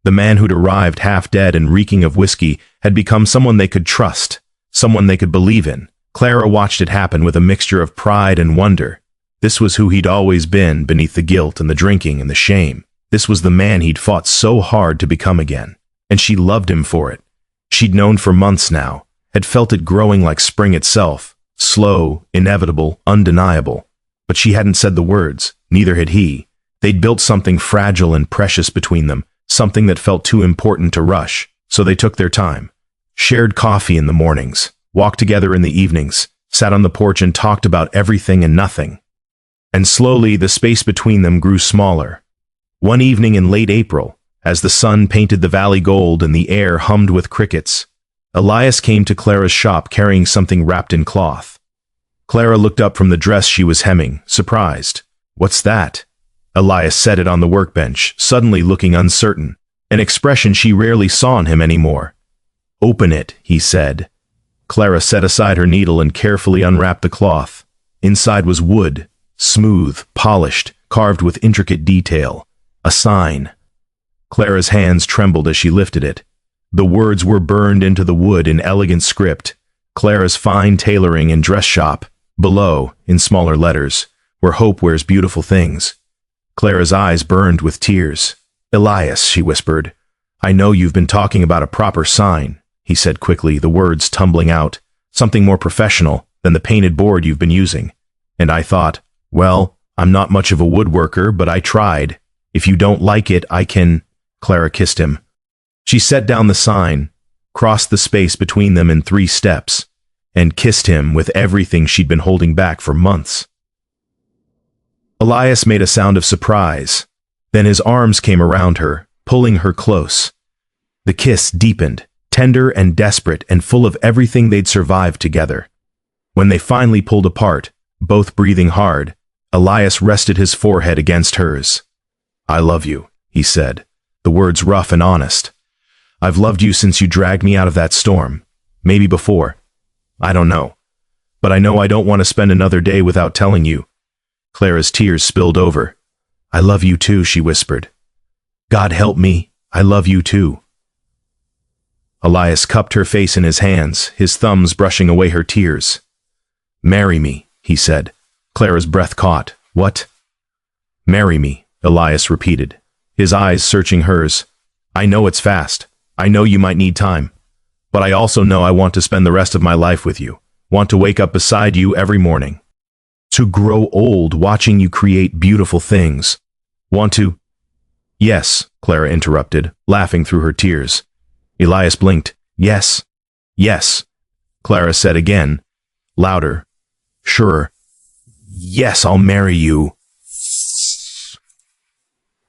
The man who'd arrived half dead and reeking of whiskey had become someone they could trust, someone they could believe in. Clara watched it happen with a mixture of pride and wonder. This was who he'd always been beneath the guilt and the drinking and the shame. This was the man he'd fought so hard to become again, and she loved him for it. She'd known for months now, had felt it growing like spring itself, slow, inevitable, undeniable. But she hadn't said the words, neither had he. They'd built something fragile and precious between them, something that felt too important to rush, so they took their time. Shared coffee in the mornings, walked together in the evenings, sat on the porch and talked about everything and nothing. And slowly the space between them grew smaller. One evening in late April, as the sun painted the valley gold and the air hummed with crickets, Elias came to Clara's shop carrying something wrapped in cloth. Clara looked up from the dress she was hemming, surprised. "What's that?" Elias set it on the workbench, suddenly looking uncertain, an expression she rarely saw in him anymore. "Open it," he said. Clara set aside her needle and carefully unwrapped the cloth. Inside was wood, smooth, polished, carved with intricate detail. A sign. Clara's hands trembled as she lifted it. The words were burned into the wood in elegant script. Clara's fine tailoring and dress shop. Below, in smaller letters, where hope wears beautiful things. Clara's eyes burned with tears. "Elias," she whispered, "I know you've been talking about a proper sign," he said quickly, the words tumbling out. "Something more professional than the painted board you've been using. And I thought, well, I'm not much of a woodworker, but I tried. If you don't like it, I can—" Clara kissed him. She set down the sign, crossed the space between them in 3 steps, and kissed him with everything she'd been holding back for months. Elias made a sound of surprise. Then his arms came around her, pulling her close. The kiss deepened, tender and desperate and full of everything they'd survived together. When they finally pulled apart, both breathing hard, Elias rested his forehead against hers. "I love you," he said, the words rough and honest. "I've loved you since you dragged me out of that storm. Maybe before. I don't know. But I know I don't want to spend another day without telling you." Clara's tears spilled over. "I love you too," she whispered. "God help me, I love you too." Elias cupped her face in his hands, his thumbs brushing away her tears. "Marry me," he said. Clara's breath caught. "What?" "Marry me," Elias repeated, his eyes searching hers. "I know it's fast. I know you might need time. But I also know I want to spend the rest of my life with you, want to wake up beside you every morning. To grow old watching you create beautiful things. Want to—" "Yes," Clara interrupted, laughing through her tears. Elias blinked. "Yes, yes," Clara said again, louder. "Sure. Yes, I'll marry you."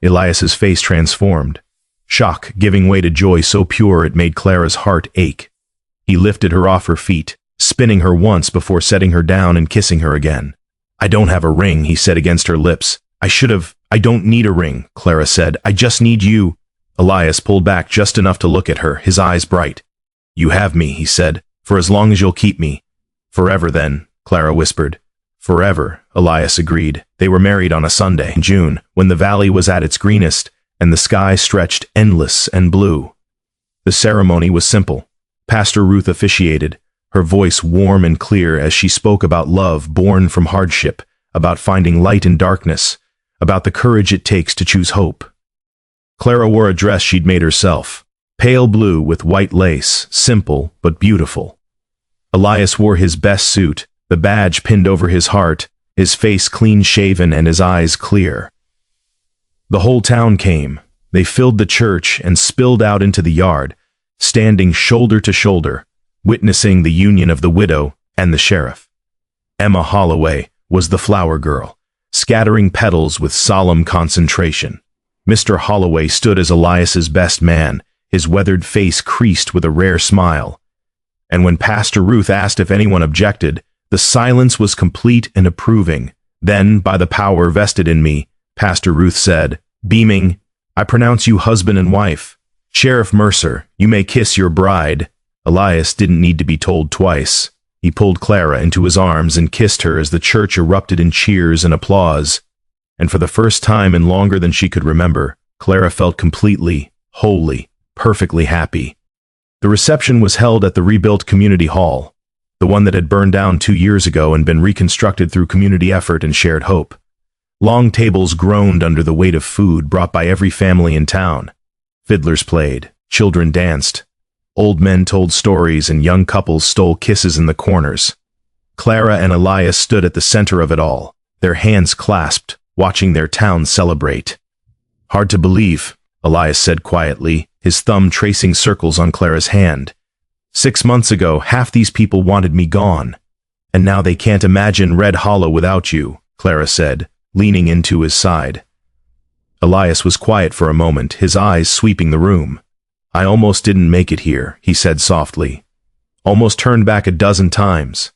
Elias's face transformed, shock giving way to joy so pure it made Clara's heart ache. He lifted her off her feet, spinning her once before setting her down and kissing her again. "I don't have a ring," he said against her lips. "I don't need a ring," Clara said. "I just need you." Elias pulled back just enough to look at her, his eyes bright. "You have me," he said, "for as long as you'll keep me." "Forever then," Clara whispered. "Forever," Elias agreed. They were married on a Sunday in June, when the valley was at its greenest, and the sky stretched endless and blue. The ceremony was simple. Pastor Ruth officiated, her voice warm and clear as she spoke about love born from hardship, about finding light in darkness, about the courage it takes to choose hope. Clara wore a dress she'd made herself, pale blue with white lace, simple but beautiful. Elias wore his best suit, the badge pinned over his heart, his face clean-shaven and his eyes clear. The whole town came. They filled the church and spilled out into the yard, standing shoulder to shoulder, witnessing the union of the widow and the sheriff. Emma Holloway was the flower girl, scattering petals with solemn concentration. Mr. Holloway stood as Elias's best man, his weathered face creased with a rare smile. And when Pastor Ruth asked if anyone objected, the silence was complete and approving. Then, by the power vested in me, Pastor Ruth said, beaming, "I pronounce you husband and wife. Sheriff Mercer, you may kiss your bride." Elias didn't need to be told twice. He pulled Clara into his arms and kissed her as the church erupted in cheers and applause. And for the first time in longer than she could remember, Clara felt completely, wholly, perfectly happy. The reception was held at the rebuilt community hall, the one that had burned down 2 years ago and been reconstructed through community effort and shared hope. Long tables groaned under the weight of food brought by every family in town. Fiddlers played, children danced, old men told stories, and young couples stole kisses in the corners. Clara and Elias stood at the center of it all, their hands clasped, watching their town celebrate. "Hard to believe," Elias said quietly, his thumb tracing circles on Clara's hand. "6 months ago, half these people wanted me gone. And now they can't imagine Red Hollow without you," Clara said, leaning into his side. Elias was quiet for a moment, his eyes sweeping the room. "I almost didn't make it here," he said softly. "Almost turned back a dozen times.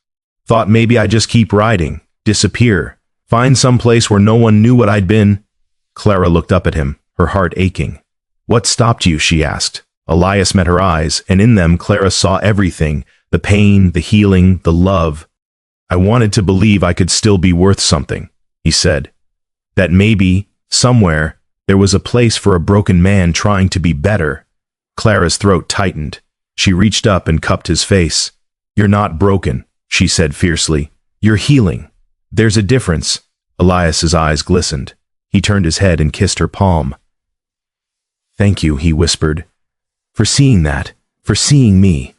Thought maybe I'd just keep riding, disappear, find some place where no one knew what I'd been." Clara looked up at him, her heart aching. "What stopped you?" she asked. Elias met her eyes, and in them Clara saw everything, the pain, the healing, the love. "I wanted to believe I could still be worth something," he said. "That maybe, somewhere, there was a place for a broken man trying to be better." Clara's throat tightened. She reached up and cupped his face. "You're not broken," she said fiercely. "You're healing. There's a difference." Elias's eyes glistened. He turned his head and kissed her palm. "Thank you," he whispered, "for seeing that, for seeing me."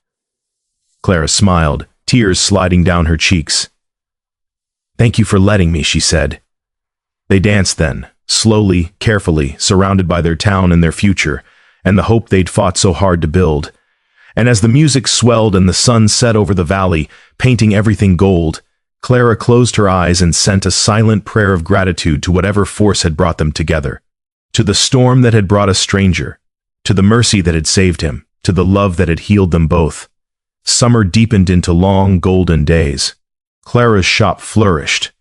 Clara smiled, tears sliding down her cheeks. "Thank you for letting me," she said. They danced then, slowly, carefully, surrounded by their town and their future, and the hope they'd fought so hard to build. And as the music swelled and the sun set over the valley, painting everything gold, Clara closed her eyes and sent a silent prayer of gratitude to whatever force had brought them together. To the storm that had brought a stranger, to the mercy that had saved him, to the love that had healed them both. Summer deepened into long, golden days. Clara's shop flourished.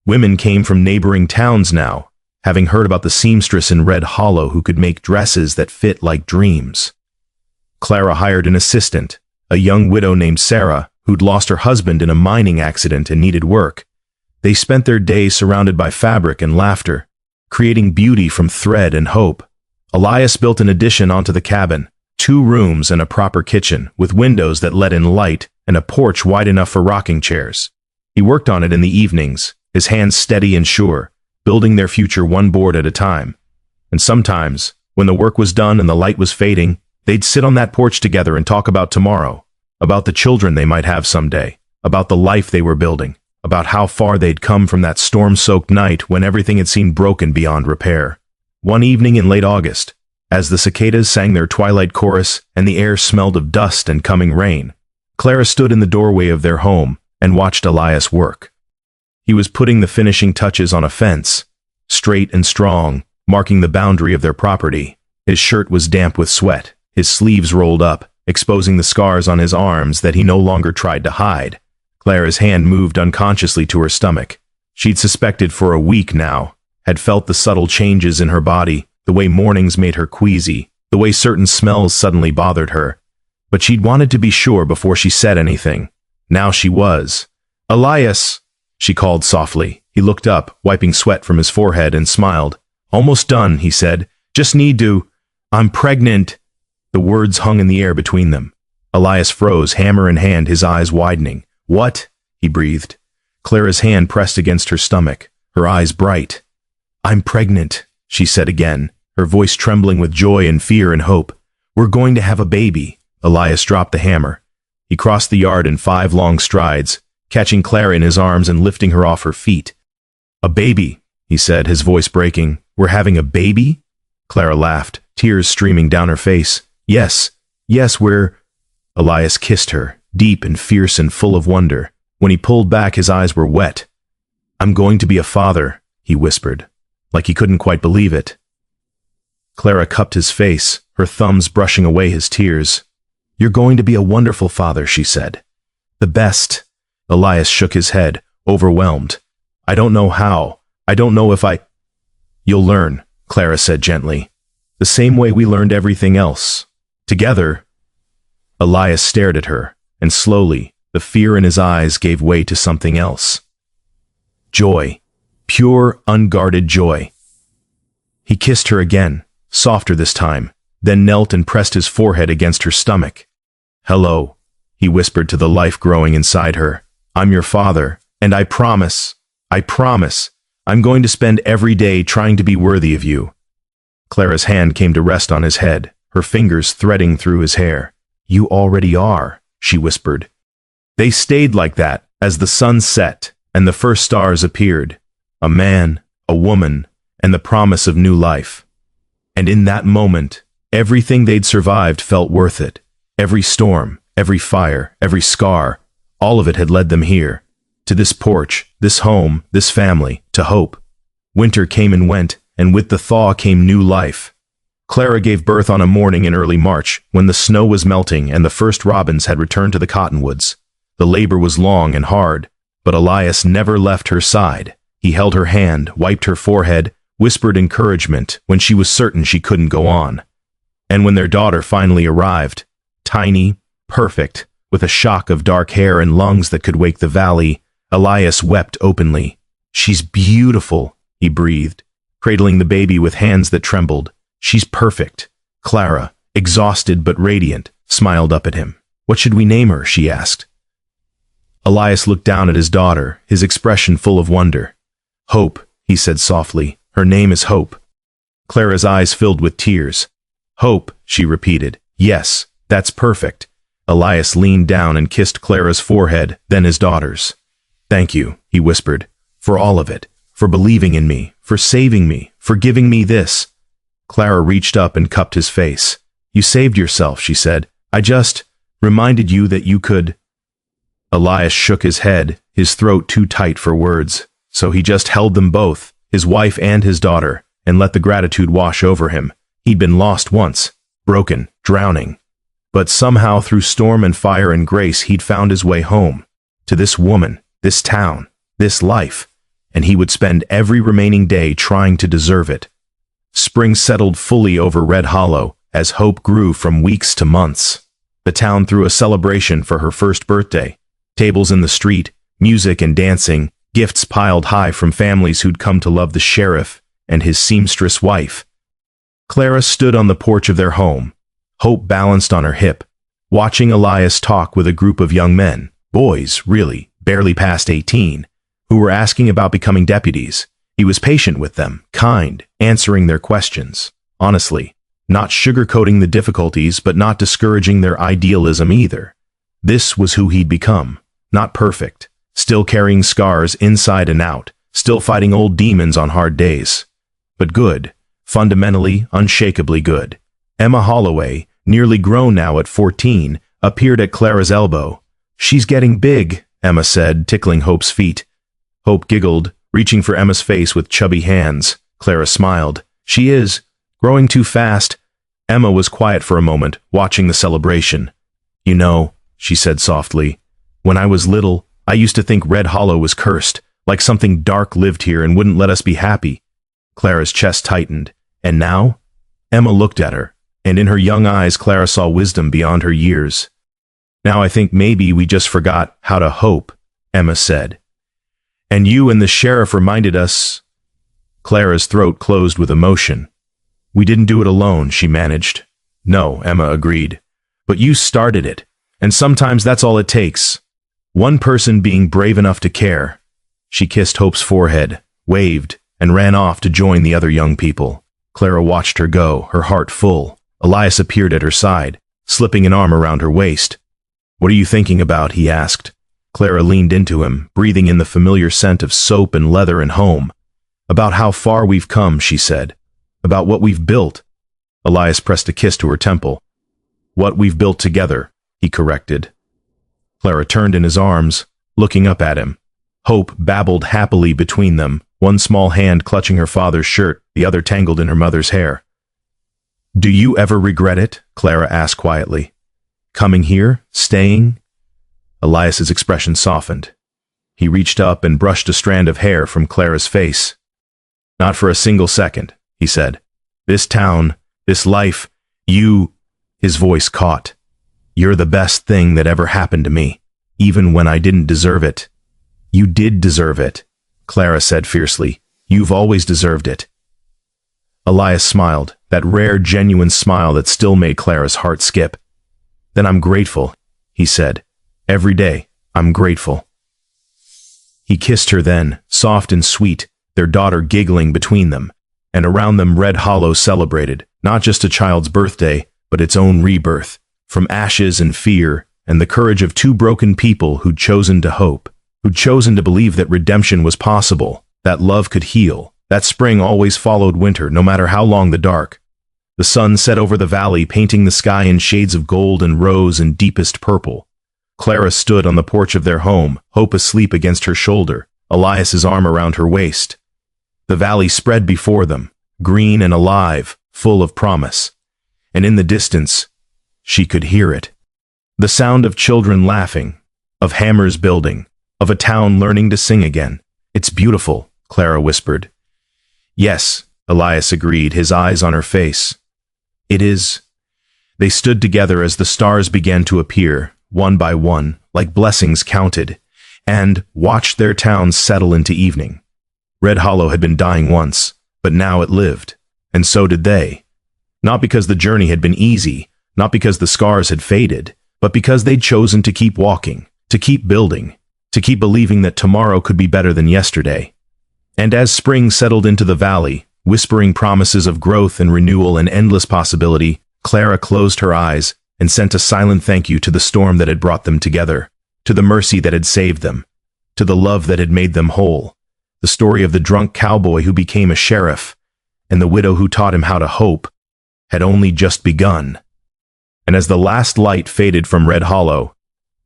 Women came from neighboring towns now, having heard about the seamstress in Red Hollow who could make dresses that fit like dreams. Clara hired an assistant, a young widow named Sarah, who'd lost her husband in a mining accident and needed work. They spent their days surrounded by fabric and laughter, creating beauty from thread and hope. Elias built an addition onto the cabin, 2 rooms and a proper kitchen, with windows that let in light and a porch wide enough for rocking chairs. He worked on it in the evenings, his hands steady and sure, building their future one board at a time. And sometimes, when the work was done and the light was fading, they'd sit on that porch together and talk about tomorrow, about the children they might have someday, about the life they were building, about how far they'd come from that storm-soaked night when everything had seemed broken beyond repair. One evening in late August, as the cicadas sang their twilight chorus and the air smelled of dust and coming rain, Clara stood in the doorway of their home and watched Elias work. He was putting the finishing touches on a fence, straight and strong, marking the boundary of their property. His shirt was damp with sweat, his sleeves rolled up, exposing the scars on his arms that he no longer tried to hide. Clara's hand moved unconsciously to her stomach. She'd suspected for a week now, had felt the subtle changes in her body, the way mornings made her queasy, the way certain smells suddenly bothered her. but she'd wanted to be sure before she said anything. Now she was. "Elias," she called softly. He looked up, wiping sweat from his forehead, and smiled. "Almost done," he said. "Just need to. I'm pregnant." The words hung in the air between them. Elias froze, hammer in hand, his eyes widening. "What?" he breathed. Clara's hand pressed against her stomach, her eyes bright. "I'm pregnant," she said again, her voice trembling with joy and fear and hope. "We're going to have a baby." Elias dropped the hammer. He crossed the yard in 5 long strides, catching Clara in his arms and lifting her off her feet. "A baby," he said, his voice breaking. "We're having a baby?" Clara laughed, tears streaming down her face. Yes, we're—" Elias kissed her, deep and fierce and full of wonder. When he pulled back, his eyes were wet. "I'm going to be a father," he whispered, like he couldn't quite believe it. Clara cupped his face, her thumbs brushing away his tears. "You're going to be a wonderful father," she said. "The best." Elias shook his head, overwhelmed. "I don't know how. I don't know if I—" "You'll learn," Clara said gently. "The same way we learned everything else. Together." Elias stared at her, and slowly, the fear in his eyes gave way to something else. Joy. Pure, unguarded joy. He kissed her again, softer this time, then knelt and pressed his forehead against her stomach. "Hello," he whispered to the life growing inside her. "I'm your father, and I promise, I'm going to spend every day trying to be worthy of you." Clara's hand came to rest on his head, her fingers threading through his hair. "You already are," she whispered. They stayed like that as the sun set and the first stars appeared. A man, a woman, and the promise of new life. And in that moment, everything they'd survived felt worth it. Every storm, every fire, every scar, all of it had led them here. To this porch, this home, this family, to hope. Winter came and went, and with the thaw came new life. Clara gave birth on a morning in early March, when the snow was melting and the first robins had returned to the cottonwoods. The labor was long and hard, but Elias never left her side. He held her hand, wiped her forehead, whispered encouragement when she was certain she couldn't go on. And when their daughter finally arrived, tiny, perfect, with a shock of dark hair and lungs that could wake the valley, Elias wept openly. "She's beautiful," he breathed, cradling the baby with hands that trembled. "She's perfect." Clara, exhausted but radiant, smiled up at him. "What should we name her?" she asked. Elias looked down at his daughter, his expression full of wonder. "Hope," he said softly. "Her name is Hope." Clara's eyes filled with tears. "Hope," she repeated. "Yes, that's perfect." Elias leaned down and kissed Clara's forehead, then his daughter's. "Thank you," he whispered, "for all of it, for believing in me, for saving me, for giving me this." Clara reached up and cupped his face. "You saved yourself," she said. "I just reminded you that you could—" Elias shook his head, his throat too tight for words, so he just held them both, his wife and his daughter, and let the gratitude wash over him. He'd been lost once, broken, drowning. But somehow through storm and fire and grace he'd found his way home, to this woman, this town, this life, and he would spend every remaining day trying to deserve it. Spring settled fully over Red Hollow as hope grew from weeks to months. The town threw a celebration for her first birthday. Tables in the street, music and dancing, gifts piled high from families who'd come to love the sheriff and his seamstress wife. Clara stood on the porch of their home, Hope balanced on her hip, watching Elias talk with a group of young men, boys, really, barely past 18, who were asking about becoming deputies. He was patient with them, kind, answering their questions, honestly, not sugarcoating the difficulties but not discouraging their idealism either. This was who he'd become, not perfect, still carrying scars inside and out, still fighting old demons on hard days, but good, fundamentally, unshakably good. Emma Holloway, nearly grown now at 14, appeared at Clara's elbow. "She's getting big," Emma said, tickling Hope's feet. Hope giggled, reaching for Emma's face with chubby hands. Clara smiled. "She is. Growing too fast." Emma was quiet for a moment, watching the celebration. "You know," she said softly, "when I was little, I used to think Red Hollow was cursed, like something dark lived here and wouldn't let us be happy." Clara's chest tightened. "And now?" Emma looked at her. And in her young eyes, Clara saw wisdom beyond her years. "Now I think maybe we just forgot how to hope," Emma said. "And you and the sheriff reminded us." Clara's throat closed with emotion. "We didn't do it alone," she managed. "No," Emma agreed. "But you started it, and sometimes that's all it takes. One person being brave enough to care." She kissed Hope's forehead, waved, and ran off to join the other young people. Clara watched her go, her heart full. Elias appeared at her side, slipping an arm around her waist. "What are you thinking about?" he asked. Clara leaned into him, breathing in the familiar scent of soap and leather and home. "About how far we've come," she said. "About what we've built." Elias pressed a kiss to her temple. "What we've built together," he corrected. Clara turned in his arms, looking up at him. Hope babbled happily between them, one small hand clutching her father's shirt, the other tangled in her mother's hair. "Do you ever regret it?" Clara asked quietly. "Coming here? Staying?" Elias's expression softened. He reached up and brushed a strand of hair from Clara's face. "Not for a single second," he said. "This town, this life, you—" His voice caught. "You're the best thing that ever happened to me, even when I didn't deserve it." "You did deserve it," Clara said fiercely. "You've always deserved it." Elias smiled, that rare, genuine smile that still made Clara's heart skip. "Then I'm grateful," he said. "Every day, I'm grateful." He kissed her then, soft and sweet, their daughter giggling between them, and around them Red Hollow celebrated, not just a child's birthday, but its own rebirth, from ashes and fear, and the courage of two broken people who'd chosen to hope, who'd chosen to believe that redemption was possible, that love could heal, that spring always followed winter, no matter how long the dark. The sun set over the valley, painting the sky in shades of gold and rose and deepest purple. Clara stood on the porch of their home, Hope asleep against her shoulder, Elias's arm around her waist. The valley spread before them, green and alive, full of promise. And in the distance, she could hear it. The sound of children laughing, of hammers building, of a town learning to sing again. "It's beautiful," Clara whispered. "Yes," Elias agreed, his eyes on her face. "It is." They stood together as the stars began to appear, one by one, like blessings counted, and watched their town settle into evening. Red Hollow had been dying once, but now it lived, and so did they. Not because the journey had been easy, not because the scars had faded, but because they'd chosen to keep walking, to keep building, to keep believing that tomorrow could be better than yesterday. And as spring settled into the valley, whispering promises of growth and renewal and endless possibility, Clara closed her eyes and sent a silent thank you to the storm that had brought them together, to the mercy that had saved them, to the love that had made them whole. The story of the drunk cowboy who became a sheriff, and the widow who taught him how to hope, had only just begun. And as the last light faded from Red Hollow,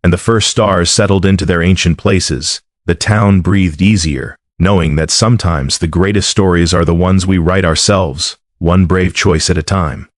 and the first stars settled into their ancient places, the town breathed easier, knowing that sometimes the greatest stories are the ones we write ourselves, one brave choice at a time.